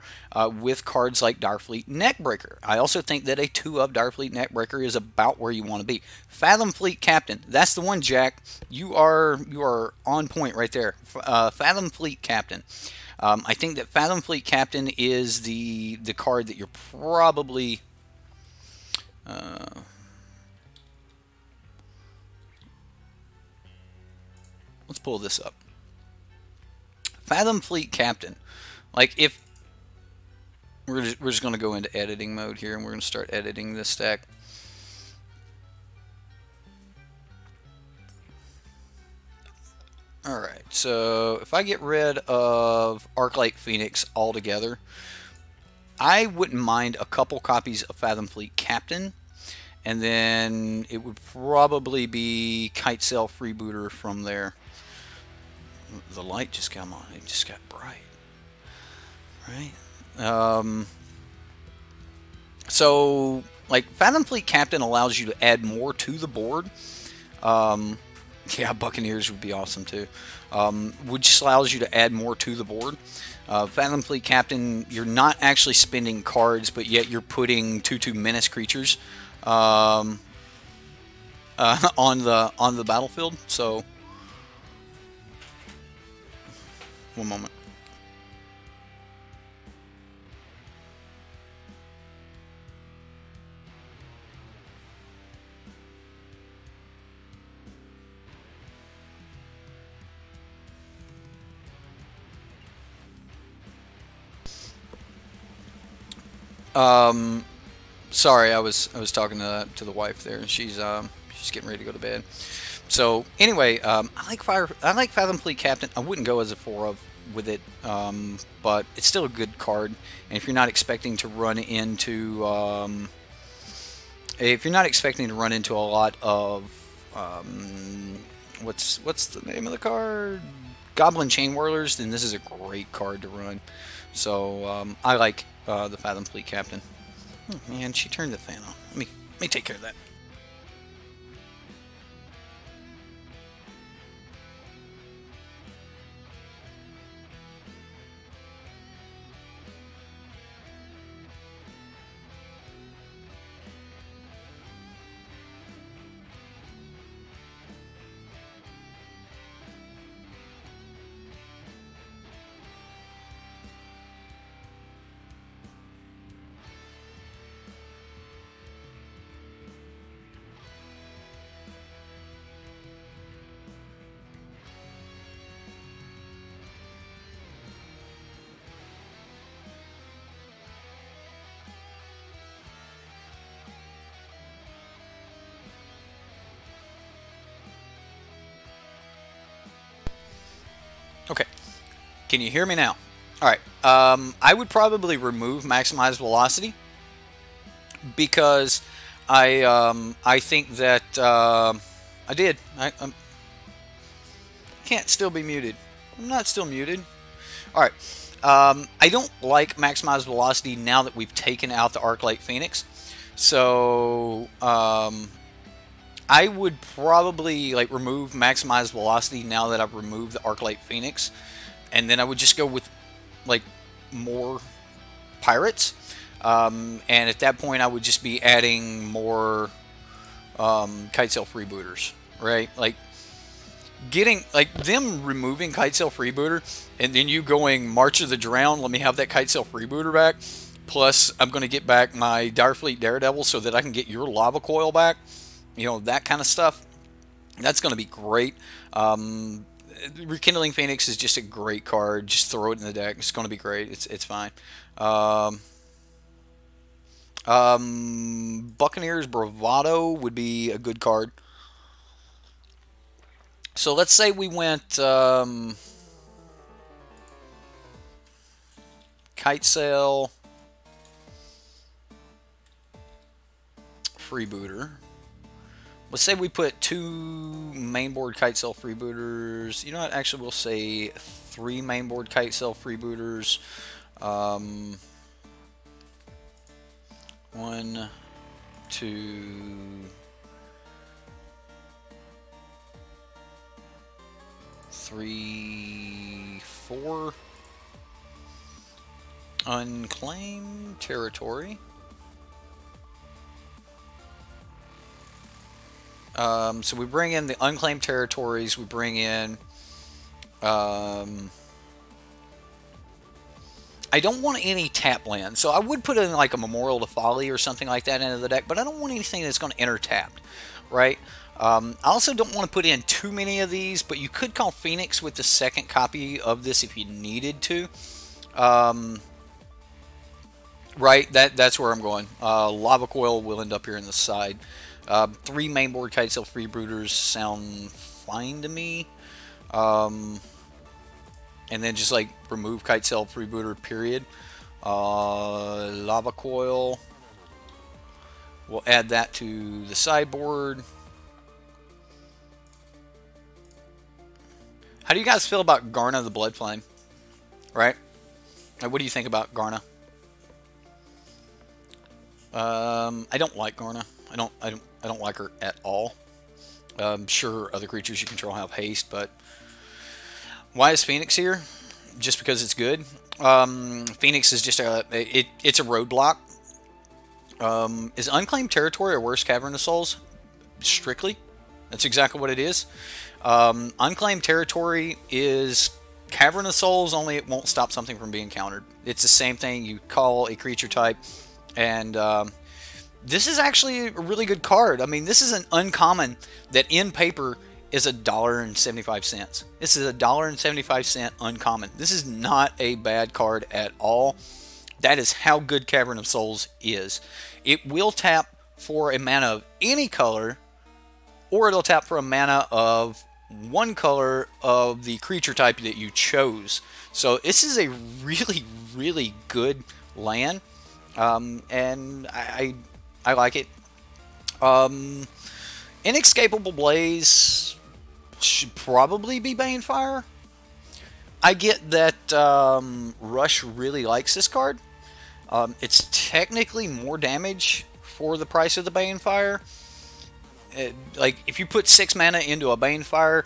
with cards like Direfleet Neckbreaker. I also think that a 2 of Direfleet Neckbreaker is about where you want to be. Fathom Fleet Captain, that's the one, Jack. You are on point right there. Fathom Fleet Captain. I think that Fathom Fleet Captain is the card that you're probably let's pull this up. Fathom Fleet Captain. Like, if we're just going to go into editing mode here, and we're going to start editing this deck. Alright, so if I get rid of Arclight Phoenix altogether, I wouldn't mind a couple copies of Fathom Fleet Captain, and then it would probably be Kitesail Freebooter from there. The light just came on. It just got bright. Right? So, like, Fathom Fleet Captain allows you to add more to the board. Yeah, Buccaneers would be awesome too. Which just allows you to add more to the board. Fathom Fleet Captain, you're not actually spending cards, but yet you're putting 2/2 menace creatures on the battlefield. So, one moment. Sorry, I was talking to the wife there, and she's getting ready to go to bed. So anyway, I like Fathom Fleet Captain. I wouldn't go as a 4 of with it, but it's still a good card. And if you're not expecting to run into a lot of what's the name of the card? Goblin Chain Whirlers, then this is a great card to run. So I like the Fathom Fleet Captain. Oh, man, she turned the fan on. Let me take care of that. Okay. Can you hear me now? All right. I would probably remove maximize velocity because I think that I did. I can't still be muted. I'm not still muted. All right. I don't like maximize velocity now that we've taken out the Arclight Phoenix. So I would probably like remove maximize velocity now that I've removed the Arclight Phoenix, and then I would just go with like more pirates. And at that point, I would just be adding more Kitesail freebooters, right? Like getting like them removing Kitesail freebooter, and then you going March of the Drown. Let me have that Kitesail freebooter back. Plus, I'm going to get back my Direfleet Daredevil so that I can get your Lava Coil back. You know, that kind of stuff. That's going to be great. Rekindling Phoenix is just a great card. Just throw it in the deck. It's going to be great. It's fine. Buccaneers Bravado would be a good card. So let's say we went Kitesail, Freebooter. Let's say we put 2 mainboard Kitesail freebooters. You know what? Actually, we'll say 3 mainboard Kitesail freebooters. 1, 2, 3, 4. Unclaimed territory. So we bring in the unclaimed territories. We bring in. I don't want any tap land, so I would put in like a Memorial to Folly or something like that into the deck, but I don't want anything that's going to enter tapped, right? I also don't want to put in too many of these, but you could call Phoenix with the second copy of this if you needed to. Right, that's where I'm going. Lava Coil will end up here in the side. 3 mainboard Kitesail freebooters sound fine to me. And then just like remove Kitesail freebooter, period. Lava Coil. We'll add that to the sideboard. How do you guys feel about Garna the Blood Flame? Right? Like, what do you think about Garna? I don't like Garna. I don't like her at all. Sure, other creatures you control have haste, but why is Phoenix here? Just because it's good. Phoenix is just it's a roadblock. Is Unclaimed Territory or worse Cavern of Souls? Strictly, that's exactly what it is. Unclaimed Territory is Cavern of Souls, only it won't stop something from being countered. It's the same thing. You call a creature type, and this is actually a really good card. I mean, this is an uncommon that in paper is $1.75. This is $1.75 uncommon. This is not a bad card at all. That is how good Cavern of Souls is. It will tap for a mana of any color, or it'll tap for a mana of one color of the creature type that you chose. So this is a really, really good land, and I like it. Inescapable Blaze should probably be Banefire. I get that Rush really likes this card. It's technically more damage for the price of the Banefire. Like, if you put 6 mana into a Banefire,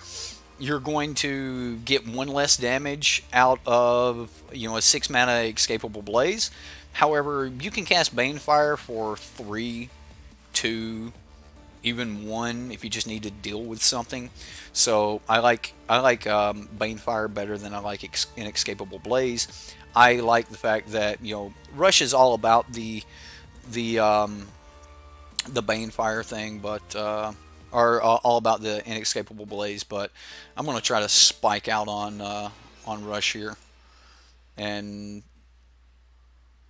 you're going to get 1 less damage out of, you know, a 6 mana Escapable Blaze. However, you can cast Banefire for 3, 2, even 1 if you just need to deal with something. So I like Banefire better than I like Inescapable Blaze. I like the fact that, you know, Rush is all about the Banefire thing, but or all about the Inescapable Blaze. But I'm going to try to spike out on Rush here, and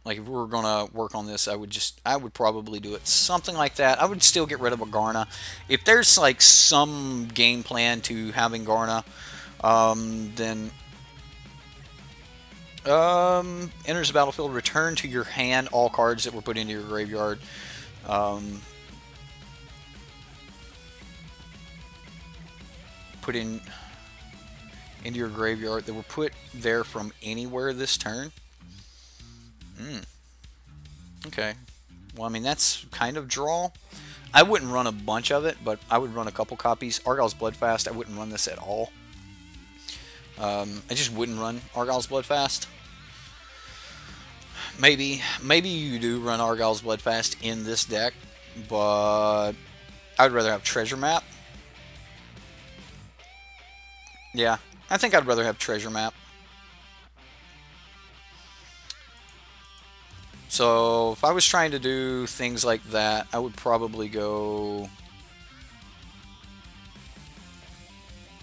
like, if we were gonna work on this, I would probably do it something like that. I would still get rid of a Garna. If there's like some game plan to having Garna, then Enters the battlefield. Return to your hand all cards that were put into your graveyard. Put into your graveyard that were put there from anywhere this turn. Okay. Well, I mean, that's kind of draw. I wouldn't run a bunch of it, but I would run a couple copies. Argyle's Bloodfast, I wouldn't run this at all. I just wouldn't run Argyle's Bloodfast. Maybe you do run Argyle's Bloodfast in this deck, but I'd rather have Treasure Map. Yeah, I think I'd rather have Treasure Map. So if I was trying to do things like that, I would probably go...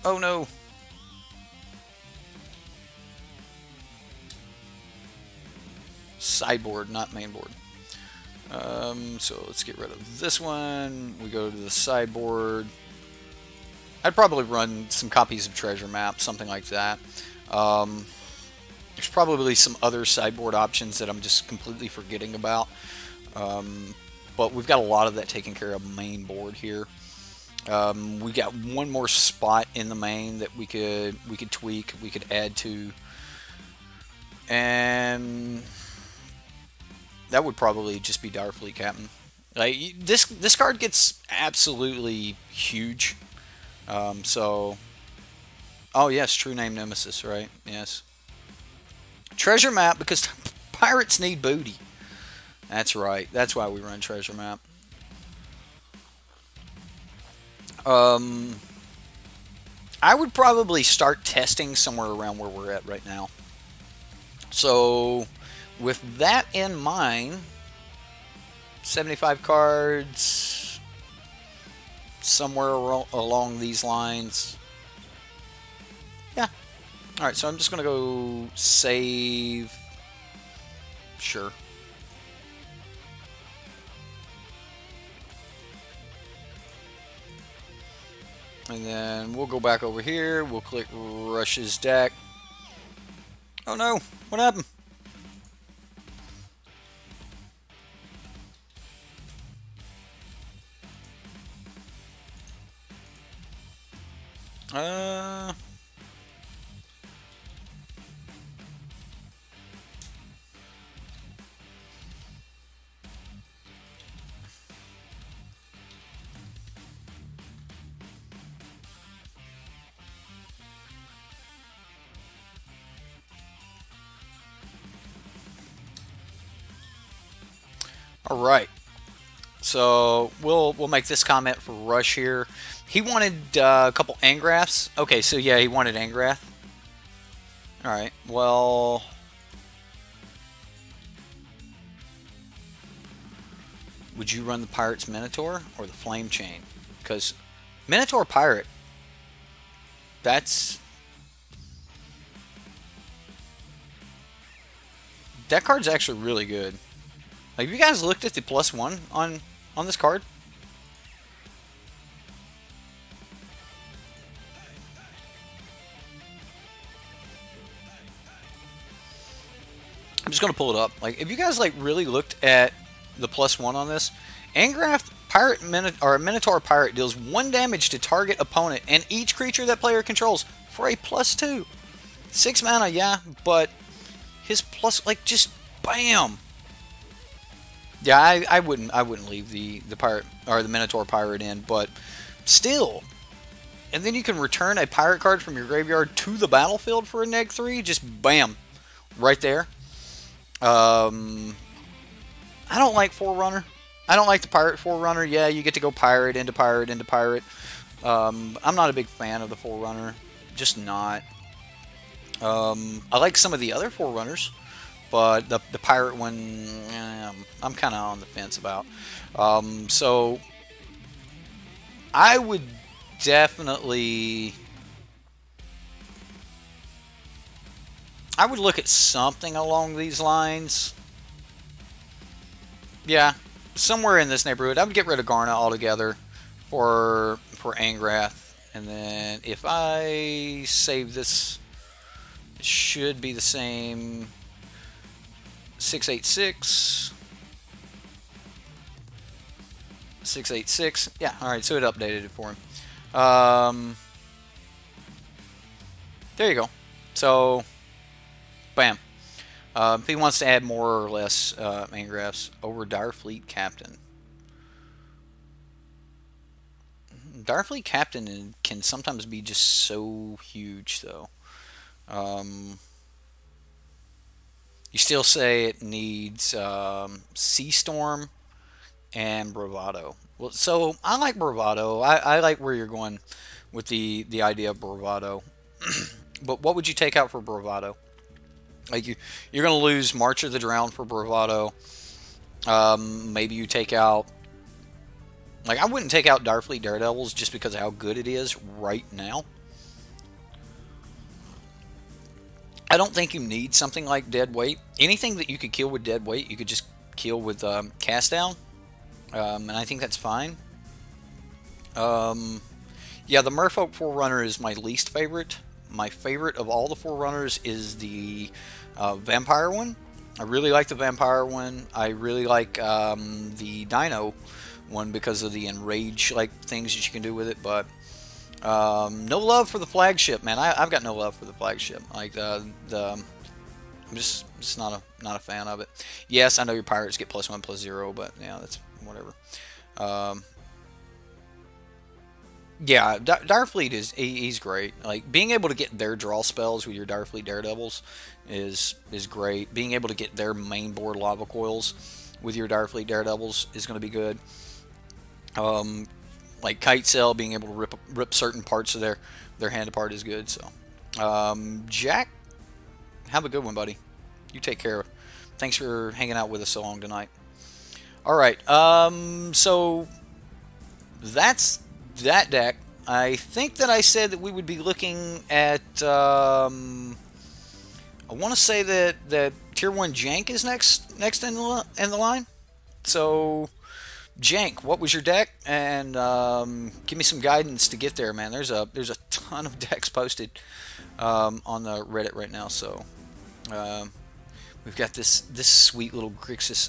Oh no! Sideboard, not mainboard. So let's get rid of this one. We go to the sideboard. I'd probably run some copies of Treasure Map, something like that. There's probably some other sideboard options that I'm just completely forgetting about. But we've got a lot of that taken care of main board here. We got one more spot in the main that we could tweak, we could add to, and that would probably just be Direfleet Captain. Like this card gets absolutely huge. So, oh yes, True Name Nemesis, right? Yes. Treasure Map, because pirates need booty. That's right. That's why we run Treasure Map. I would probably start testing somewhere around where we're at right now. So, with that in mind, 75 cards, somewhere along these lines. Yeah. Alright, so I'm just going to go save. Sure. And then we'll go back over here. We'll click Rush's deck. Oh no! What happened? All right. So we'll make this comment for Rush here. He wanted a couple Angraths. Okay, so yeah, he wanted Angrath. All right. Well, would you run the Pirate's Minotaur or the Flame Chain? Because Minotaur Pirate, that card's actually really good. Like, have you guys looked at the +1 on this card? I'm just gonna pull it up. Like, if you guys like really looked at the +1 on this, Angrath Pirate Minotaur Pirate deals 1 damage to target opponent and each creature that player controls for a +2. 6 mana, yeah, but his plus, like, just bam. Yeah, I wouldn't leave the pirate or the Minotaur Pirate in, but still. And then you can return a pirate card from your graveyard to the battlefield for a -3. Just bam, right there. I don't like Forerunner. I don't like the Pirate Forerunner. Yeah, you get to go pirate into pirate into pirate. I'm not a big fan of the Forerunner. Just not. I like some of the other Forerunners. But the pirate one, I'm kind of on the fence about. So I would definitely, I would look at something along these lines. Yeah, somewhere in this neighborhood. I would get rid of Garna altogether for Angrath, and then if I save this should be the same. 686. 686. Yeah, alright, so it updated it for him. There you go. So, bam. If he wants to add more or less main graphs over Direfleet Captain. Direfleet Captain can sometimes be just so huge, though. You still say it needs Sea Storm and Bravado. Well, so I like Bravado. I like where you're going with the idea of Bravado. But what would you take out for Bravado? Like you're going to lose March of the Drowned for Bravado. Maybe you take out... Like, I wouldn't take out Direfleet Daredevils just because of how good it is right now. I don't think you need something like Dead Weight. Anything that you could kill with Dead Weight, you could just kill with Cast Down. And I think that's fine. Yeah, the Merfolk Forerunner is my least favorite. My favorite of all the Forerunners is the Vampire one. I really like the Vampire one. I really like the Dino one because of the enrage like things that you can do with it. But no love for the flagship, man. I've got no love for the flagship. Like I'm just not a fan of it. Yes, I know your pirates get +1/+0, but yeah, that's whatever. Yeah, Direfleet he's great. Like being able to get their draw spells with your Direfleet Daredevils is great. Being able to get their main board lava coils with your Direfleet Daredevils is going to be good. Like Kite Sail, being able to rip certain parts of their hand apart is good. So, Jack, have a good one, buddy. You take care. Thanks for hanging out with us so long tonight. All right, so that's that deck. I think that I said that we would be looking at. I want to say that Tier 1 Jank is next in the line. So, Jank, what was your deck? And give me some guidance to get there, man. There's a ton of decks posted on the Reddit right now. So, we've got this sweet little Grixis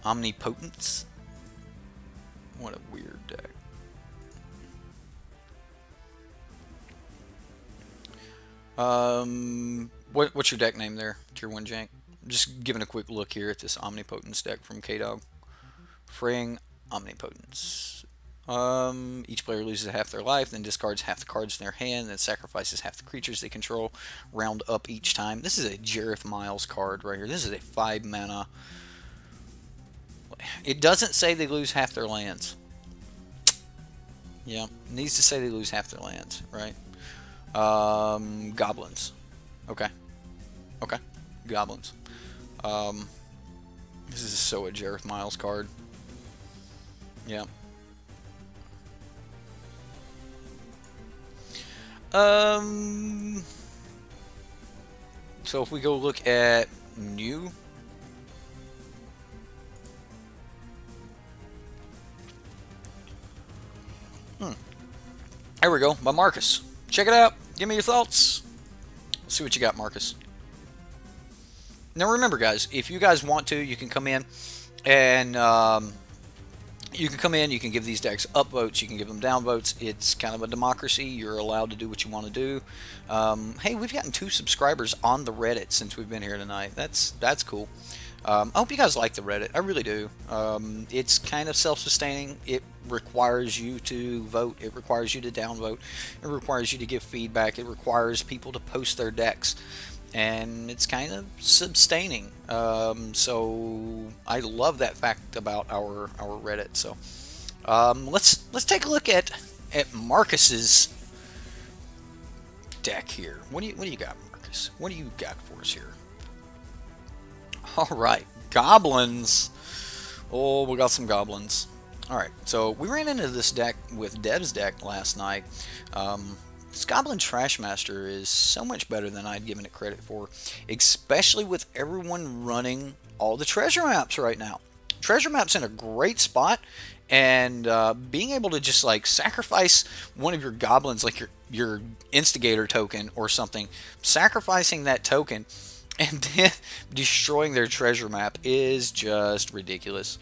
Omnipotence. What a weird deck. What's your deck name there, Tier 1 Jank? I'm just giving a quick look here at this Omnipotence deck from K-Dog. Fraying Omnipotence. Each player loses half their life, then discards half the cards in their hand, then sacrifices half the creatures they control, round up each time. This is a Jareth Miles card right here. This is a 5 mana. It doesn't say they lose half their lands. Yeah, it needs to say they lose half their lands, right? Goblins. Okay. Okay. Goblins. This is so a Jareth Miles card. Yeah. So if we go look at new. There we go, by Marcus. Check it out. Give me your thoughts. Let's see what you got, Marcus. Now remember, guys, if you guys want to, you can come in and you can give these decks up votes, you can give them down votes. It's kind of a democracy. You're allowed to do what you want to do. Hey, we've gotten 2 subscribers on the Reddit since we've been here tonight. That's cool. I hope you guys like the Reddit. I really do. It's kind of self-sustaining. It requires you to vote. It requires you to downvote. It requires you to give feedback. It requires people to post their decks. And it's kind of sustaining. So I love that fact about our Reddit. So let's take a look at Marcus's deck here. What do you got, Marcus? What do you got for us here? Alright, goblins. Oh, we got some goblins. Alright, so we ran into this deck with Dev's deck last night. This Goblin Trashmaster is so much better than I'd given it credit for, especially with everyone running all the treasure maps right now. treasure map's in a great spot, and being able to just like sacrifice one of your goblins, like your instigator token or something, sacrificing that token and then destroying their treasure map is just ridiculous.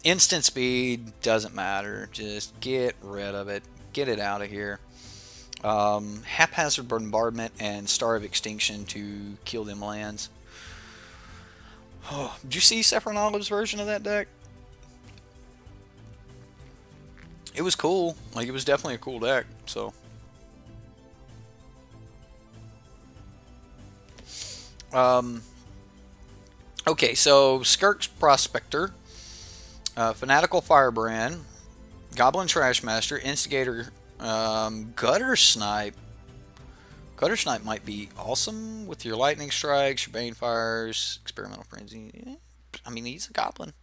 Instant speed doesn't matter. Just get rid of it. Get it out of here. Haphazard bombardment and Star of Extinction to kill them lands. Oh, did you see Saffron Olive's version of that deck? It was cool. Like, it was definitely a cool deck. So, okay, so Skirk's Prospector, Fanatical Firebrand, Goblin Trashmaster, Instigator, Gutter Snipe. Gutter Snipe might be awesome with your Lightning Strikes, your Bane Fires, Experimental Frenzy. Yeah, I mean, he's a goblin.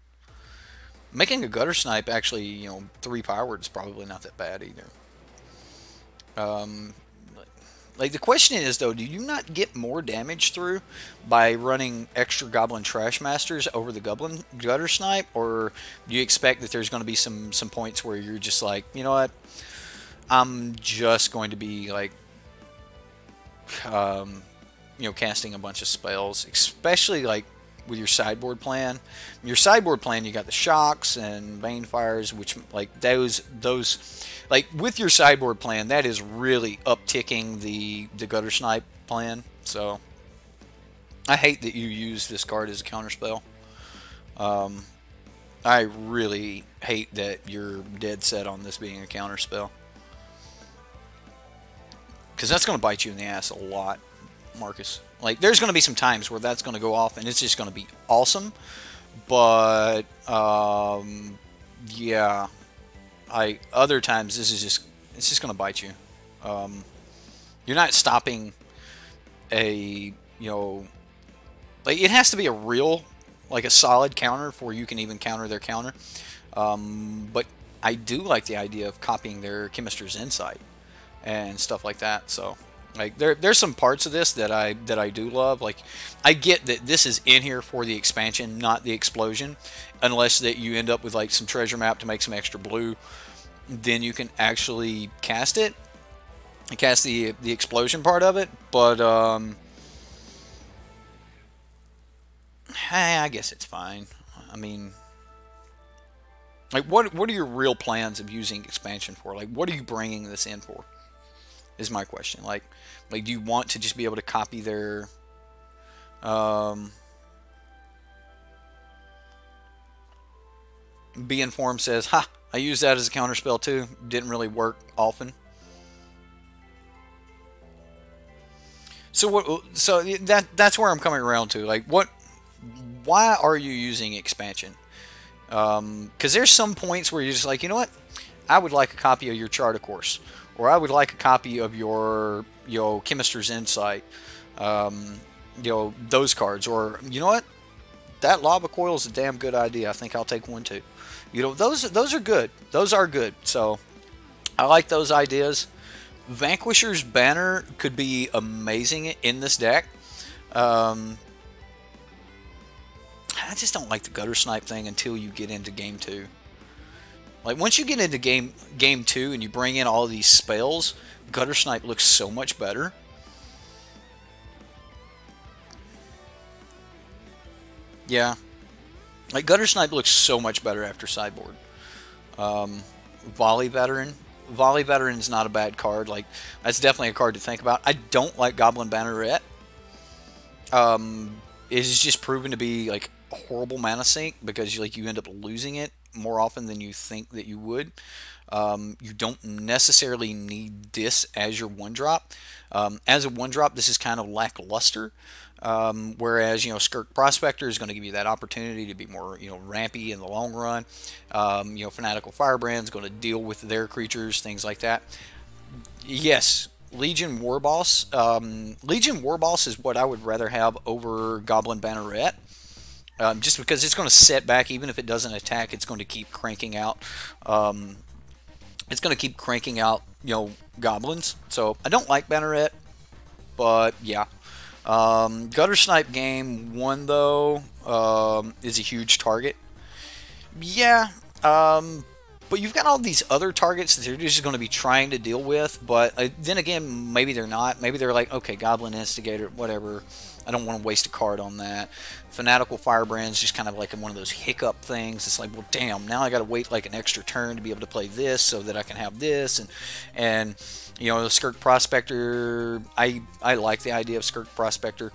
Making a Gutter Snipe actually, you know, 3 powered is probably not that bad either. Like, the question is, though, do you not get more damage through by running extra Goblin Trashmasters over the Goblin Gutter Snipe? Or do you expect that there's going to be some points where you're just like, you know what, I'm just going to be, like, you know, casting a bunch of spells, especially, like, with your sideboard plan. Your sideboard plan, you got the Shocks and Bane Fires, which, like, those like, with your sideboard plan, that is really upticking the Gutter Snipe plan. So, I hate that you use this card as a counterspell. I really hate that you're dead set on this being a counterspell, because that's going to bite you in the ass a lot, Marcus. Like, there's going to be some times where that's going to go off and it's just going to be awesome. But, yeah. Other times, it's just going to bite you. You're not stopping a, you know, like, it has to be a real, like, a solid counter before you can even counter their counter. But I do like the idea of copying their Chemist's Insight and stuff like that. So, like, there's some parts of this that I do love. Like, I get that this is in here for the expansion, not the explosion, unless that you end up with, like, some treasure map to make some extra blue. Then you can actually cast it, and cast the explosion part of it. But I guess it's fine. I mean, like, what are your real plans of using expansion for? Like, what are you bringing this in for? Is my question. Like, do you want to just be able to copy their, Be Informed says, ha, I used that as a counterspell too. Didn't really work often. So what? So that's where I'm coming around to. Like, why are you using expansion? Because there's some points where you're just like, you know what? I would like a copy of your Chart of Course, or I would like a copy of your, you know, Chemist's Insight, you know, those cards, or, you know what? That Lava Coil is a damn good idea. I think I'll take one too. You know, those are good. Those are good. So I like those ideas. Vanquisher's Banner could be amazing in this deck. I just don't like the Gutter Snipe thing until you get into Game 2. Like, once you get into Game 2 and you bring in all these spells, Gutter Snipe looks so much better. Yeah. Like, Gutter Snipe looks so much better after sideboard. Volley Veteran. Volley Veteran is not a bad card. Like, that's definitely a card to think about. I don't like Goblin Banneret. It is just proven to be, like, a horrible mana sink, because you end up losing it more often than you think that you would. You don't necessarily need this as your 1-drop. As a 1-drop, this is kind of lackluster. Whereas, you know, Skirk Prospector is going to give you that opportunity to be more, you know, rampy in the long run. You know, Fanatical Firebrand is going to deal with their creatures, things like that. Yes, Legion Warboss. Legion Warboss is what I would rather have over Goblin Banneret. Just because it's going to set back, even if it doesn't attack, it's going to keep cranking out. It's going to keep cranking out, you know, goblins. So I don't like Banneret, but yeah. Gutter Snipe Game 1, though, is a huge target. Yeah, but you've got all these other targets that they're just going to be trying to deal with. But then again, maybe they're not. Maybe they're like, okay, Goblin Instigator, whatever. I don't want to waste a card on that. Fanatical Firebrand's just kind of like one of those hiccup things. It's like, well, damn, now I got to wait like an extra turn to be able to play this so that I can have this. And you know, the Skirk Prospector, I like the idea of Skirk Prospector.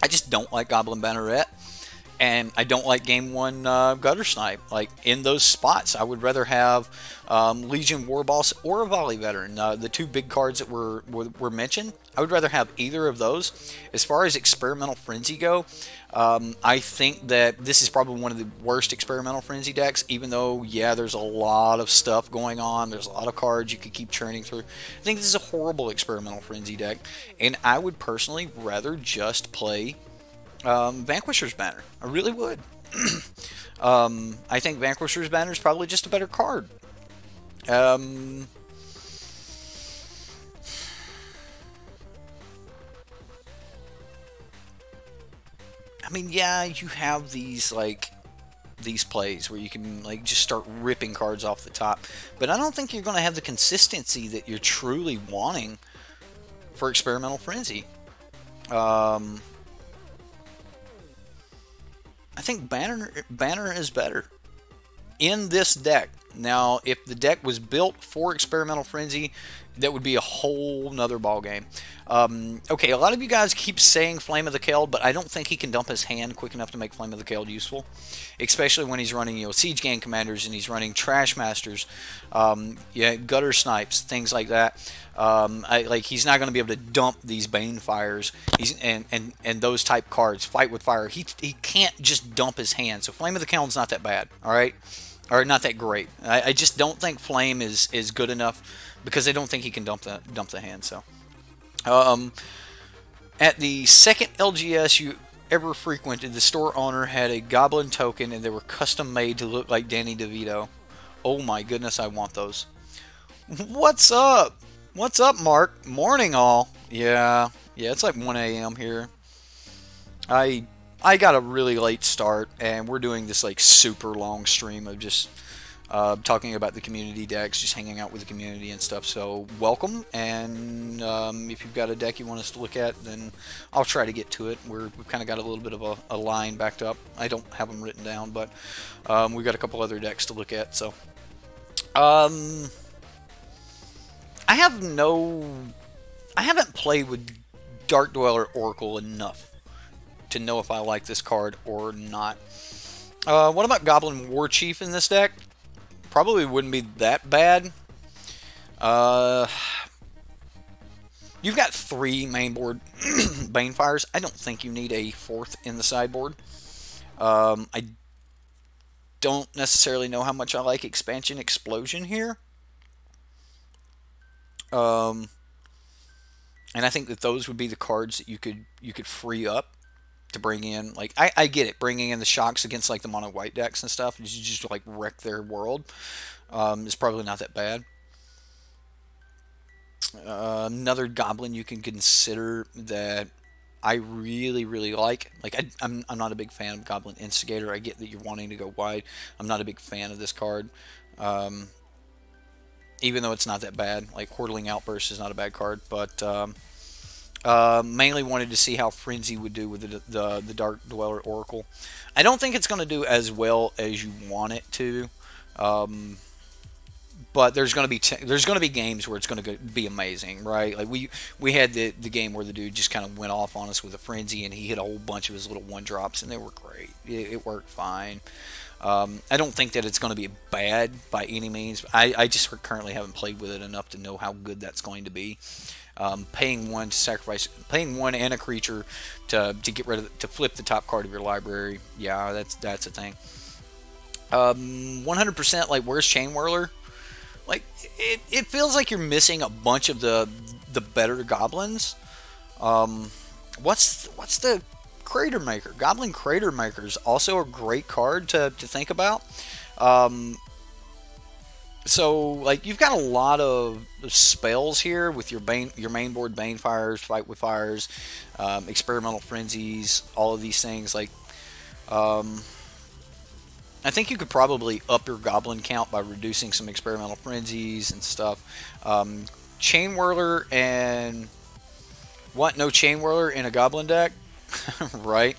I just don't like Goblin Banneret. And I don't like Game 1 Gutter Snipe. Like, in those spots, I would rather have Legion War Boss or a Volley Veteran. The two big cards that were mentioned, I would rather have either of those. As far as Experimental Frenzy go, I think that this is probably one of the worst Experimental Frenzy decks, even though, yeah, there's a lot of stuff going on. There's a lot of cards you could keep churning through. I think this is a horrible Experimental Frenzy deck, and I would personally rather just play Vanquisher's Banner. I really would. I think Vanquisher's Banner is probably just a better card. I mean, yeah, you have these these plays where you can like just start ripping cards off the top, but I don't think you're going to have the consistency that you're truly wanting for Experimental Frenzy. I think Banner is better in this deck. Now, if the deck was built for Experimental Frenzy, that would be a whole nother ballgame. Okay, a lot of you guys keep saying Flame of the Keld, but I don't think he can dump his hand quick enough to make Flame of the Keld useful, especially when he's running, you know, Siege Gang Commanders and he's running Trash Masters, yeah, Gutter Snipes, things like that. Like, he's not going to be able to dump these Bane Fires and those type cards. Fight with Fire. He can't just dump his hand. So Flame of the Keld's not that bad. All right. Or not that great. I just don't think Flame is good enough because I don't think he can dump the hand. So, at the second LGS you ever frequented, the store owner had a Goblin token and they were custom made to look like Danny DeVito. Oh my goodness, I want those. What's up? What's up, Mark? Morning, all. Yeah, it's like 1 a.m. here. I got a really late start, and we're doing this like super long stream of just talking about the community decks, just hanging out with the community and stuff. So welcome, and if you've got a deck you want us to look at, then I'll try to get to it. We've kind of got a little bit of a line backed up. I don't have them written down, but we've got a couple other decks to look at. So I haven't played with Dark Dweller Oracle enough to know if I like this card or not. What about Goblin War Chief in this deck? Probably wouldn't be that bad. You've got 3 mainboard Banefires. I don't think you need a 4th in the sideboard. I don't necessarily know how much I like Expansion Explosion here. And I think that those would be the cards that you could free up to bring in. Like, I get it, bringing in the shocks against like the mono white decks and stuff, and you just like wreck their world. Is probably not that bad. Another Goblin you can consider that I really like. Like, I'm not a big fan of Goblin Instigator. I get that you're wanting to go wide. I'm not a big fan of this card. Even though it's not that bad. Like, Hordeling Outburst is not a bad card, but mainly wanted to see how Frenzy would do with the Dark Dweller Oracle. I don't think it's going to do as well as you want it to, but there's going to be games where it's going to be amazing, right? Like we had the game where the dude just kind of went off on us with a Frenzy, and he hit a whole bunch of his little 1-drops, and they were great. It worked fine. I don't think that it's going to be bad by any means. I just currently haven't played with it enough to know how good that's going to be. Paying 1 to sacrifice, paying 1 and a creature to get rid of to flip the top card of your library. Yeah, that's a thing. 100% like, where's Chain Whirler? Like, it feels like you're missing a bunch of the better goblins. What's the Crater Maker? Goblin Crater Maker is also a great card to think about. So, like, you've got a lot of spells here with your main board Bane Fires, Fight with Fires, Experimental Frenzies, all of these things. Like, I think you could probably up your goblin count by reducing some experimental frenzies and stuff. Chain whirler and what? No chain whirler in a goblin deck, right?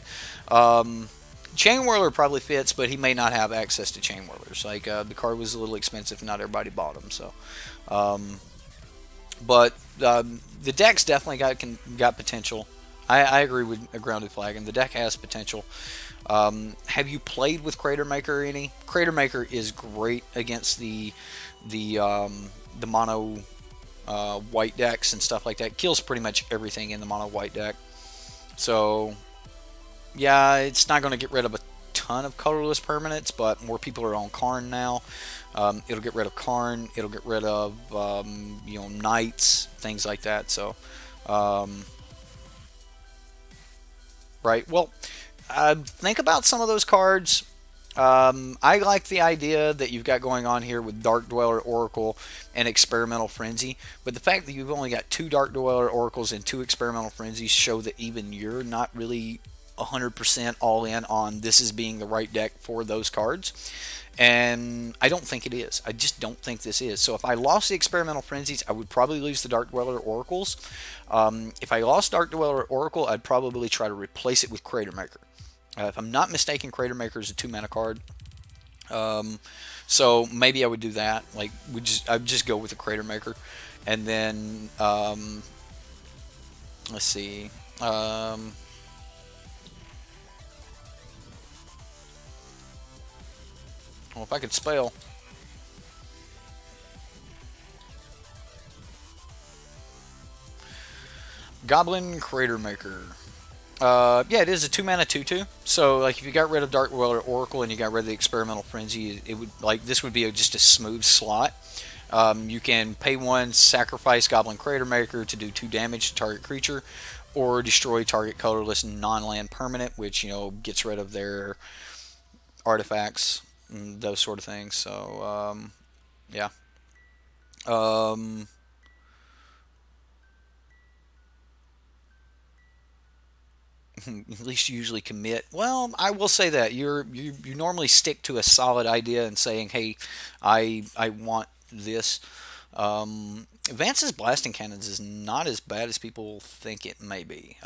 Chain whirler probably fits, but he may not have access to chain whirlers. Like the card was a little expensive, not everybody bought them. So, but the deck's definitely got potential. I agree with a grounded flagon. The deck has potential. Have you played with Cratermaker any? Cratermaker is great against the mono white decks and stuff like that. Kills pretty much everything in the mono white deck. So yeah, it's not going to get rid of a ton of colorless permanents, but more people are on Karn now. It'll get rid of Karn. It'll get rid of you know, knights, things like that. So right. Well, think about some of those cards. I like the idea that you've got going on here with Dark Dweller Oracle and Experimental Frenzy, but the fact that you've only got 2 Dark Dweller Oracles and 2 Experimental Frenzies show that even you're not really 100% all in on this as being the right deck for those cards. And I don't think it is. I just don't think this is. So if I lost the Experimental Frenzies, I would probably lose the Dark Dweller Oracles. If I lost Dark Dweller Oracle, I'd probably try to replace it with Cratermaker. If I'm not mistaken, Cratermaker is a 2-mana card. So maybe I would do that. Like, I'd just go with the Cratermaker. And then, let's see. Well, if I could spell. Goblin Cratermaker. Yeah, it is a 2-mana 2/2. So, like, if you got rid of Dark Dweller Oracle and you got rid of the Experimental Frenzy, it would, like, this would be just a smooth slot. You can pay 1, sacrifice Goblin Cratermaker to do 2 damage to target creature, or destroy target colorless non-land permanent, which, you know, gets rid of their artifacts and those sort of things. So, yeah. At least you usually commit. Well, I will say that you normally stick to a solid idea and saying, hey, I want this. Vance's blasting cannons is not as bad as people think it may be.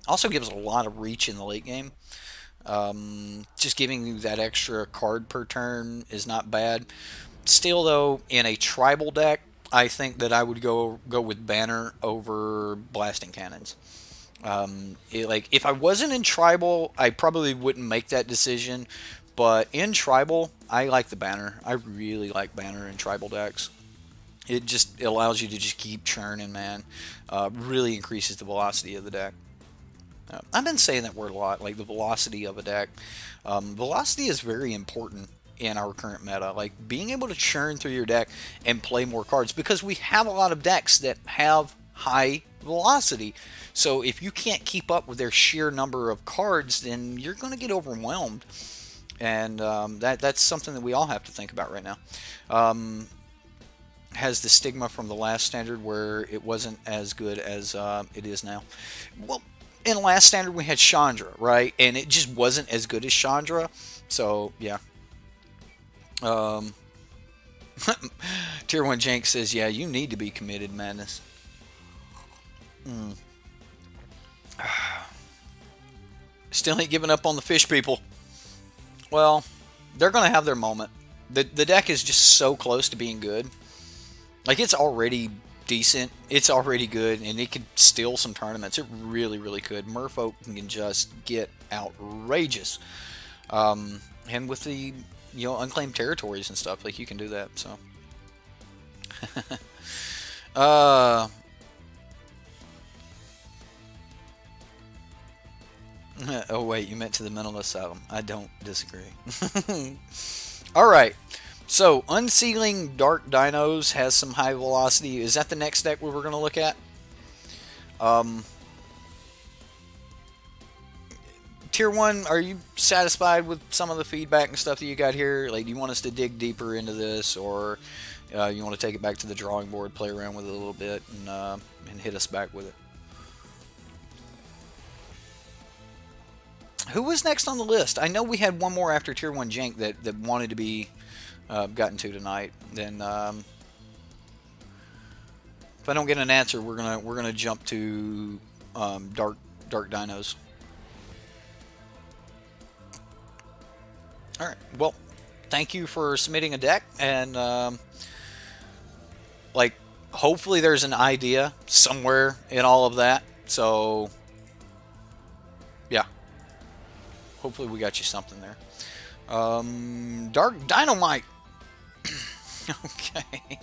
Also gives a lot of reach in the late game. Just giving you that extra card per turn is not bad. Still, though, in a tribal deck, I think that I would go with Banner over blasting cannons. Like, if I wasn't in tribal, I probably wouldn't make that decision. But in tribal, I like the Banner. I really like Banner in tribal decks. It just allows you to just keep churning, man. Really increases the velocity of the deck. I've been saying that word a lot, like the velocity of a deck. Velocity is very important in our current meta. Like, being able to churn through your deck and play more cards, because we have a lot of decks that have high velocity. So if you can't keep up with their sheer number of cards, then you're going to get overwhelmed. And that's something that we all have to think about right now. Has the stigma from the last standard where it wasn't as good as it is now. Well, in last standard we had Chandra, right? And it just wasn't as good as Chandra. So, yeah. Tier 1 Jank says, yeah, you need to be committed, Madness. Still ain't giving up on the fish people. Well, they're going to have their moment. The deck is just so close to being good. Like, it's already decent. It's already good, and it could steal some tournaments. It really, really could. Merfolk can just get outrageous. And with the, you know, unclaimed territories and stuff, like, you can do that, so. Oh, wait, you meant to the mental asylum. I don't disagree. Alright, so Unsealing Dark Dinos has some high velocity. Is that the next deck we were going to look at? Tier 1, are you satisfied with some of the feedback and stuff that you got here? Like, do you want us to dig deeper into this, or you want to take it back to the drawing board, play around with it a little bit, and hit us back with it? Who was next on the list? I know we had one more after Tier 1 Jank that wanted to be gotten to tonight. Then if I don't get an answer, we're gonna jump to Dark Dinos. All right. Well, thank you for submitting a deck, and like, hopefully there's an idea somewhere in all of that. So yeah, hopefully we got you something there. Dark Dynamite. Okay.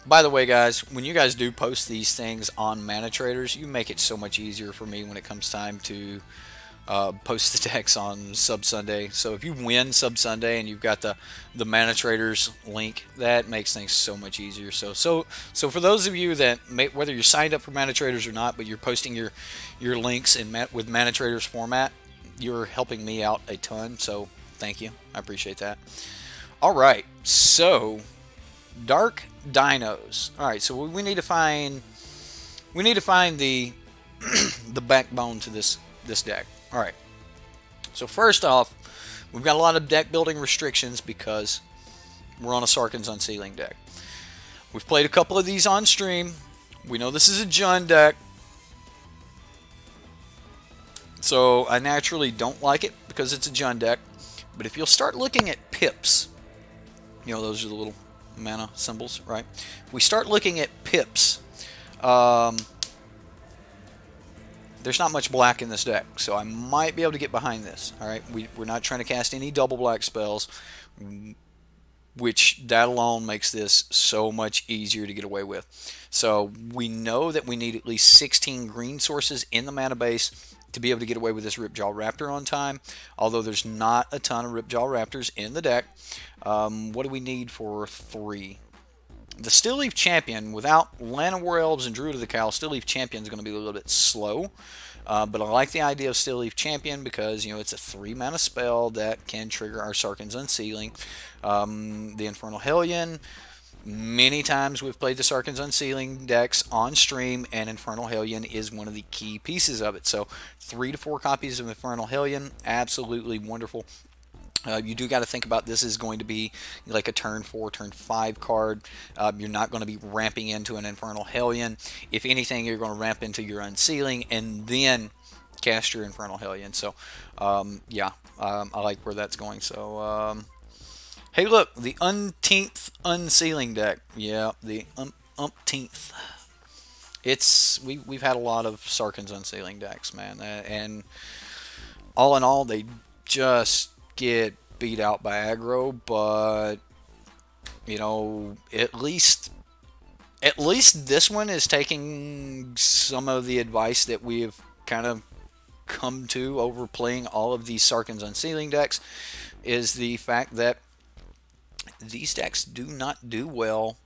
By the way, guys, when you guys do post these things on manatraders, you make it so much easier for me when it comes time to post the decks on Sub Sunday. So if you win Sub Sunday and you've got the manatraders link, that makes things so much easier. So for those of you that whether you're signed up for manatraders or not, but you're posting your links with manatraders format, you're helping me out a ton. So thank you, I appreciate that. All right, so Dark Dinos. All right, so we need to find the the backbone to this deck. All right. So first off, we've got a lot of deck building restrictions because we're on a Sarkhan's Unsealing deck. We've played a couple of these on stream. We know this is a Jund deck, so I naturally don't like it because it's a Jund deck. But if you'll start looking at pips, you know, those are the little mana symbols, right? If we start looking at pips, there's not much black in this deck, so I might be able to get behind this. All right, we're not trying to cast any double black spells, which that alone makes this so much easier to get away with. So we know that we need at least 16 green sources in the mana base to be able to get away with this Ripjaw Raptor on time, although there's not a ton of Ripjaw Raptors in the deck. What do we need for 3? The Stillleaf Champion, without Llanowar Elves and Druid of the Cowl, Stillleaf Champion is going to be a little bit slow. But I like the idea of Stillleaf Champion because, you know, it's a 3-mana spell that can trigger our Sarkhan's Unsealing. The Infernal Hellion, many times we've played the Sarkhan's Unsealing decks on stream, and Infernal Hellion is one of the key pieces of it. So 3 to 4 copies of Infernal Hellion, absolutely wonderful. You do got to think about this is going to be like a turn 4, turn 5 card. You're not going to be ramping into an Infernal Hellion. If anything, you're going to ramp into your Unsealing and then cast your Infernal Hellion. So, yeah, I like where that's going. So, hey, look, the umpteenth Unsealing deck. Yeah, the umpteenth. We've had a lot of Sarkhan's Unsealing decks, man, and all in all, they just get beat out by aggro, but you know, at least this one is taking some of the advice that we have kind of come to over playing all of these Sarkhan's Unsealing decks, is the fact that these decks do not do well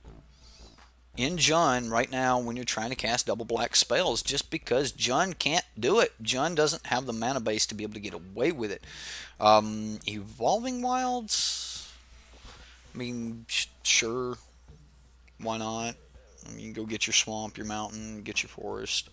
in Jund right now when you're trying to cast double black spells, just because Jund can't do it. Jund doesn't have the mana base to be able to get away with it. Evolving Wilds, I mean, sure, why not? I mean, you can go get your swamp, your mountain, get your forest.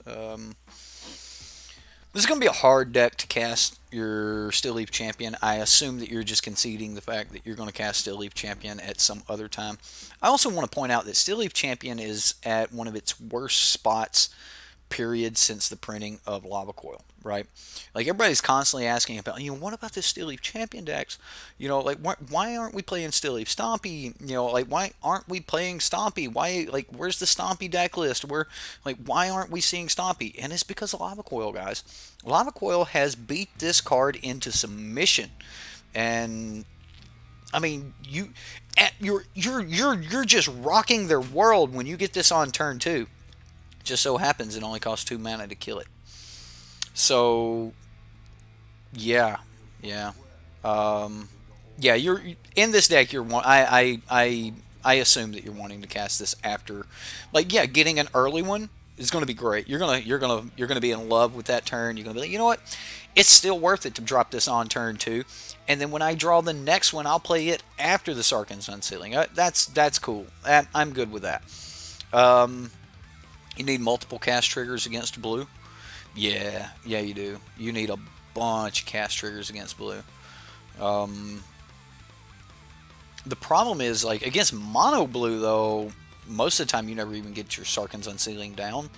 This is going to be a hard deck to cast your Stillleaf Champion. I assume that you're just conceding the fact that you're going to cast Stillleaf Champion at some other time. I also want to point out that Stillleaf Champion is at one of its worst spots, period, since the printing of Lava Coil, right? Like, everybody's constantly asking about, you know, what about this Stillleaf Champion decks? You know, like, why aren't we playing Stillleaf Stompy? You know, like, why aren't we playing Stompy? Why, like, where's the Stompy deck list? Why aren't we seeing Stompy? And it's because of Lava Coil, guys. Lava Coil has beat this card into submission, and I mean, you're just rocking their world when you get this on turn 2. Just so happens it only costs 2 mana to kill it. So yeah, you're in this deck. I assume that you're wanting to cast this after, like, yeah, getting an early one is going to be great. You're gonna be in love with that turn. You're gonna be like, you know what, it's still worth it to drop this on turn 2, and then when I draw the next one, I'll play it after the Sarkhan's Unsealing. That's cool. I'm good with that. You need multiple cast triggers against blue. Yeah, yeah, you do. You need a bunch of cast triggers against blue. Um, the problem is, like, against mono blue, though, most of the time you never even get your Sarkhan's Unsealing down,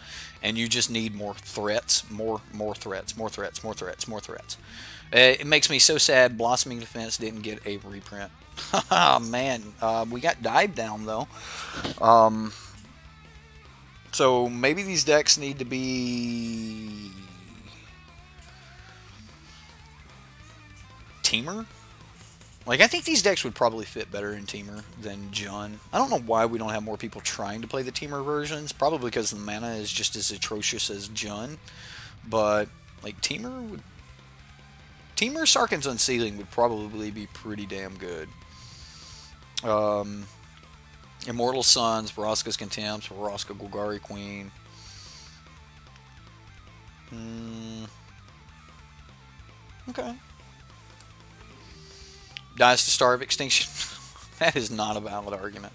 and you just need more threats, more threats, more threats, more threats, more threats. It makes me so sad Blossoming Defense didn't get a reprint. Oh, man. We got Dive down, though. So maybe these decks need to be Teamer? Like, I think these decks would probably fit better in Teamer than Jun. I don't know why we don't have more people trying to play the Teamer versions. Probably because the mana is just as atrocious as Jun. But, like, Teamer Sarkhan's Unsealing would probably be pretty damn good. Immortal Suns, Vraska's Contempt, Vraska Golgari Queen. Okay. Dies to Starve Extinction. That is not a valid argument.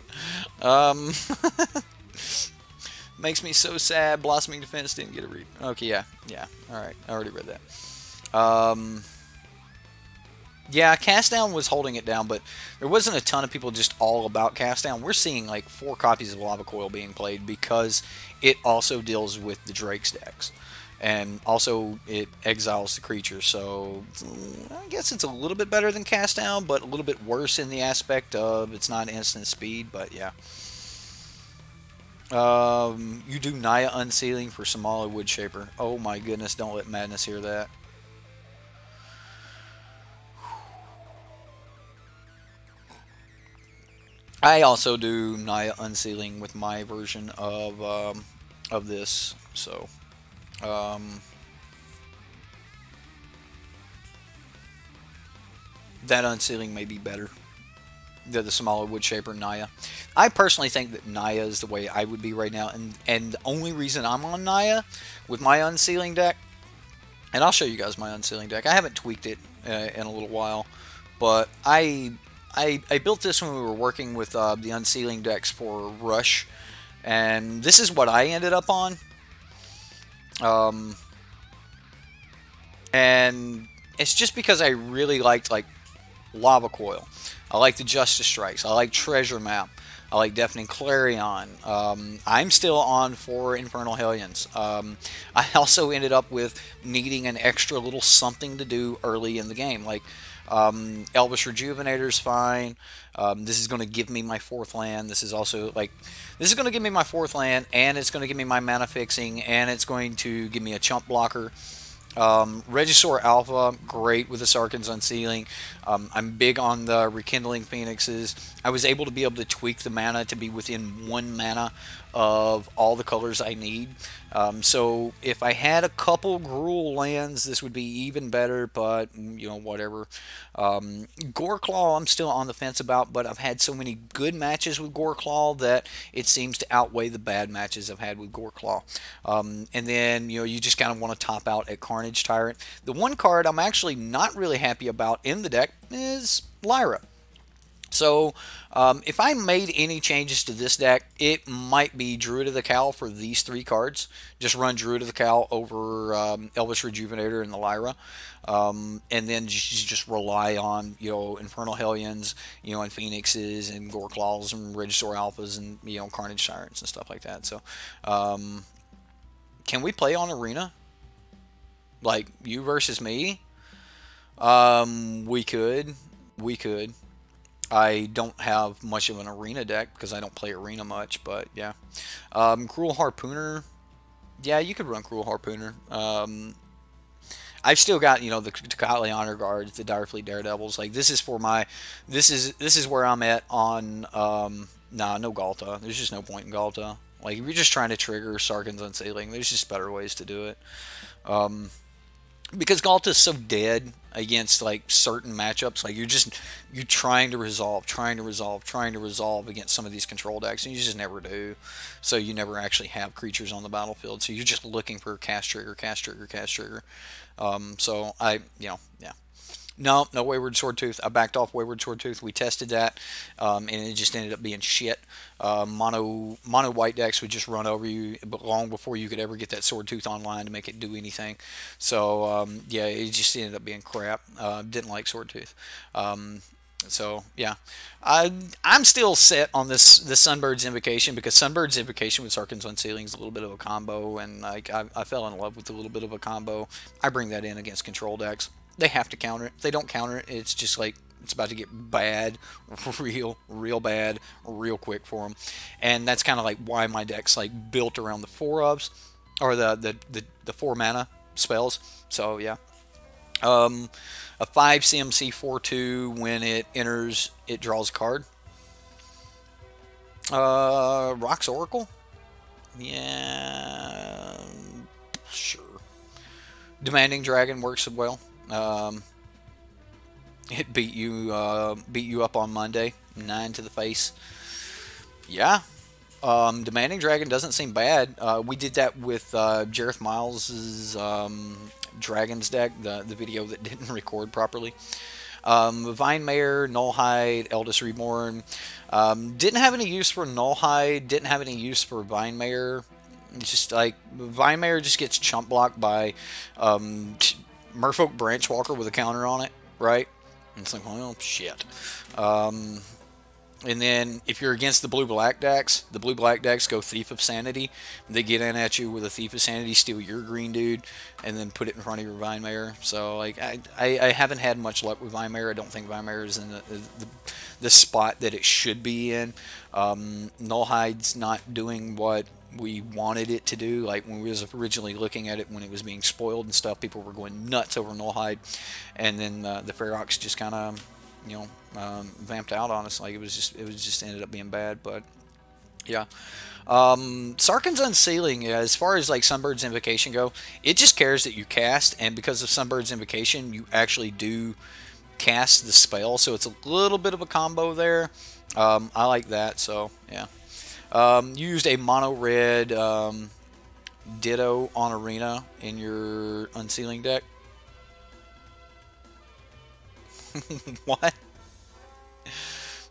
Makes me so sad. Blossoming Defense didn't get a read. Okay, yeah. Alright, I already read that. Yeah, Cast Down was holding it down, but there wasn't a ton of people just all about Cast Down. We're seeing like 4 copies of Lava Coil being played because it also deals with the Drake's decks. And also it exiles the creature, so I guess it's a little bit better than Cast Down, but a little bit worse in the aspect of it's not instant speed, but yeah. You do Naya Unsealing for Somali Woodshaper. Oh my goodness, don't let Madness hear that. I also do Naya Unsealing with my version of this, so that Unsealing may be better than the smaller Woodshaper Naya. I personally think that Naya is the way I would be right now, and the only reason I'm on Naya with my Unsealing deck, and I'll show you guys my Unsealing deck. I haven't tweaked it in a little while, but I built this when we were working with the Unsealing decks for Rush, and this is what I ended up on. And it's just because I really liked like Lava Coil. I like the Justice Strikes. I like Treasure Map. I like Deafening Clarion. I'm still on for Infernal Hellions. I also ended up with needing an extra little something to do early in the game. Like, Elvish Rejuvenator is fine. This is going to give me my 4th land. This is also, like, this is going to give me my 4th land, and it's going to give me my mana fixing, and it's going to give me a chump blocker. Regisaur Alpha, great with the Sarkhan's Unsealing. I'm big on the Rekindling Phoenixes. I was able to tweak the mana to be within 1 mana of all the colors I need. So if I had a couple Gruul lands, this would be even better, but, you know, whatever. Goreclaw, I'm still on the fence about, but I've had so many good matches with Goreclaw that it seems to outweigh the bad matches I've had with Goreclaw. And then, you know, you just kind of want to top out at Carnage Tyrant. The one card I'm actually not really happy about in the deck is Lyra. So, if I made any changes to this deck, it might be Druid of the Cowl for these 3 cards. Just run Druid of the Cowl over Elvish Rejuvenator and the Lyra. And then just rely on, you know, Infernal Hellions, you know, and Phoenixes and Goreclaws and Regisaur Alphas and, you know, Carnage Tyrants and stuff like that. So, can we play on Arena? Like, you versus me? We could. We could. I don't have much of an Arena deck because I don't play Arena much, but yeah. Cruel Harpooner. Yeah, you could run Cruel Harpooner. I've still got, you know, the Tocatli Honor Guards, the Direfleet Daredevils. Like, this is for my... This is where I'm at on... nah, no Galta. There's just no point in Galta. Like, if you're just trying to trigger Sarkhan's Unsealing, there's just better ways to do it. Because Galta's so dead against like certain matchups, like you're trying to resolve against some of these control decks, and you just never do. So you never actually have creatures on the battlefield. So you're just looking for cast trigger. So I, you know, yeah. No, no Wayward Swordtooth. I backed off Wayward Swordtooth. We tested that, and it just ended up being shit. Mono white decks would just run over you, but long before you could ever get that Swordtooth online to make it do anything. So yeah, it just ended up being crap. Didn't like Swordtooth. So yeah, I'm still set on this Sunbird's Invocation, because Sunbird's Invocation with Sarkhan's Unsealing is a little bit of a combo, and like I fell in love with a little bit of a combo. I bring that in against control decks. They have to counter it. If they don't counter it, it's just like it's about to get bad, real bad, real quick for them. And that's kind of like why my deck's like built around the 4-ofs, or the 4 mana spells. So yeah. A 5 CMC 4/2, when it enters, it draws a card. Rock's Oracle? Yeah, sure. Demanding Dragon works as well. It beat you up on Monday, 9 to the face. Yeah. Demanding Dragon doesn't seem bad. We did that with Jareth Miles's Dragons deck, the video that didn't record properly. Vinemare, Nullhide, Eldest Reborn. Didn't have any use for Nullhide, didn't have any use for Vinemare. It's just like Vinemare just gets chump blocked by Merfolk Branchwalker with a counter on it, right? And it's like, well, shit. And then if you're against the blue-black decks, the blue-black decks go Thief of Sanity. They get in at you with a Thief of Sanity, steal your green dude, and then put it in front of your Vinemare. So like I haven't had much luck with Vinemare. I don't think Vinemare is in the spot that it should be in. Nullhide's not doing what we wanted it to do. Like when we was originally looking at it when it was being spoiled and stuff, people were going nuts over Nullhide, and then the Ferox just kind of, you know, vamped out on us. Like it was just ended up being bad. But yeah, Sarkhan's Unsealing, as far as like Sunbird's Invocation go, it just cares that you cast, and because of Sunbird's Invocation, you actually do cast the spell, so it's a little bit of a combo there. I like that. So yeah. You used a mono red Ditto on Arena in your Unsealing deck. What?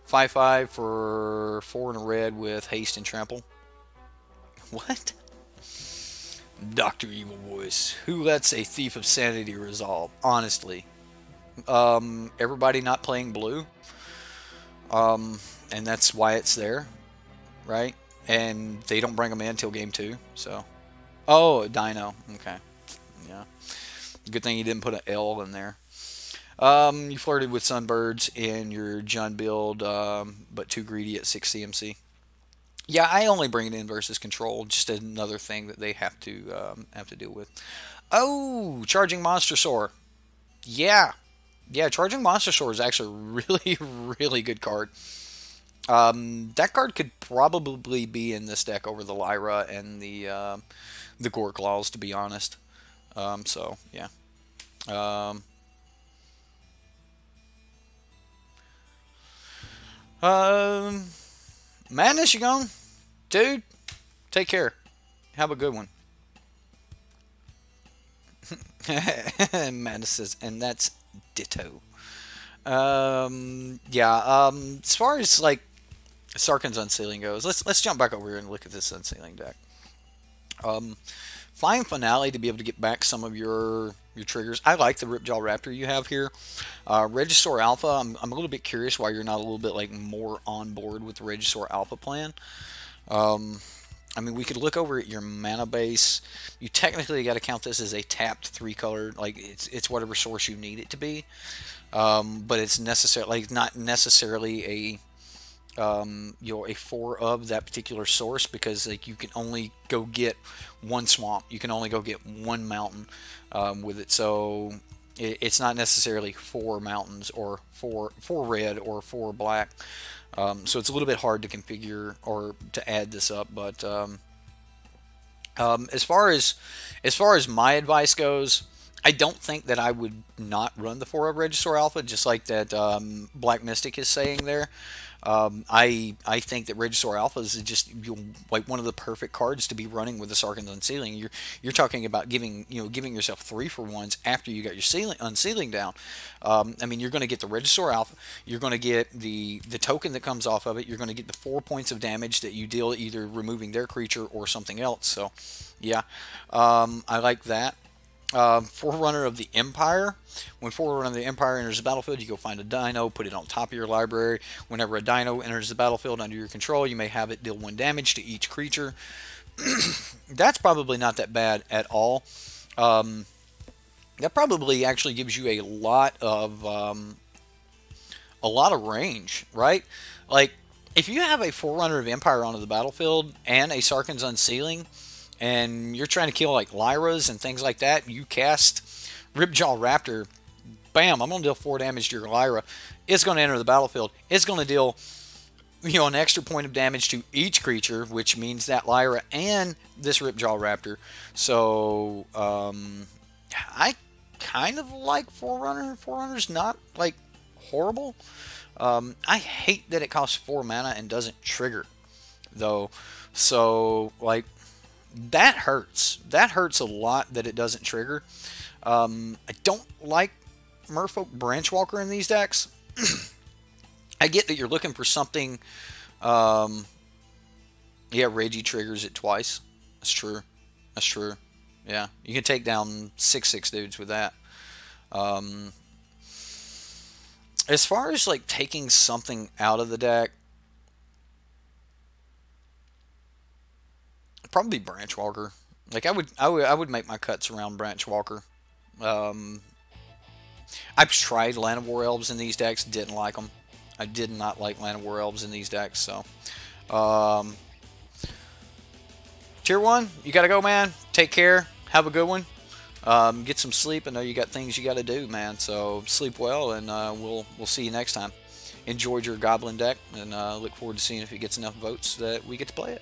5/5 for 4 in a red with haste and trample. What? Dr. Evil Voice. Who lets a Thief of Sanity resolve? Honestly. Everybody not playing blue. And that's why it's there. Right? And they don't bring them in until game 2. So. Oh, Dino. Okay. Yeah. Good thing you didn't put an L in there. You flirted with Sunbirds in your Jund build, but too greedy at 6 CMC. Yeah, I only bring it in versus control. Just another thing that they have to deal with. Oh, Charging Monster Soar. Yeah, yeah. Charging Monster Soar is actually a really good card. That card could probably be in this deck over the Lyra and the Gore Claws, to be honest. So yeah. Madness, you gone? Dude, take care. Have a good one. Madness says, and that's ditto. Yeah, as far as like Sarkhan's Unsealing goes, let's jump back over here and look at this Unsealing deck. Flying Finale to be able to get back some of your triggers. I like the Ripjaw Raptor you have here. Regisaur Alpha, I'm a little bit curious why you're not a little bit like more on board with the Regisaur Alpha plan. I mean, we could look over at your mana base. You technically got to count this as a tapped 3-color, like it's whatever source you need it to be. But it's necessarily like not necessarily a a 4 of that particular source, because like you can only go get 1 swamp, you can only go get 1 mountain with it, so it's not necessarily 4 mountains or 4 red or 4 black. So it's a little bit hard to configure or to add this up. But as far as my advice goes, I don't think that I would not run the 4 of Regisaur Alpha, just like that Black Mystic is saying there. I think that Regisaur Alpha is just like one of the perfect cards to be running with the Sarkhan's Unsealing. You're talking about giving yourself 3 for 1s after you got your unsealing down. I mean, you're going to get the Regisaur Alpha. You're going to get the token that comes off of it. You're going to get the 4 points of damage that you deal either removing their creature or something else. So, yeah, I like that. Forerunner of the Empire. When Forerunner of the Empire enters the battlefield, you go find a dino, put it on top of your library. Whenever a dino enters the battlefield under your control, you may have it deal 1 damage to each creature. That's probably not that bad at all. That probably actually gives you a lot of range, right? Like, if you have a Forerunner of Empire onto the battlefield and a Sarkhan's Unsealing, and you're trying to kill like Lyras and things like that, you cast Ripjaw Raptor, bam, I'm going to deal 4 damage to your Lyra. It's going to enter the battlefield. It's going to deal, an extra point of damage to each creature, which means that Lyra and this Ripjaw Raptor. So, I kind of like Forerunner. Forerunner's not, like, horrible. I hate that it costs 4 mana and doesn't trigger, though. So, like, that hurts. That hurts a lot that it doesn't trigger. I don't like Merfolk Branchwalker in these decks. I get that you're looking for something. Yeah, Reggie triggers it twice. That's true. That's true. Yeah, you can take down 6/6 dudes with that. As far as like taking something out of the deck, probably Branchwalker. Like I would make my cuts around Branchwalker. I've tried Land of War Elves in these decks, didn't like them. I did not like Land of War Elves in these decks, so Tier 1, you gotta go, man. Take care. Have a good one. Get some sleep. I know you got things you gotta do, man. So sleep well, and we'll see you next time. Enjoyed your Goblin deck, and look forward to seeing if it gets enough votes that we get to play it,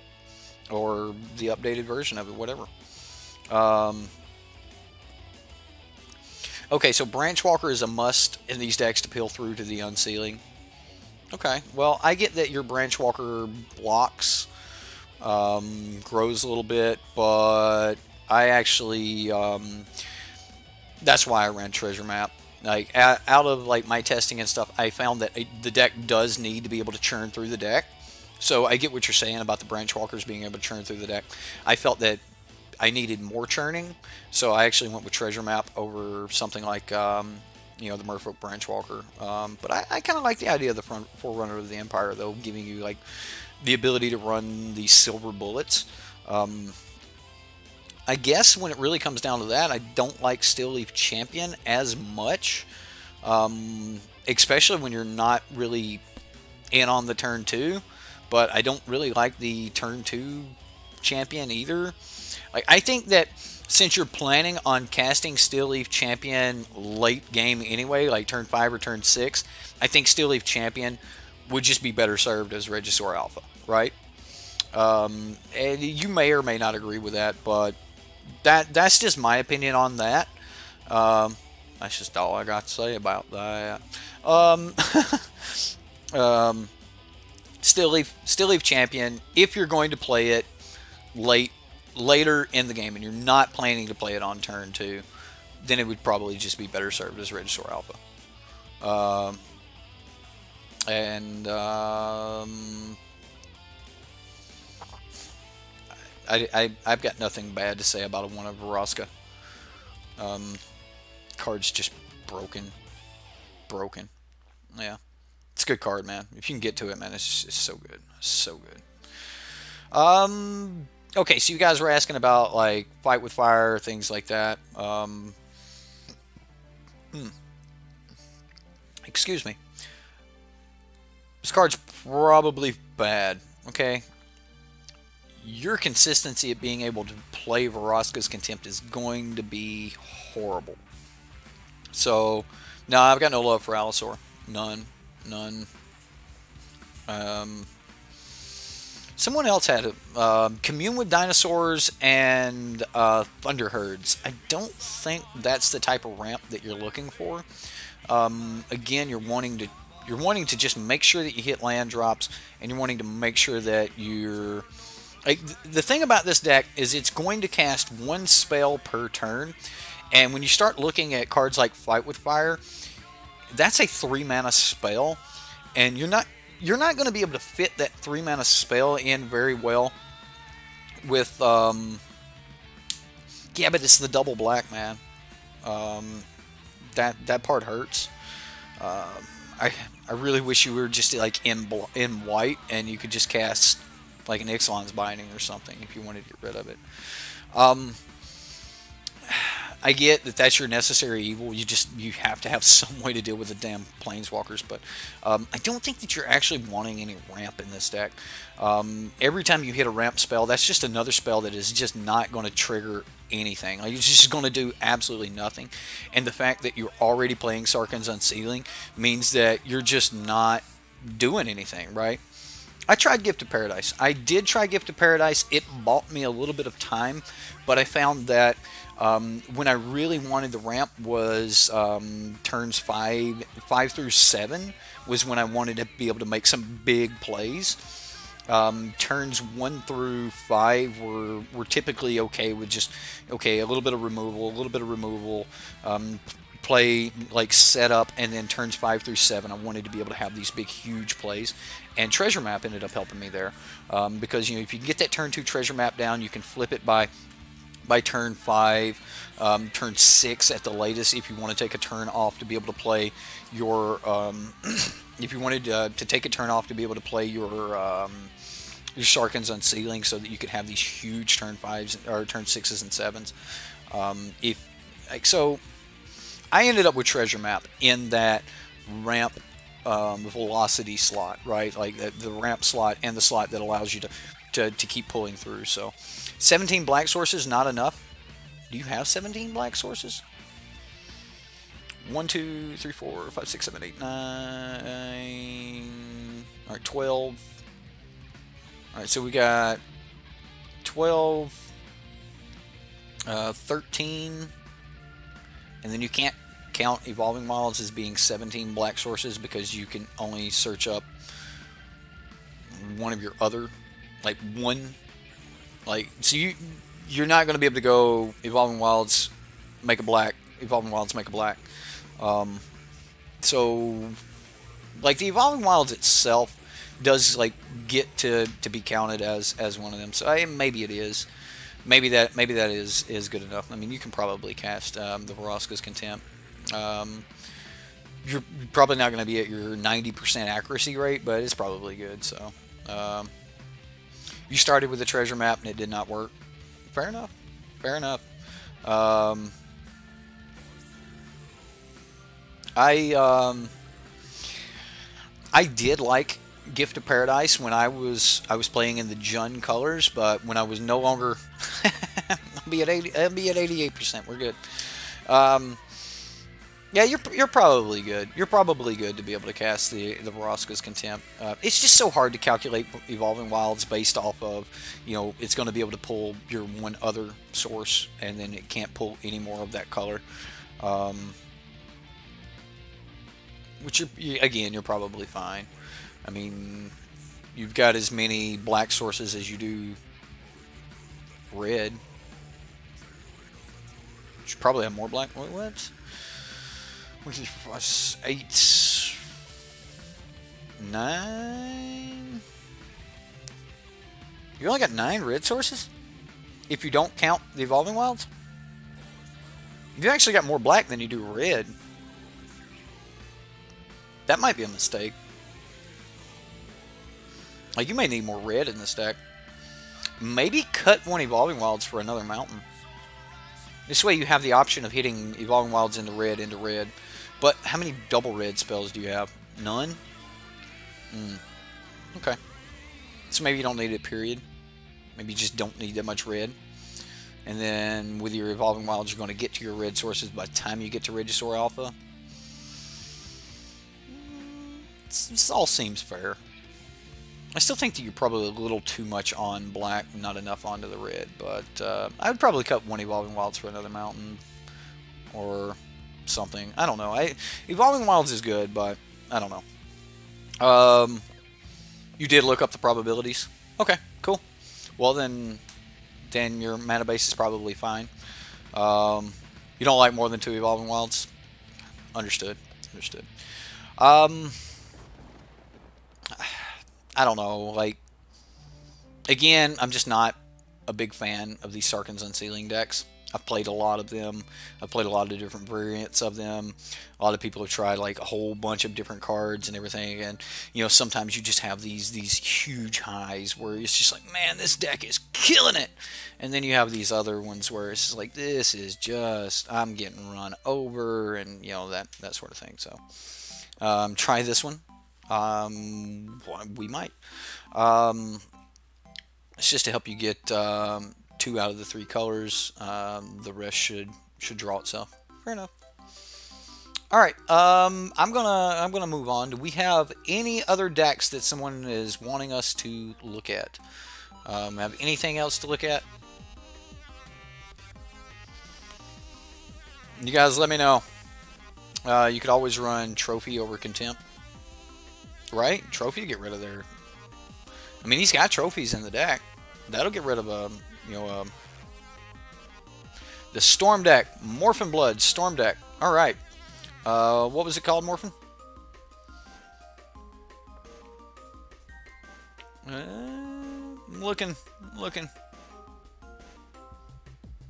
or the updated version of it, whatever. Okay, so Branchwalker is a must in these decks to peel through to the Unsealing. Okay, well, I get that your Branchwalker blocks, grows a little bit, but I actually, that's why I ran Treasure Map. Like, out of like my testing and stuff, I found that the deck does need to be able to churn through the deck. So I get what you're saying about the Branchwalkers being able to churn through the deck. I felt that I needed more churning, so I actually went with Treasure Map over something like, the Merfolk Branchwalker. But I kind of like the idea of the Forerunner of the Empire, though, giving you like the ability to run these silver bullets. I guess when it really comes down to that, I don't like Steel-Leaf Champion as much, especially when you're not really in on the turn 2. But I don't really like the turn 2 champion either. Like, I think that since you're planning on casting Steel-Leaf Champion late game anyway, like turn 5 or turn 6, I think Steel-Leaf Champion would just be better served as Regisaur Alpha, right? And you may or may not agree with that, but that's just my opinion on that. That's just all I got to say about that. Steel-Leaf Champion, if you're going to play it later in the game and you're not planning to play it on turn 2, then it would probably just be better served as Regisaur Alpha. I've got nothing bad to say about a 1 of Vraska. Card's just broken. Yeah. It's a good card, man. If you can get to it, man, it's so good. So good. Okay, so you guys were asking about, like, Fight with Fire, things like that. Excuse me. This card's probably bad, okay? Your consistency at being able to play Vraska's Contempt is going to be horrible. So, no, I've got no love for Allosaur. None. Someone else had commune with dinosaurs and thunder herds. I don't think that's the type of ramp that you're looking for. Again, you're wanting to just make sure that you hit land drops, and you're wanting to make sure that you're like, the thing about this deck is it's going to cast one spell per turn, and when you start looking at cards like Fight with Fire, that's a 3-mana spell, and you're not going to be able to fit that 3-mana spell in very well with yeah, but it's the double black, man. That part hurts. I really wish you were just like in white and you could just cast like an Ixalan's Binding or something if you wanted to get rid of it. I get that that's your necessary evil. You have to have some way to deal with the damn planeswalkers, but I don't think that you're actually wanting any ramp in this deck. Every time you hit a ramp spell, that's just another spell that is just not going to trigger anything. Like, it's just going to do absolutely nothing. And the fact that you're already playing Sarkhan's Unsealing means that you're just not doing anything, right? I tried Gift of Paradise. I did try Gift of Paradise. It bought me a little bit of time, but I found that when I really wanted the ramp was turns 5 through 7 was when I wanted to be able to make some big plays. Turns 1 through 5 were typically okay with just a little bit of removal, play like setup, and then turns 5 through 7 I wanted to be able to have these big huge plays, and Treasure Map ended up helping me there, because if you can get that turn 2 Treasure Map down, you can flip it by turn 5, turn 6 at the latest if you want to take a turn off to be able to play your if you wanted to take a turn off to be able to play your Sarkhan's Unsealing, so that you could have these huge turn 5s or turn 6s and 7s. So I ended up with Treasure Map in that ramp velocity slot, right? Like the ramp slot and the slot that allows you to keep pulling through. So 17 black sources, not enough. Do you have 17 black sources? 1, 2, 3, 4, 5, 6, 7, 8, 9. All right, 12. All right, so we got 12, 13, and then you can't count Evolving Wilds as being 17 black sources because you can only search up one of your other, like one, like, so you're not going to be able to go Evolving Wilds, make a black, Evolving Wilds, make a black. So, like, the Evolving Wilds itself does, like, get to be counted as one of them. So maybe it is. Maybe that is good enough. I mean, you can probably cast the Vraska's Contempt. You're probably not going to be at your 90% accuracy rate, but it's probably good. So you started with a Treasure Map and it did not work. Fair enough. Fair enough. I did like Gift of Paradise when I was playing in the Jun colors, but when I was no longer, I'll be at 88%. We're good. Yeah, you're probably good. You're probably good to be able to cast the Vraska's Contempt. It's just so hard to calculate Evolving Wilds based off of, it's going to be able to pull your one other source, and then it can't pull any more of that color. Which, again, you're probably fine. I mean, you've got as many black sources as you do red. You should probably have more black. What? 8, 9. You only got 9 red sources? If you don't count the Evolving Wilds? You actually got more black than you do red. That might be a mistake. Like, you may need more red in this deck. Maybe cut one Evolving Wilds for another mountain. This way you have the option of hitting Evolving Wilds into red. But how many double red spells do you have? None? Okay. So maybe you don't need it, period. Maybe you just don't need that much red. And then with your Evolving Wilds, you're going to get to your red sources by the time you get to Regisaur Alpha. This all seems fair. I still think that you're probably a little too much on black, not enough onto the red, but I would probably cut one Evolving Wilds for another mountain or something. I don't know. Evolving Wilds is good, but I don't know. You did look up the probabilities. Okay, cool. Well, then your mana base is probably fine. You don't like more than 2 Evolving Wilds? Understood. Understood. I don't know, like, again, I'm just not a big fan of these Sarkhan's Unsealing decks. I've played a lot of them. I've played a lot of different variants of them. A lot of people have tried, like, a whole bunch of different cards and everything, and, you know, sometimes you just have these huge highs where it's just like, man, this deck is killing it! And then you have these other ones where it's just like, this is just, I'm getting run over, and, you know, that sort of thing, so. Try this one. We might. It's just to help you get 2 out of the 3 colors. The rest should draw itself. Fair enough. All right. I'm gonna move on. Do we have any other decks that someone is wanting us to look at? Have anything else to look at? You guys, let me know. You could always run Trophy over Contempt. Right? Trophy to get rid of their... I mean, he's got trophies in the deck. That'll get rid of, you know, the Storm deck. Morphin Blood, Storm deck. Alright. What was it called, Morphin? Looking.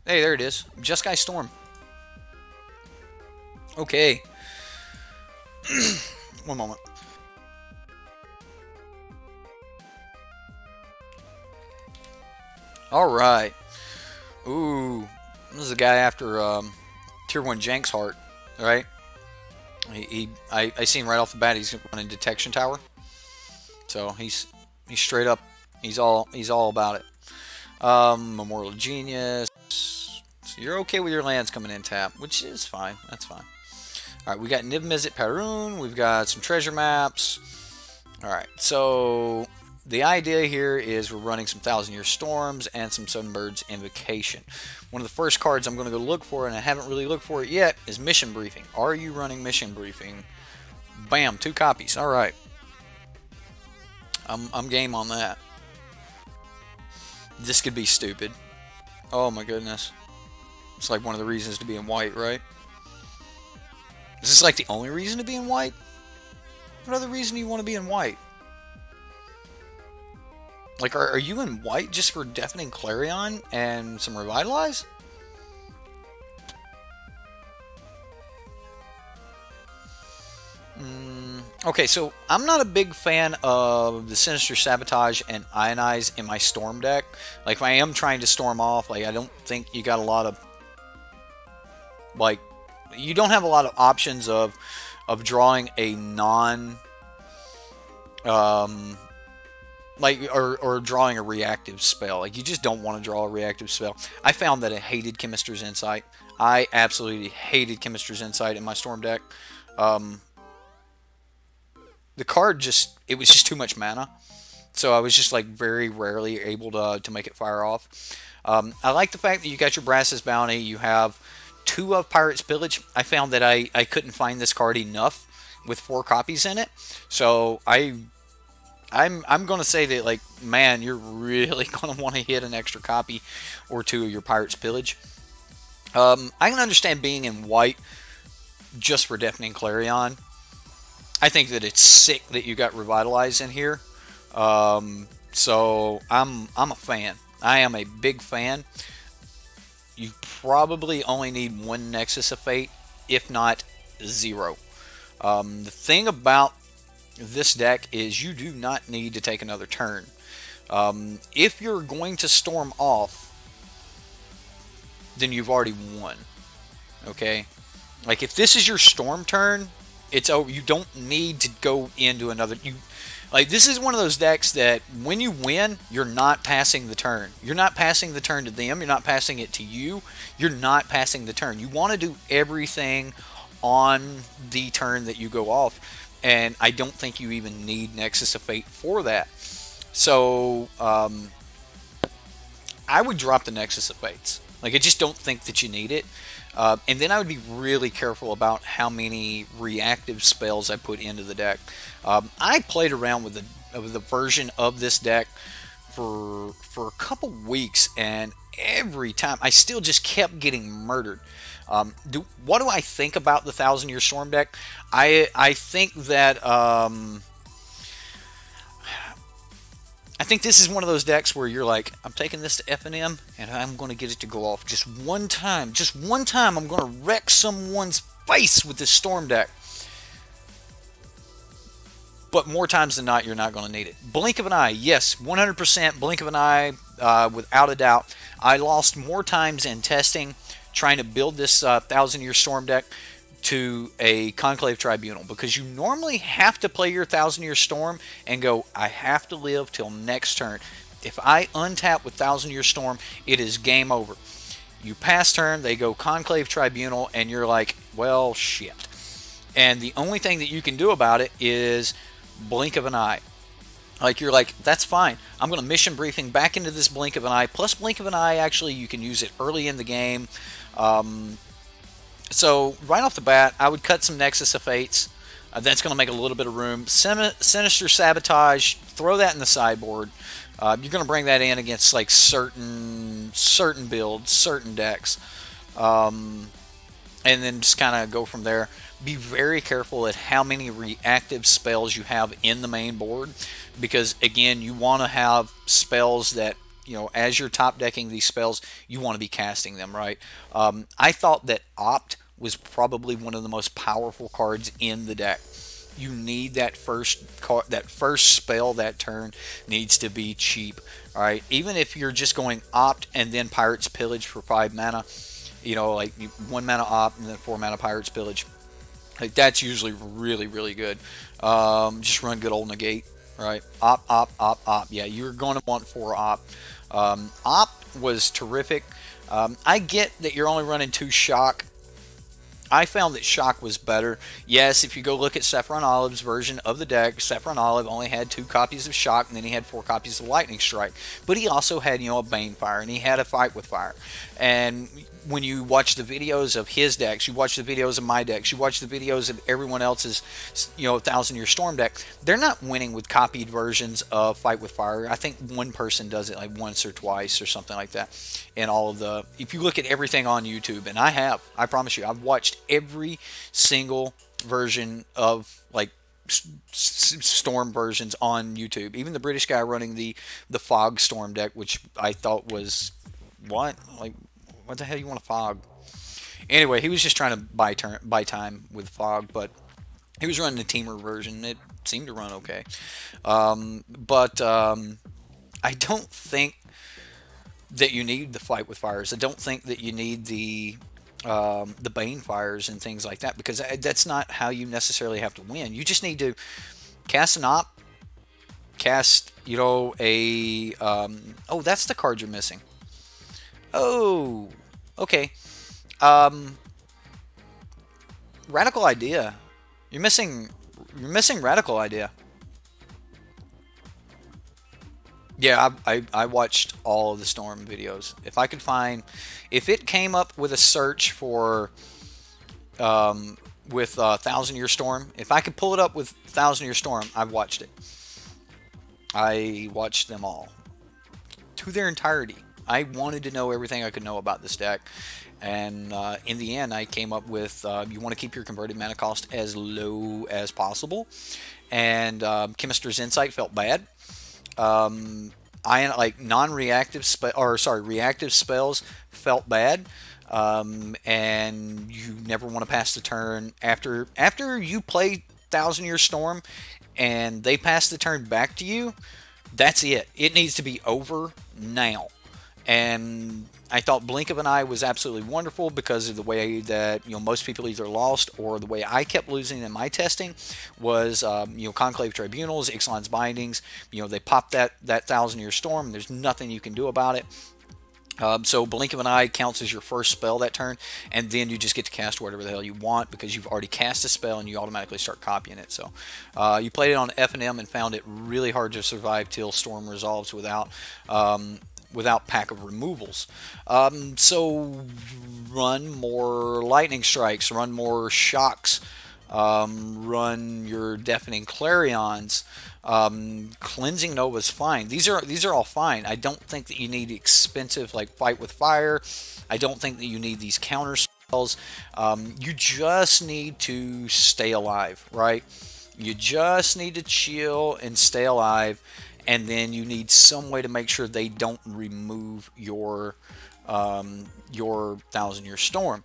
Hey, there it is. Jeskai Storm. Okay. One moment. Alright. Ooh. This is a guy after Tier 1 Jenks Heart, right? I seen right off the bat he's running Detection Tower. So he's straight up, he's all about it. Memorial Genius. So you're okay with your lands coming in tap, which is fine. That's fine. Alright, we got Niv Mizzet Perun, we've got some treasure maps. Alright, so the idea here is we're running some Thousand Year Storms and some Sunbird's Invocation. One of the first cards I'm going to go look for, and I haven't really looked for it yet, is Mission Briefing. Are you running Mission Briefing? Bam, 2 copies. Alright. I'm game on that. This could be stupid. Oh my goodness. It's like one of the reasons to be in white, right? Is this like the only reason to be in white? What other reason do you want to be in white? Like, are you in white just for Deafening Clarion and some Revitalize? Okay, so I'm not a big fan of the Sinister Sabotage and Ionize in my Storm deck. Like, if I am trying to storm off, like, I don't think you got a lot of... Like, you don't have a lot of options of drawing a non... or drawing a reactive spell. Like, you just don't want to draw a reactive spell. I found that I hated Chemister's Insight. I absolutely hated Chemister's Insight in my Storm deck. The card just, it was just too much mana. So I was just, like, very rarely able to make it fire off. I like the fact that you got your Brass's Bounty. You have 2 of Pirate's Pillage. I found that I couldn't find this card enough with 4 copies in it. So I'm going to say that, like, man, you're really going to want to hit an extra copy or 2 of your Pirate's Pillage. I can understand being in white just for Deafening Clarion. I think that it's sick that you got Revitalize in here. So I'm a fan. I am a big fan. You probably only need 1 Nexus of Fate, if not 0. The thing about this deck is you do not need to take another turn. If you're going to storm off, then you've already won. Okay? Like, if this is your storm turn, it's over. You don't need to go into another... Like, this is one of those decks that when you win, you're not passing the turn. You're not passing the turn to them. You're not passing it to you. You're not passing the turn. You want to do everything on the turn that you go off. And I don't think you even need Nexus of Fate for that. So I would drop the Nexus of Fates. Like, I just don't think that you need it. And then I would be really careful about how many reactive spells I put into the deck. I played around with the version of this deck for a couple weeks, and every time I still just kept getting murdered. What do I think about the Thousand Year Storm deck? I think that I think this is one of those decks where you're like, I'm taking this to F&M and I'm going to get it to go off just one time. Just one time I'm going to wreck someone's face with this Storm deck. But more times than not, you're not going to need it. Blink of an eye, yes, 100% blink of an eye, without a doubt. I lost more times in testing trying to build this Thousand Year Storm deck to a Conclave Tribunal, because you normally have to play your Thousand Year Storm and go, I have to live till next turn. If I untap with Thousand Year Storm, it is game over. You pass turn, they go Conclave Tribunal, and you're like, well, shit. And the only thing that you can do about it is blink of an eye. Like, you're like, that's fine. I'm going to mission briefing back into this blink of an eye. Plus, blink of an eye, actually, you can use it early in the game. So, right off the bat, I would cut some Nexus of Fates. That's going to make a little bit of room. Sinister Sabotage, throw that in the sideboard. You're going to bring that in against, like, certain builds, certain decks. And then just kind of go from there. Be very careful at how many reactive spells you have in the main board, because again, you want to have spells that, you know, as you're top decking these spells, you want to be casting them, right? I thought that Opt was probably one of the most powerful cards in the deck. You need that first spell that turn needs to be cheap, all right? Even if you're just going Opt and then Pirate's Pillage for 5 mana, you know, like 1 mana Opt and then 4 mana Pirate's Pillage. Like, that's usually really, really good. Just run good old negate, right? Opt, Opt, Opt, Opt. Yeah, you're going to want 4 Opt. Opt was terrific. I get that you're only running 2 Shock. I found that Shock was better. Yes, if you go look at Saffron Olive's version of the deck, Saffron Olive only had 2 copies of Shock, and then he had 4 copies of Lightning Strike. But he also had, you know, a Banefire, and he had a Fight with Fire. And when you watch the videos of his decks, you watch the videos of my decks, you watch the videos of everyone else's, you know, Thousand Year Storm deck, they're not winning with copied versions of Fight with Fire. I think one person does it like once or twice or something like that. And all of the, if you look at everything on YouTube, and I promise you, I've watched every single version of, like, Storm versions on YouTube. Even the British guy running the Fog Storm deck, which I thought was, what? Like, what the hell you want to Fog? Anyway, he was just trying to buy time with Fog, but he was running the Teamer version. It seemed to run okay. But I don't think that you need the Fight with Fires. I don't think that you need the Bane Fires and things like that, because that's not how you necessarily have to win. You just need to cast an Op, cast, you know, a oh, that's the card you're missing. Oh, okay. Radical Idea. You're missing Radical Idea. Yeah, I watched all of the Storm videos. If I could find, if it came up with a search for with Thousand Year Storm, if I could pull it up with Thousand Year Storm, I've watched it. I watched them all to their entirety. I wanted to know everything I could know about this deck, and in the end, I came up with you want to keep your converted mana cost as low as possible, and Chemister's Insight felt bad. Reactive spells felt bad, and you never want to pass the turn after you play Thousand Year Storm, and they pass the turn back to you. That's it. It needs to be over now. And I thought Blink of an Eye was absolutely wonderful because of the way that, you know, most people either lost, or the way I kept losing in my testing was, you know, Conclave Tribunals, Ixalan's Bindings. You know, they popped that Thousand Year Storm. There's nothing you can do about it. So Blink of an Eye counts as your first spell that turn, and then you just get to cast whatever the hell you want because you've already cast a spell and you automatically start copying it. So you played it on F&M and found it really hard to survive till Storm resolves without pack of removals. So run more Lightning Strikes, run more Shocks, run your Deafening Clarions. Cleansing Nova is fine. These are all fine. I don't think that you need expensive like Fight with Fire. I don't think that you need these counter spells. You just need to stay alive, right? You just need to chill and stay alive, and then you need some way to make sure they don't remove your Thousand Year Storm.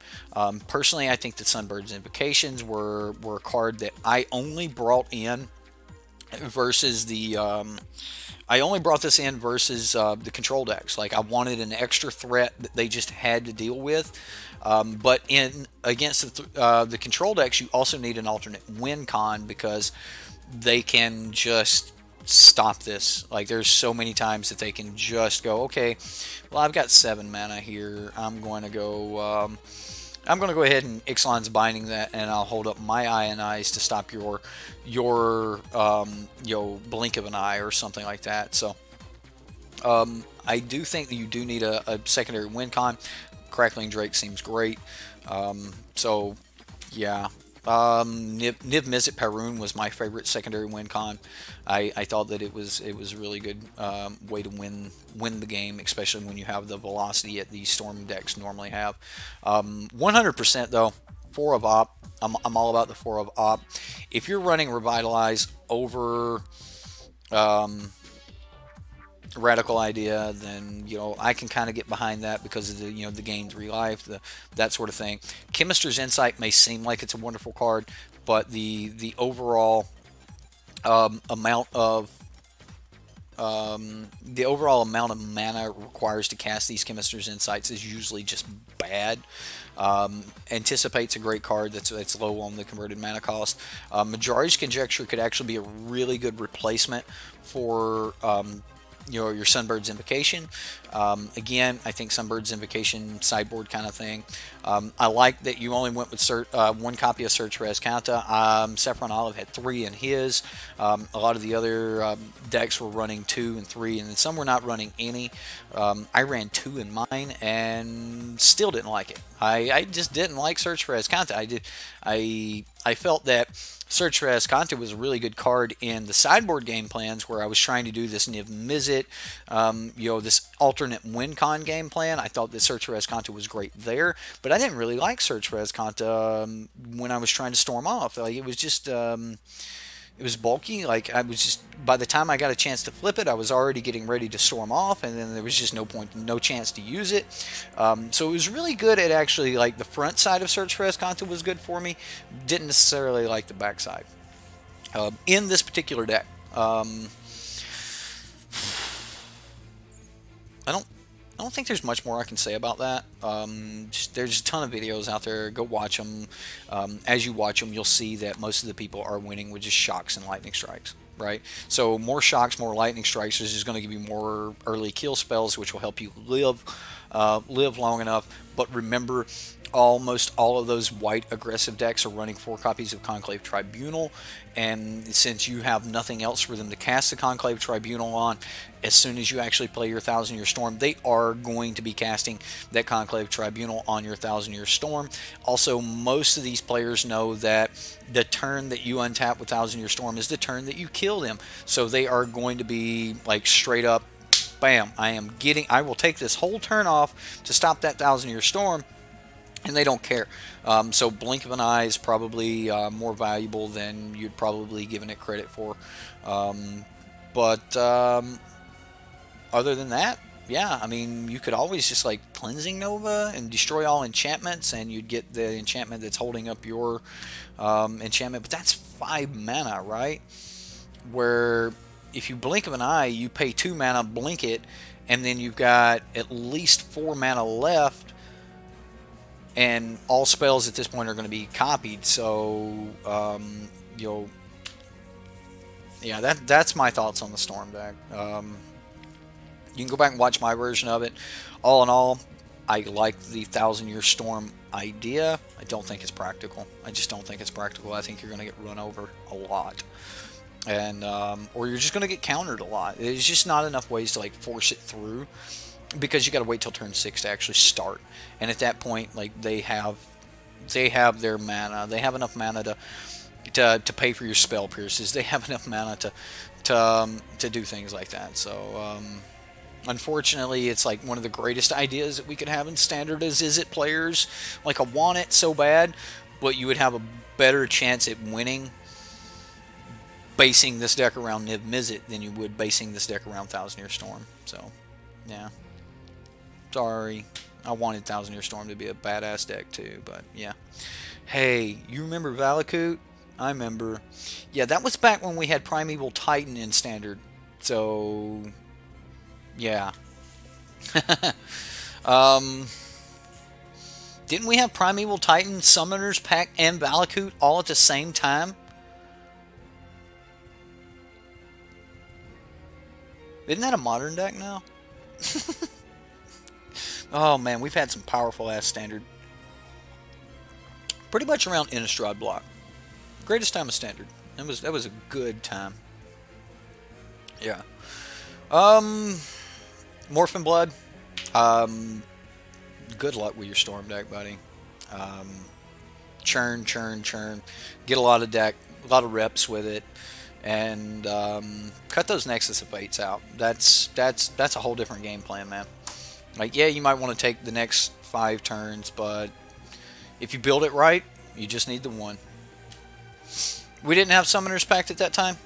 Personally, I think that Sunbird's Invocations were a card that I only brought in versus the I only brought this in versus the control decks. Like, I wanted an extra threat that they just had to deal with. But against the control decks, you also need an alternate win con because they can just stop this. Like, there's so many times that they can just go, okay, well, I've got 7 mana here. I'm going to go ahead and Ixalan's Binding that, and I'll hold up my Ionize to stop your Blink of an Eye or something like that. So I do think that you do need a secondary win con. Crackling Drake seems great. So yeah. Niv Mizzet Parun was my favorite secondary win con. I thought that it was a really good way to win the game, especially when you have the velocity that these Storm decks normally have. 100% though, 4 of Op. I'm all about the 4 of Op. If you're running Revitalize over Radical Idea, then I can kind of get behind that because of the the gained 3 life, that sort of thing. Chemister's Insight may seem like it's a wonderful card, but the overall amount of mana requires to cast these Chemister's Insights is usually just bad. Anticipate's a great card that's low on the converted mana cost. Majority's Conjecture could actually be a really good replacement for your Sunbird's Invocation. Again, I think Sunbird's Invocation sideboard kind of thing. I like that you only went with 1 copy of Search for Azcanta. Saffron Olive had 3 in his. A lot of the other decks were running 2 and 3, and then some were not running any. I ran 2 in mine and still didn't like it. I just didn't like Search for Azcanta. I felt that Search for Azcanta was a really good card in the sideboard game plans where I was trying to do this Niv Mizzet, this alternate win con game plan. I thought that Search for Azcanta was great there, but I didn't really like Search for Azcanta when I was trying to storm off. Like, it was just it was bulky. Like, I was just, by the time I got a chance to flip it, I was already getting ready to storm off, and then there was just no chance to use it. So it was really good at actually, like, the front side of Search for Azcanta was good for me. Didn't necessarily like the back side. In this particular deck, I don't think there's much more I can say about that. There's a ton of videos out there. Go watch them. As you watch them, you'll see that most of the people are winning with just Shocks and Lightning Strikes, right? So more Shocks, more Lightning Strikes is just going to give you more early kill spells, which will help you live long enough. But remember, almost all of those white aggressive decks are running 4 copies of Conclave Tribunal, and since you have nothing else for them to cast the Conclave Tribunal on, as soon as you actually play your Thousand Year Storm, they are going to be casting that Conclave Tribunal on your Thousand Year Storm. Also, most of these players know that the turn that you untap with Thousand Year Storm is the turn that you kill them, so they are going to be like straight up, bam, I will take this whole turn off to stop that Thousand Year Storm, and they don't care. So Blink of an Eye is probably more valuable than you'd probably given it credit for. But other than that, yeah, I mean, you could always just like Cleansing Nova and destroy all enchantments, and you'd get the enchantment that's holding up your enchantment. But that's 5 mana, right? Where if you Blink of an Eye, you pay 2 mana, blink it, and then you've got at least 4 mana left. And all spells at this point are going to be copied, so yeah, that's my thoughts on the Storm deck. You can go back and watch my version of it. All in all, I like the Thousand Year Storm idea. I don't think it's practical. I just don't think it's practical. I think you're going to get run over a lot. And or you're just going to get countered a lot. There's just not enough ways to like force it through, because you got to wait till turn 6 to actually start. And at that point, like they have their mana. They have enough mana to pay for your spell pierces. They have enough mana to do things like that. So unfortunately, it's like one of the greatest ideas that we could have in Standard as Izzet players. Like, I want it so bad, but you would have a better chance at winning basing this deck around Niv Mizzet than you would basing this deck around Thousand Year Storm. So, yeah. Sorry. I wanted Thousand Year Storm to be a badass deck too, but yeah. Hey, you remember Valakut? I remember. Yeah, that was back when we had Primeval Titan in Standard. So, yeah. Didn't we have Primeval Titan, Summoners Pack, and Valakut all at the same time? Isn't that a modern deck now? Oh man, we've had some powerful ass Standard. Pretty much around Innistrad block. Greatest time of Standard. That was a good time. Yeah. Morphin Blood. Good luck with your Storm deck, buddy. Churn. Get a lot of reps with it. And cut those Nexus of Fates out. That's a whole different game plan, man. Like, yeah, you might want to take the next 5 turns, but if you build it right, you just need the 1. We didn't have Summoners Pact at that time.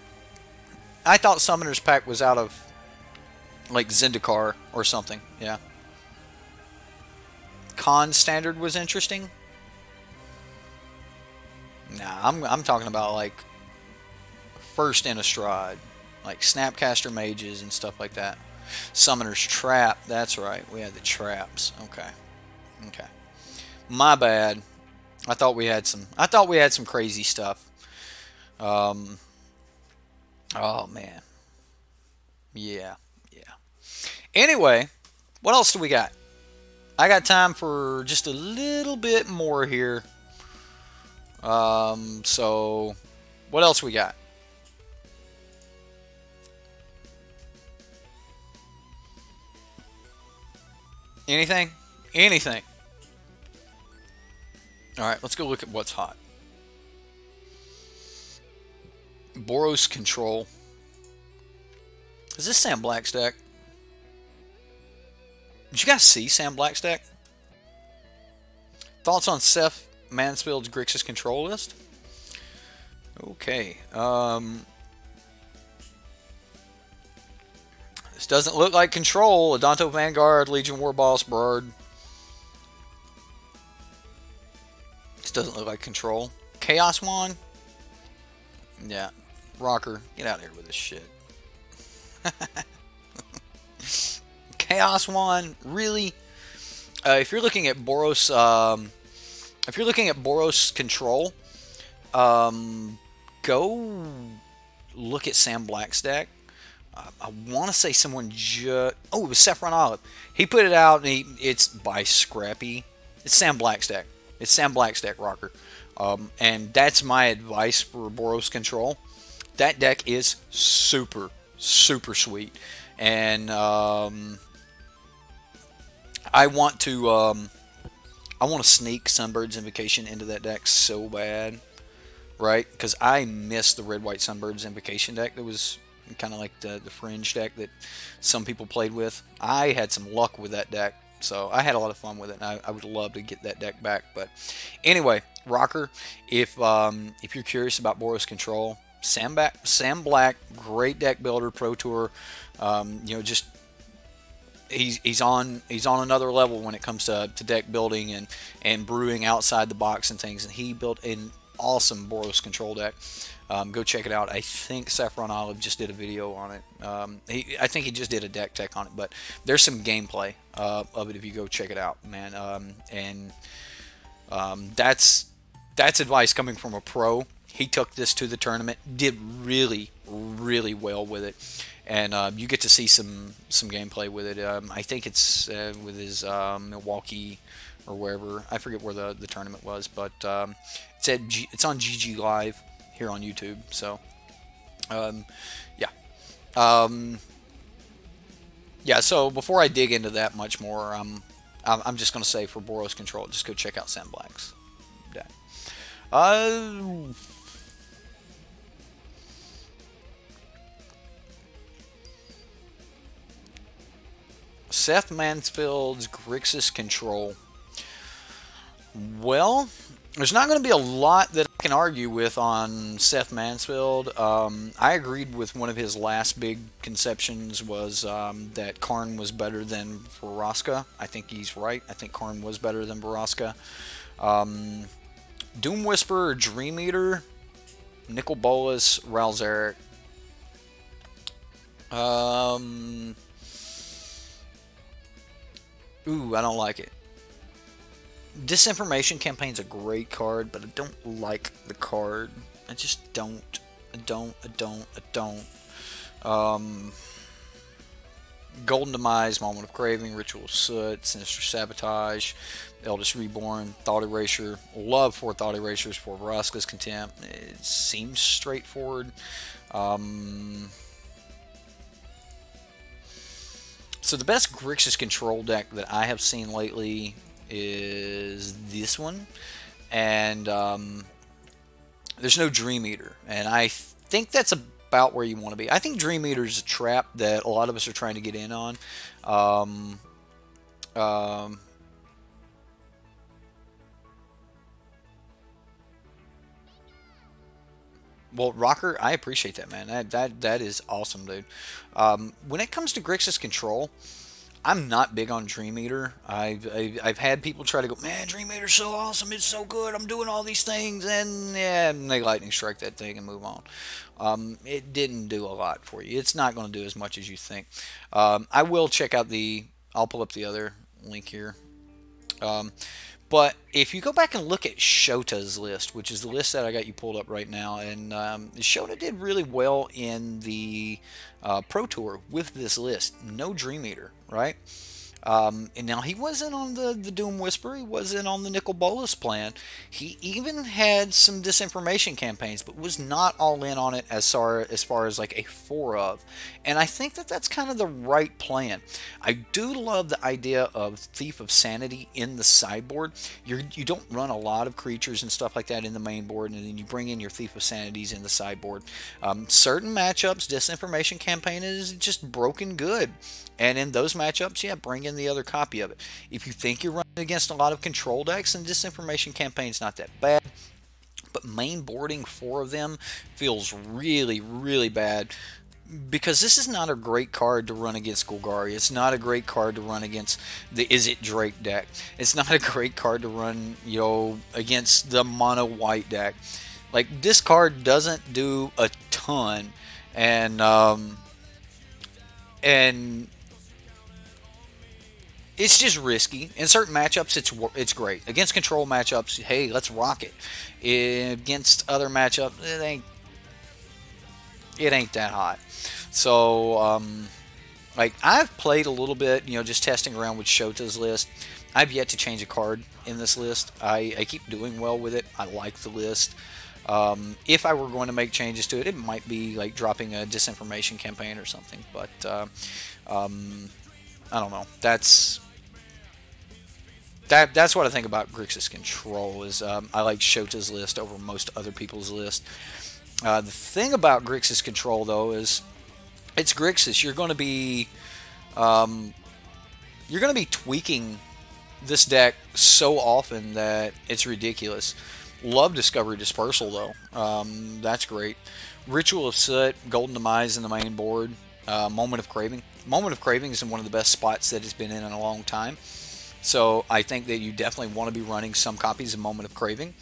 I thought Summoners Pact was out of like Zendikar or something. Yeah. Con Standard was interesting. Nah, I'm talking about like first Innistrad, like Snapcaster Mages and stuff like that. Summoner's Trap, that's right. We had the traps. Okay. My bad. I thought we had some crazy stuff. Oh man. Yeah. Anyway, what else do we got? I got time for just a little bit more here. So what else we got? Anything? Alright, let's go look at what's hot. Boros Control. Is this Sam Black's deck? Did you guys see Sam Black's deck? Thoughts on Seth Mansfield's Grixis control list? Okay. This doesn't look like control. Adanto Vanguard, Legion Warboss, Bird. This doesn't look like control. Chaos Wand? Yeah. Rocker, get out of here with this shit. Chaos Wand, really? If you're looking at Boros, control, go look at Sam Black's deck. I want to say someone just... Oh, it was Saffron Olive. He put it out, and it's by Scrappy. It's Sam Black's deck. It's Sam Black's deck, Rocker. And that's my advice for Boros Control. That deck is super, super sweet. And I want to sneak Sunbird's Invocation into that deck so bad. Right? Because I missed the Red-White Sunbird's Invocation deck that was... kind of like the fringe deck that some people played with. I had some luck with that deck, so I had a lot of fun with it, and I would love to get that deck back. But anyway, Rocker, if you're curious about Boros Control, Sam Black, great deck builder, Pro Tour. You know, just he's on another level when it comes to deck building and brewing outside the box and things. And he built an awesome Boros Control deck. Go check it out. I think Saffron Olive just did a video on it. I think he just did a deck tech on it, but there's some gameplay of it if you go check it out, man. That's advice coming from a pro. He took this to the tournament, did really, really well with it, and you get to see some gameplay with it. I think it's with his Milwaukee or wherever. I forget where the tournament was, but it's on GG Live here on YouTube. So yeah. Yeah, so before I dig into that much more, I'm just going to say for Boros Control, just go check out Sandblack's deck. Seth Mansfield's Grixis Control. Well, there's not going to be a lot that I can argue with on Seth Mansfield. I agreed with one of his last big conceptions was that Karn was better than Baraska. I think he's right. I think Karn was better than Baraska. Doom Whisperer, Dream Eater, Nicol Bolas, Ralzeric. Ooh, I don't like it. Disinformation Campaign's a great card, but I don't like the card. I just don't. I don't. Golden Demise, Moment of Craving, Ritual of Soot, Sinister Sabotage, Eldest Reborn, Thought Erasure. Love 4 Thought Erasures for Vraska's Contempt. It seems straightforward. So the best Grixis Control deck that I have seen lately is this one, and there's no Dream Eater, and I think that's about where you want to be. I think Dream Eater is a trap that a lot of us are trying to get in on. Well, Rocker, I appreciate that, man. That is awesome, dude. When it comes to Grixis Control, I'm not big on Dream Eater. I've had people try to go, man, Dream Eater's so awesome, it's so good, I'm doing all these things, and yeah, and they lightning strike that thing and move on. It didn't do a lot for you. It's not going to do as much as you think. I will check out I'll pull up the other link here. But if you go back and look at Shota's list, which is the list that I got you pulled up right now, and Shota did really well in the Pro Tour with this list. No Dream Eater, right? And now he wasn't on the Doom Whisper. He wasn't on the Nicol Bolas plan. He even had some disinformation campaigns, but was not all in on it as far as like a 4 of. And I think that that's kind of the right plan. I do love the idea of Thief of Sanity in the sideboard. You don't run a lot of creatures and stuff like that in the main board, and then you bring in your Thief of Sanities in the sideboard. Certain matchups, disinformation campaign is just broken good. And in those matchups, yeah, bring in the other copy of it. If you think you're running against a lot of control decks, then Disinformation Campaign's not that bad. But main boarding 4 of them feels really, really bad. Because this is not a great card to run against Golgari. It's not a great card to run against the Izzet Drake deck. It's not a great card to run, against the mono white deck. Like, this card doesn't do a ton. And it's just risky. In certain matchups, it's great. Against control matchups, hey, let's rock it. Against other matchups, it ain't that hot. So, like, I've played a little bit, just testing around with Shota's list. I've yet to change a card in this list. I keep doing well with it. I like the list. If I were going to make changes to it, it might be like dropping a disinformation campaign or something. But I don't know. That's what I think about Grixis Control. Is I like Shota's list over most other people's list. The thing about Grixis Control, though, is it's Grixis. You're going to be tweaking this deck so often that it's ridiculous. Love Discovery Dispersal, though. That's great. Ritual of Soot, Golden Demise in the main board. Moment of Craving. Moment of Craving is in one of the best spots that it's been in a long time. So I think that you definitely want to be running some copies of Moment of Craving.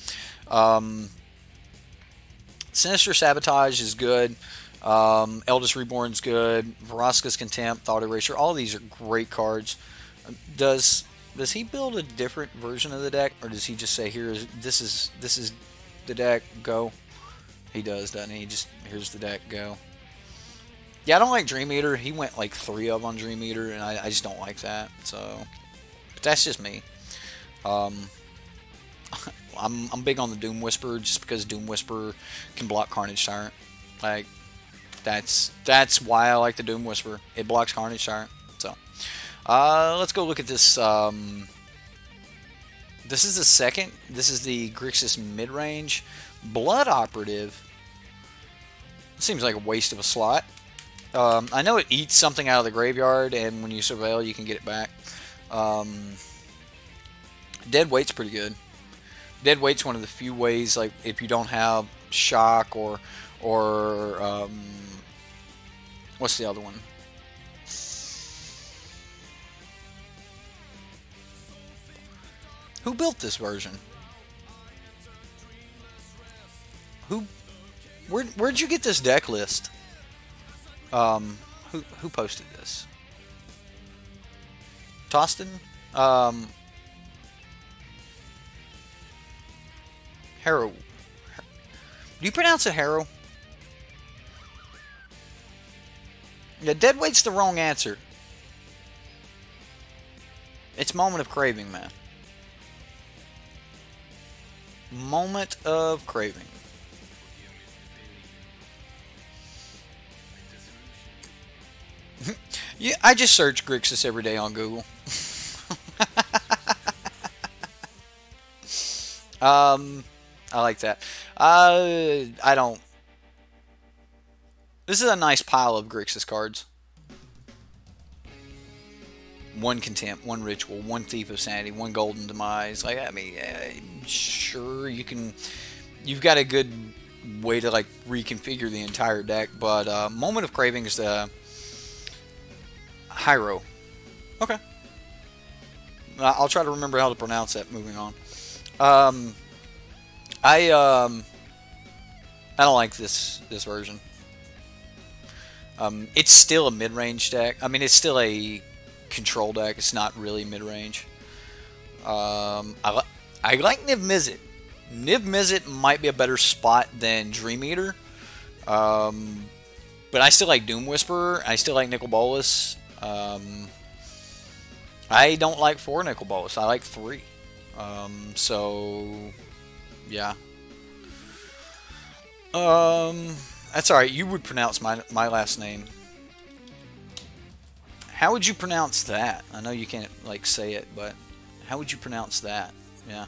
Sinister Sabotage is good. Eldest Reborn's good. Vraska's Contempt, Thought Erasure. All of these are great cards. Does he build a different version of the deck, or does he just say, this is the deck, go? He does, doesn't he? Here's the deck, go. Yeah, I don't like Dream Eater. He went like 3 of on Dream Eater, and I just don't like that. So, but that's just me. Um, I'm big on the Doom Whisperer just because Doom Whisperer can block Carnage Tyrant. Like that's why I like the Doom Whisperer. It blocks Carnage Tyrant. So, let's go look at this. This is the second. This is the Grixis mid-range Blood Operative. Seems like a waste of a slot. I know it eats something out of the graveyard, and when you surveil, you can get it back. Dead Weight's pretty good. Dead Weight's one of the few ways, like if you don't have shock or what's the other one? Who built this version? Where'd you get this deck list? Who posted this? Tostin? Harrow. Do you pronounce it Harrow? Yeah, Deadweight's the wrong answer. It's Moment of Craving, man. Moment of Craving. Yeah, I just search Grixis every day on Google. I like that. I don't. This is a nice pile of Grixis cards. 1 Contempt, 1 Ritual, 1 Thief of Sanity, 1 Golden Demise. Like, I mean, sure, you can. You've got a good way to like reconfigure the entire deck, but Moment of Craving is the Hyro. Okay. I'll try to remember how to pronounce that. Moving on. I don't like this version. It's still a mid-range deck. I mean, it's still a control deck. It's not really mid-range. I like Niv Mizzet. Niv Mizzet might be a better spot than Dream Eater. But I still like Doom Whisperer. I still like Nicol Bolas. I don't like 4 Nicol Bolas. I like 3. So yeah. That's alright. You would pronounce my last name. How would you pronounce that? I know you can't like say it, but how would you pronounce that? Yeah.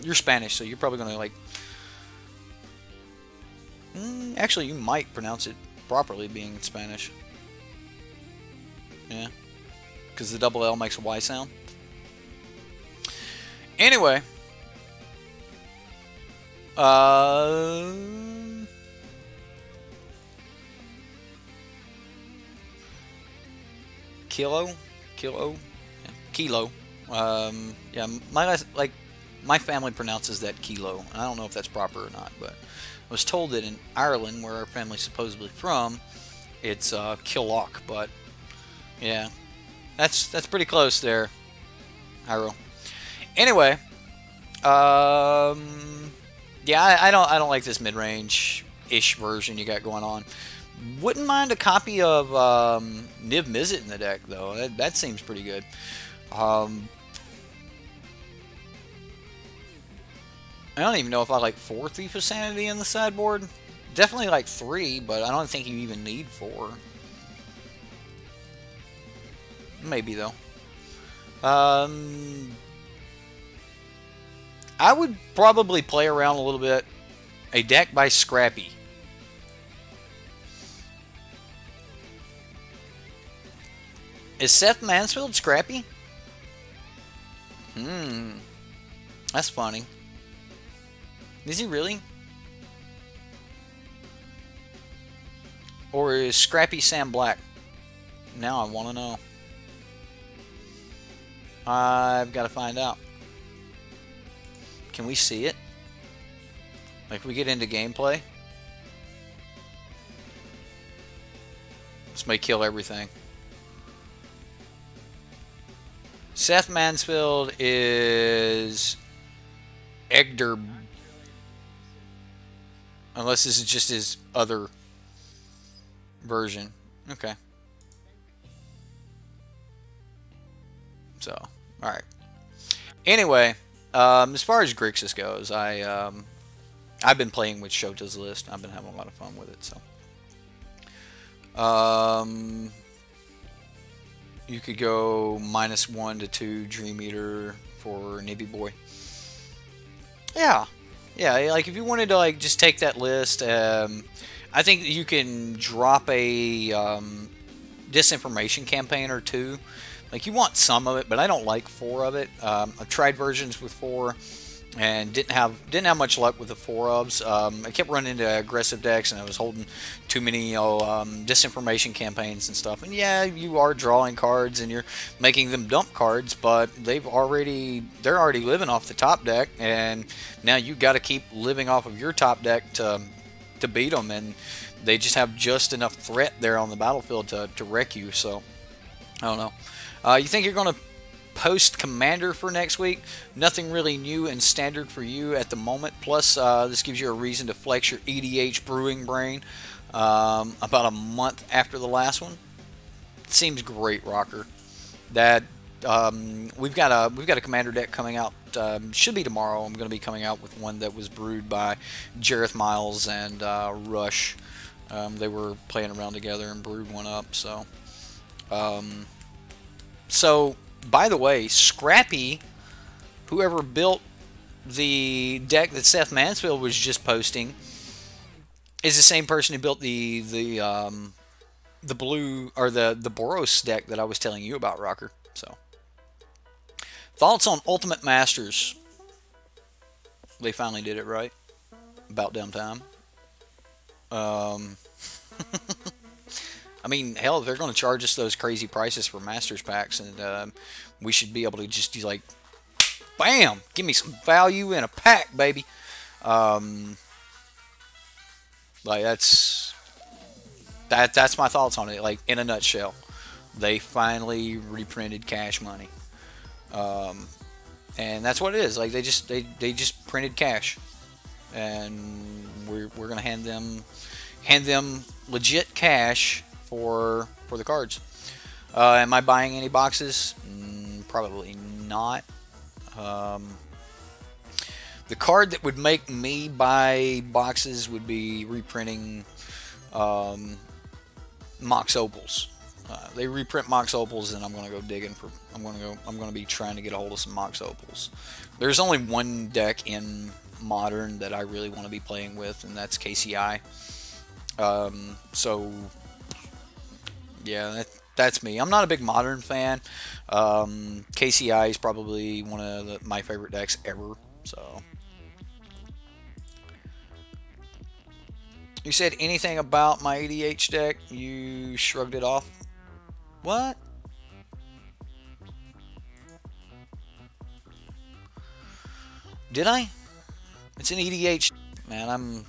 You're Spanish, so you're probably gonna like actually you might pronounce it properly being in Spanish. Yeah. Because the double L makes a Y sound. Anyway. Kilo? Yeah. Kilo. Yeah, my family pronounces that Kilo. I don't know if that's proper or not, but I was told that in Ireland, where our family's supposedly from, it's Killock, but yeah. That's pretty close there, Hyro. Anyway, yeah, I don't like this mid-range-ish version you got going on. Wouldn't mind a copy of Niv Mizzet in the deck though. That seems pretty good. I don't even know if I like 4 Thief of Sanity in the sideboard. Definitely like 3, but I don't think you even need 4. Maybe though. I would probably play around a little bit. A deck by Scrappy. Is Seth Mansfield Scrappy? That's funny. Is he really? Or is Scrappy Sam Black? Now I want to know. I've got to find out. Can we see it? Like, we get into gameplay? This may kill everything. Seth Mansfield is Egder. Unless this is just his other version. Okay. So, all right. Anyway, as far as Grixis goes, I've been playing with Shota's list. I've been having a lot of fun with it. So, you could go -1 to 2 Dream Eater for Navy Boy. Yeah, yeah. Like if you wanted to like just take that list, I think you can drop a disinformation campaign or two. Like you want some of it, but I don't like 4 of it. I've tried versions with 4 and didn't have much luck with the 4-ofs. I kept running into aggressive decks, and I was holding too many disinformation campaigns and stuff. And yeah, you are drawing cards and you're making them dump cards, but they're already living off the top deck, and now you got to keep living off of your top deck to beat them, and they just have just enough threat there on the battlefield to wreck you. So I don't know. You think you're going to post Commander for next week? Nothing really new and standard for you at the moment. Plus, this gives you a reason to flex your EDH brewing brain about a month after the last one. Seems great, Rocker. That we've got a Commander deck coming out. Should be tomorrow. I'm going to be coming out with one that was brewed by Jareth Miles and Rush. They were playing around together and brewed one up. So, by the way, Scrappy, whoever built the deck that Seth Mansfield was just posting, is the same person who built the blue or the Boros deck that I was telling you about, Rocker. So, thoughts on Ultimate Masters? They finally did it right. About damn time. I mean, hell, they're going to charge us those crazy prices for Masters packs, and we should be able to just do like, bam, give me some value in a pack, baby. Like that's my thoughts on it. Like in a nutshell, they finally reprinted cash money, and that's what it is. Like they just printed cash, and we're gonna hand them legit cash for the cards. Am I buying any boxes? Probably not. The card that would make me buy boxes would be reprinting Mox Opals. They reprint Mox Opals, and I'm gonna go digging for. I'm gonna be trying to get a hold of some Mox Opals. There's only one deck in Modern that I really want to be playing with, and that's KCI. So yeah, that's me. I'm not a big Modern fan. KCI is probably one of my favorite decks ever. So, you said anything about my EDH deck? You shrugged it off. What? Did I? It's an EDH. Man, I'm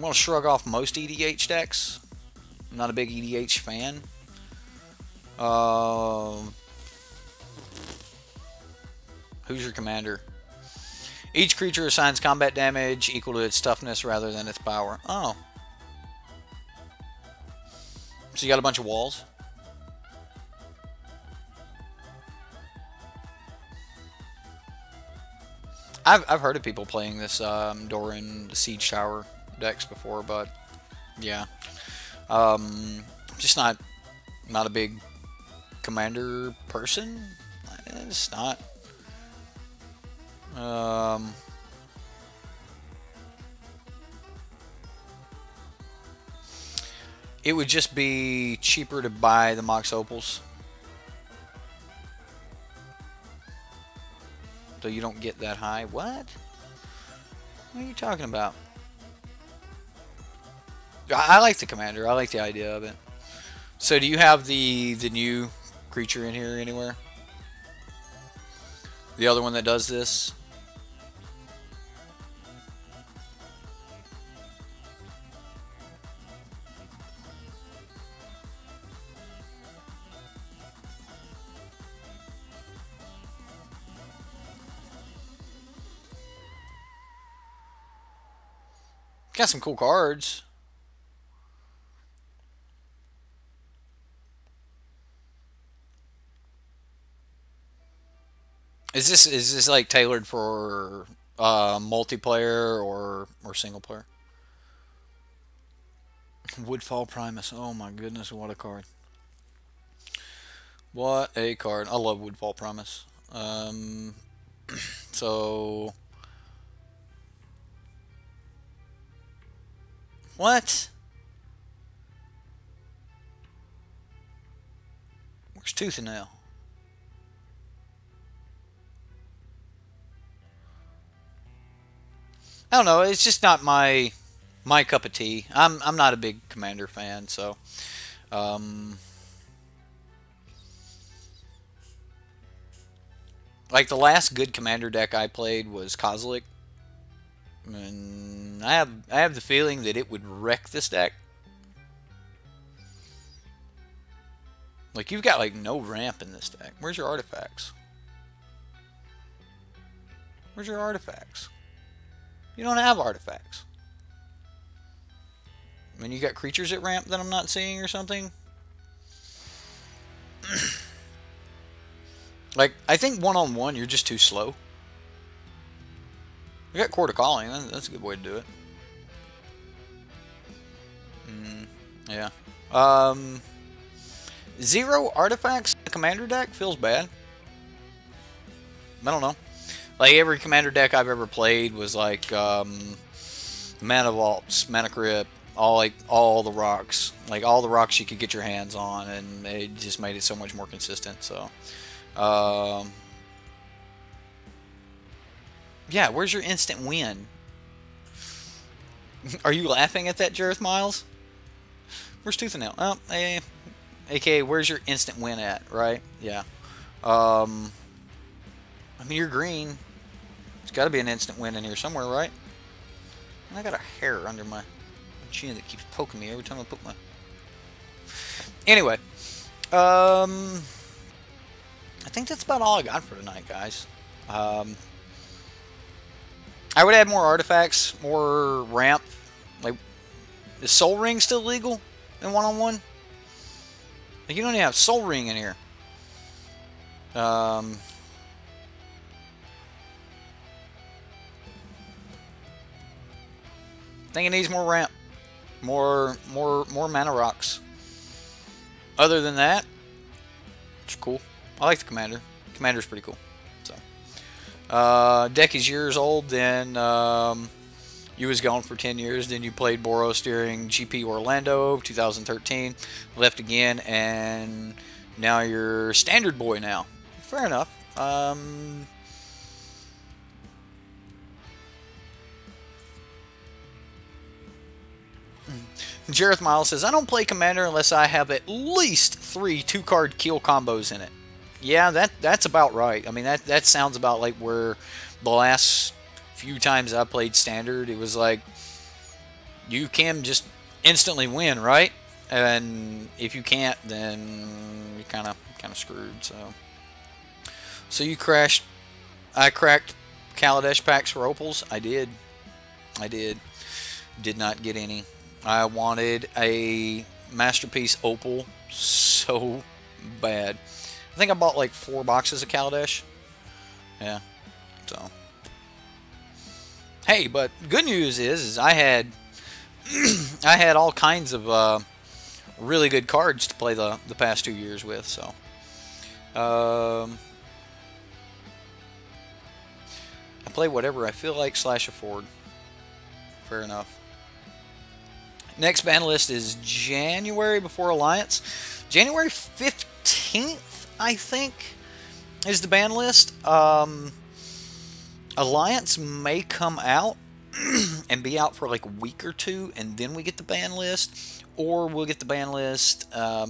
gonna shrug off most EDH decks. I'm not a big EDH fan. Who's your commander? Each creature assigns combat damage equal to its toughness rather than its power. Oh. So you got a bunch of walls? I've heard of people playing this Doran Siege Tower decks before, but yeah. Just not a big commander person. It's not. It would just be cheaper to buy the Mox Opals, so you don't get that high. What? What are you talking about? I like the commander. I like the idea of it. So do you have the new creature in here anywhere? The other one that does this? Got some cool cards. Is this like tailored for multiplayer or single player? Woodfall Primus. Oh my goodness, what a card! What a card! I love Woodfall Primus. So what? Where's Tooth and Nail? I don't know. It's just not my cup of tea. I'm not a big Commander fan, so um, like the last good Commander deck I played was Kozilek, and I have the feeling that it would wreck this deck. Like you've got like no ramp in this deck. Where's your artifacts? Where's your artifacts? You don't have artifacts. I mean, you got creatures at ramp that I'm not seeing or something. Like, I think one-on-one, you're just too slow. You got Court of Calling. That's a good way to do it. Yeah. 0 artifacts in the Commander deck feels bad. I don't know. Like, every Commander deck I've ever played was like, Mana Vaults, Mana Crypt, all the rocks. Like, all the rocks you could get your hands on, and it just made it so much more consistent, so... yeah, where's your instant win? Are you laughing at that, Jareth Miles? Where's Tooth and Nail? Oh, aka, where's your instant win at, right? Yeah. I mean, you're green. There's got to be an instant win in here somewhere, right? And I got a hair under my chin that keeps poking me every time I put my... Anyway. I think that's about all I got for tonight, guys. I would add more artifacts, more ramp. Like, is Soul Ring still legal in one-on-one? Like, you don't even have Soul Ring in here. I think it needs more ramp, more mana rocks. Other than that, it's cool. I like the Commander. Commander's pretty cool. So, deck is years old. Then you was gone for 10 years. Then you played Boros during GP Orlando 2013. Left again, and now you're Standard Boy now. Fair enough. Jareth Miles says, I don't play Commander unless I have at least 3 2-card kill combos in it. Yeah, that's about right. I mean, that sounds about like where the last few times I played Standard, it was like you can just instantly win, right? And if you can't, then you're kind of screwed. So you crashed. I cracked Kaladesh packs for opals. I did. Did not get any. I wanted a Masterpiece opal so bad. I think I bought like 4 boxes of Kaladesh. Yeah. So. Hey, but good news is I had I had all kinds of really good cards to play the past 2 years with. So. I play whatever I feel like / afford. Fair enough. Next ban list is January before Alliance. January 15th, I think, is the ban list. Alliance may come out and be out for like a week or 2, and then we get the ban list. Or we'll get the ban list a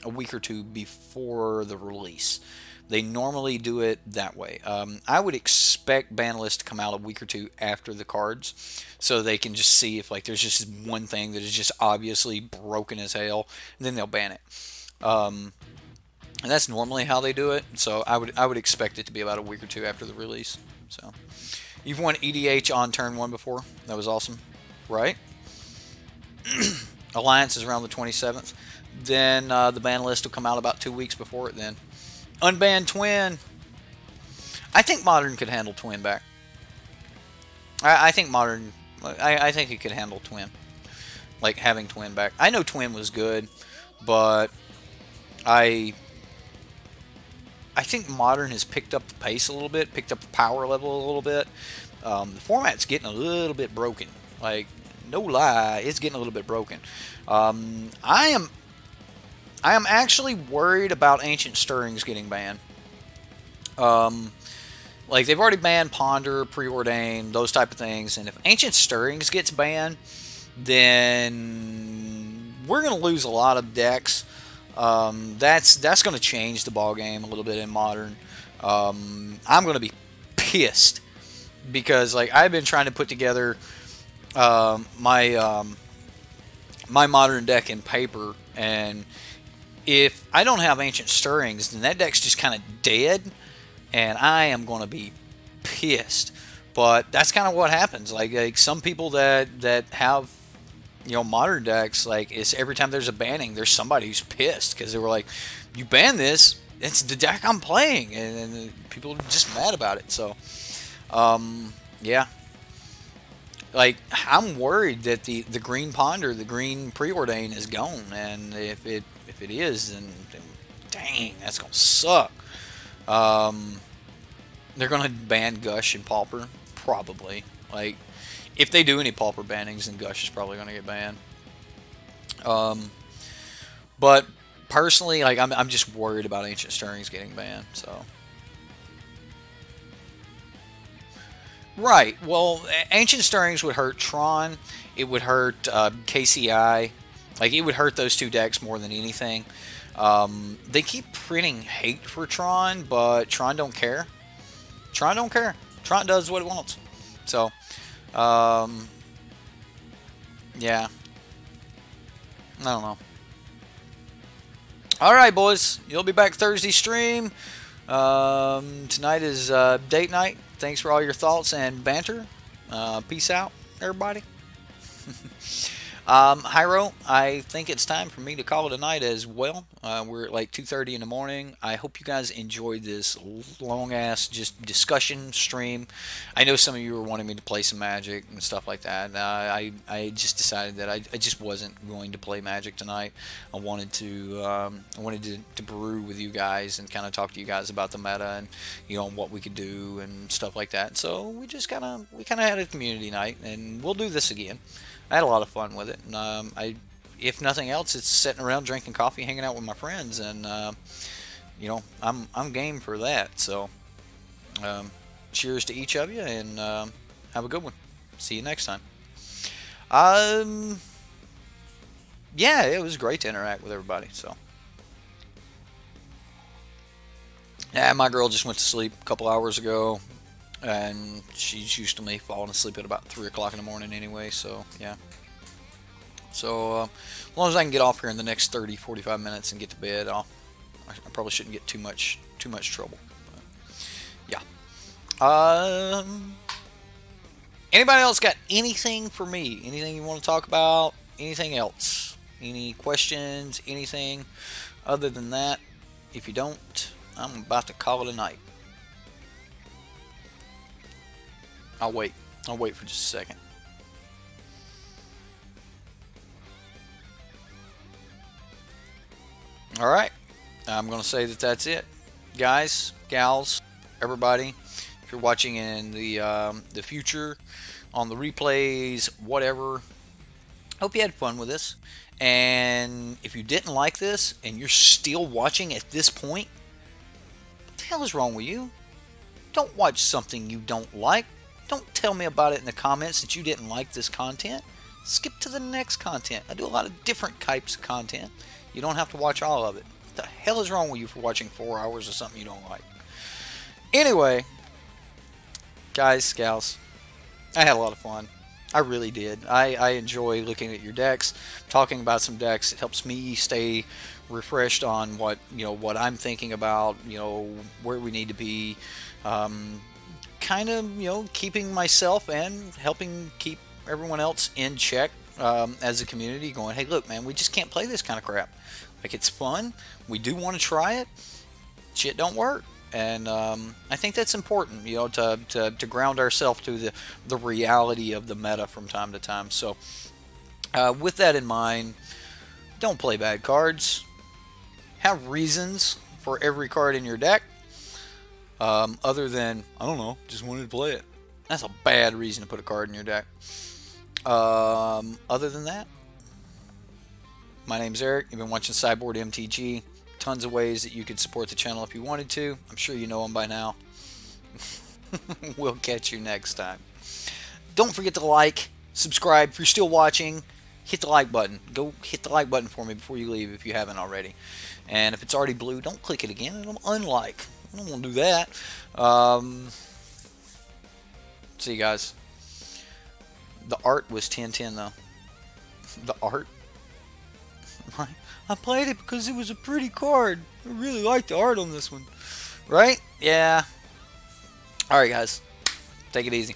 week or 2 before the release. They normally do it that way. I would expect ban list to come out a week or 2 after the cards, so they can just see if like there's just one thing that is just obviously broken as hell, and then they'll ban it. And that's normally how they do it. So I would expect it to be about a week or 2 after the release. So you've won EDH on turn 1 before. That was awesome, right? Alliance is around the 27th. Then the ban list will come out about 2 weeks before it. Then. Unbanned Twin. I think Modern could handle Twin back. I think Modern... I think it could handle Twin. Like, having Twin back. I know Twin was good, but I think Modern has picked up the pace a little bit, picked up the power level a little bit. The format's getting a little bit broken. Like, no lie, it's getting a little bit broken. I am actually worried about Ancient Stirrings getting banned. Like, they've already banned Ponder, Preordained, those type of things, and if Ancient Stirrings gets banned, then we're going to lose a lot of decks. That's going to change the ball game a little bit in Modern. I'm going to be pissed because, like, I've been trying to put together my Modern deck in paper, and if I don't have Ancient Stirrings, then that deck's just kind of dead, and I am going to be pissed. But that's kind of what happens. Like some people that have, you know, Modern decks, like, it's every time there's a banning, there's somebody who's pissed because they were like, you banned this, it's the deck I'm playing, and people are just mad about it. So yeah, like, I'm worried that the green Ponder, the green Preordain is gone, and if it is, then dang, that's gonna suck. They're gonna ban Gush and Pauper, probably. Like, if they do any Pauper bannings, then Gush is probably gonna get banned. But personally, like, I'm just worried about Ancient Stirrings getting banned. So, right. Well, Ancient Stirrings would hurt Tron. It would hurt KCI. Like, it would hurt those two decks more than anything. They keep printing hate for Tron, but Tron don't care. Tron don't care. Tron does what it wants. So, yeah. I don't know. Alright, boys. You'll be back Thursday stream. Tonight is date night. Thanks for all your thoughts and banter. Peace out, everybody. Hyro, I think it's time for me to call it a night as well. We're at like 2:30 in the morning. I hope you guys enjoyed this long-ass just discussion stream. I know some of you were wanting me to play some Magic and stuff like that. I just decided that I just wasn't going to play Magic tonight. I wanted to brew with you guys and kind of talk to you guys about the meta and, you know, what we could do and stuff like that. So we kind of had a community night, and we'll do this again. I had a lot of fun with it, and if nothing else, it's sitting around drinking coffee, hanging out with my friends, and you know, I'm game for that. So, cheers to each of you, and have a good one. See you next time. Yeah, it was great to interact with everybody. So, yeah, my girl just went to sleep a couple hours ago. And she's used to me falling asleep at about 3 o'clock in the morning anyway, so yeah. So, as long as I can get off here in the next 30-45 minutes and get to bed, I probably shouldn't get too much trouble. But, yeah. Anybody else got anything for me? Anything you want to talk about? Anything else? Any questions? Anything other than that? If you don't, I'm about to call it a night. I'll wait. I'll wait for just a second. Alright. I'm going to say that that's it. Guys, gals, everybody, if you're watching in the future, on the replays, whatever, hope you had fun with this. And if you didn't like this and you're still watching at this point, what the hell is wrong with you? Don't watch something you don't like. Don't tell me about it in the comments that you didn't like this content. Skip to the next content. I do a lot of different types of content. You don't have to watch all of it. What the hell is wrong with you for watching 4 hours of something you don't like? Anyway, guys, gals, I had a lot of fun. I really did. I enjoy looking at your decks, talking about some decks. It helps me stay refreshed on what I'm thinking about, where we need to be. Kind of, keeping myself and helping keep everyone else in check as a community, going, hey, look, man, we just can't play this kind of crap. Like, it's fun. We do want to try it. Shit don't work. And I think that's important, you know, to ground ourselves to the reality of the meta from time to time. So with that in mind, don't play bad cards. Have reasons for every card in your deck, other than, I don't know, just wanted to play it. That's a bad reason to put a card in your deck. Other than that, my name's Eric. You've been watching Sideboard MTG. Tons of ways that you could support the channel if you wanted to. I'm sure you know them by now. We'll catch you next time. Don't forget to like, subscribe. If you're still watching, hit the like button. Go hit the like button for me before you leave if you haven't already. And if it's already blue, don't click it again. It'll unlike. I don't want to do that. See you guys. The art was 10-10 though. The art. I played it because it was a pretty card. I really like the art on this one. Right? Yeah. Alright guys. Take it easy.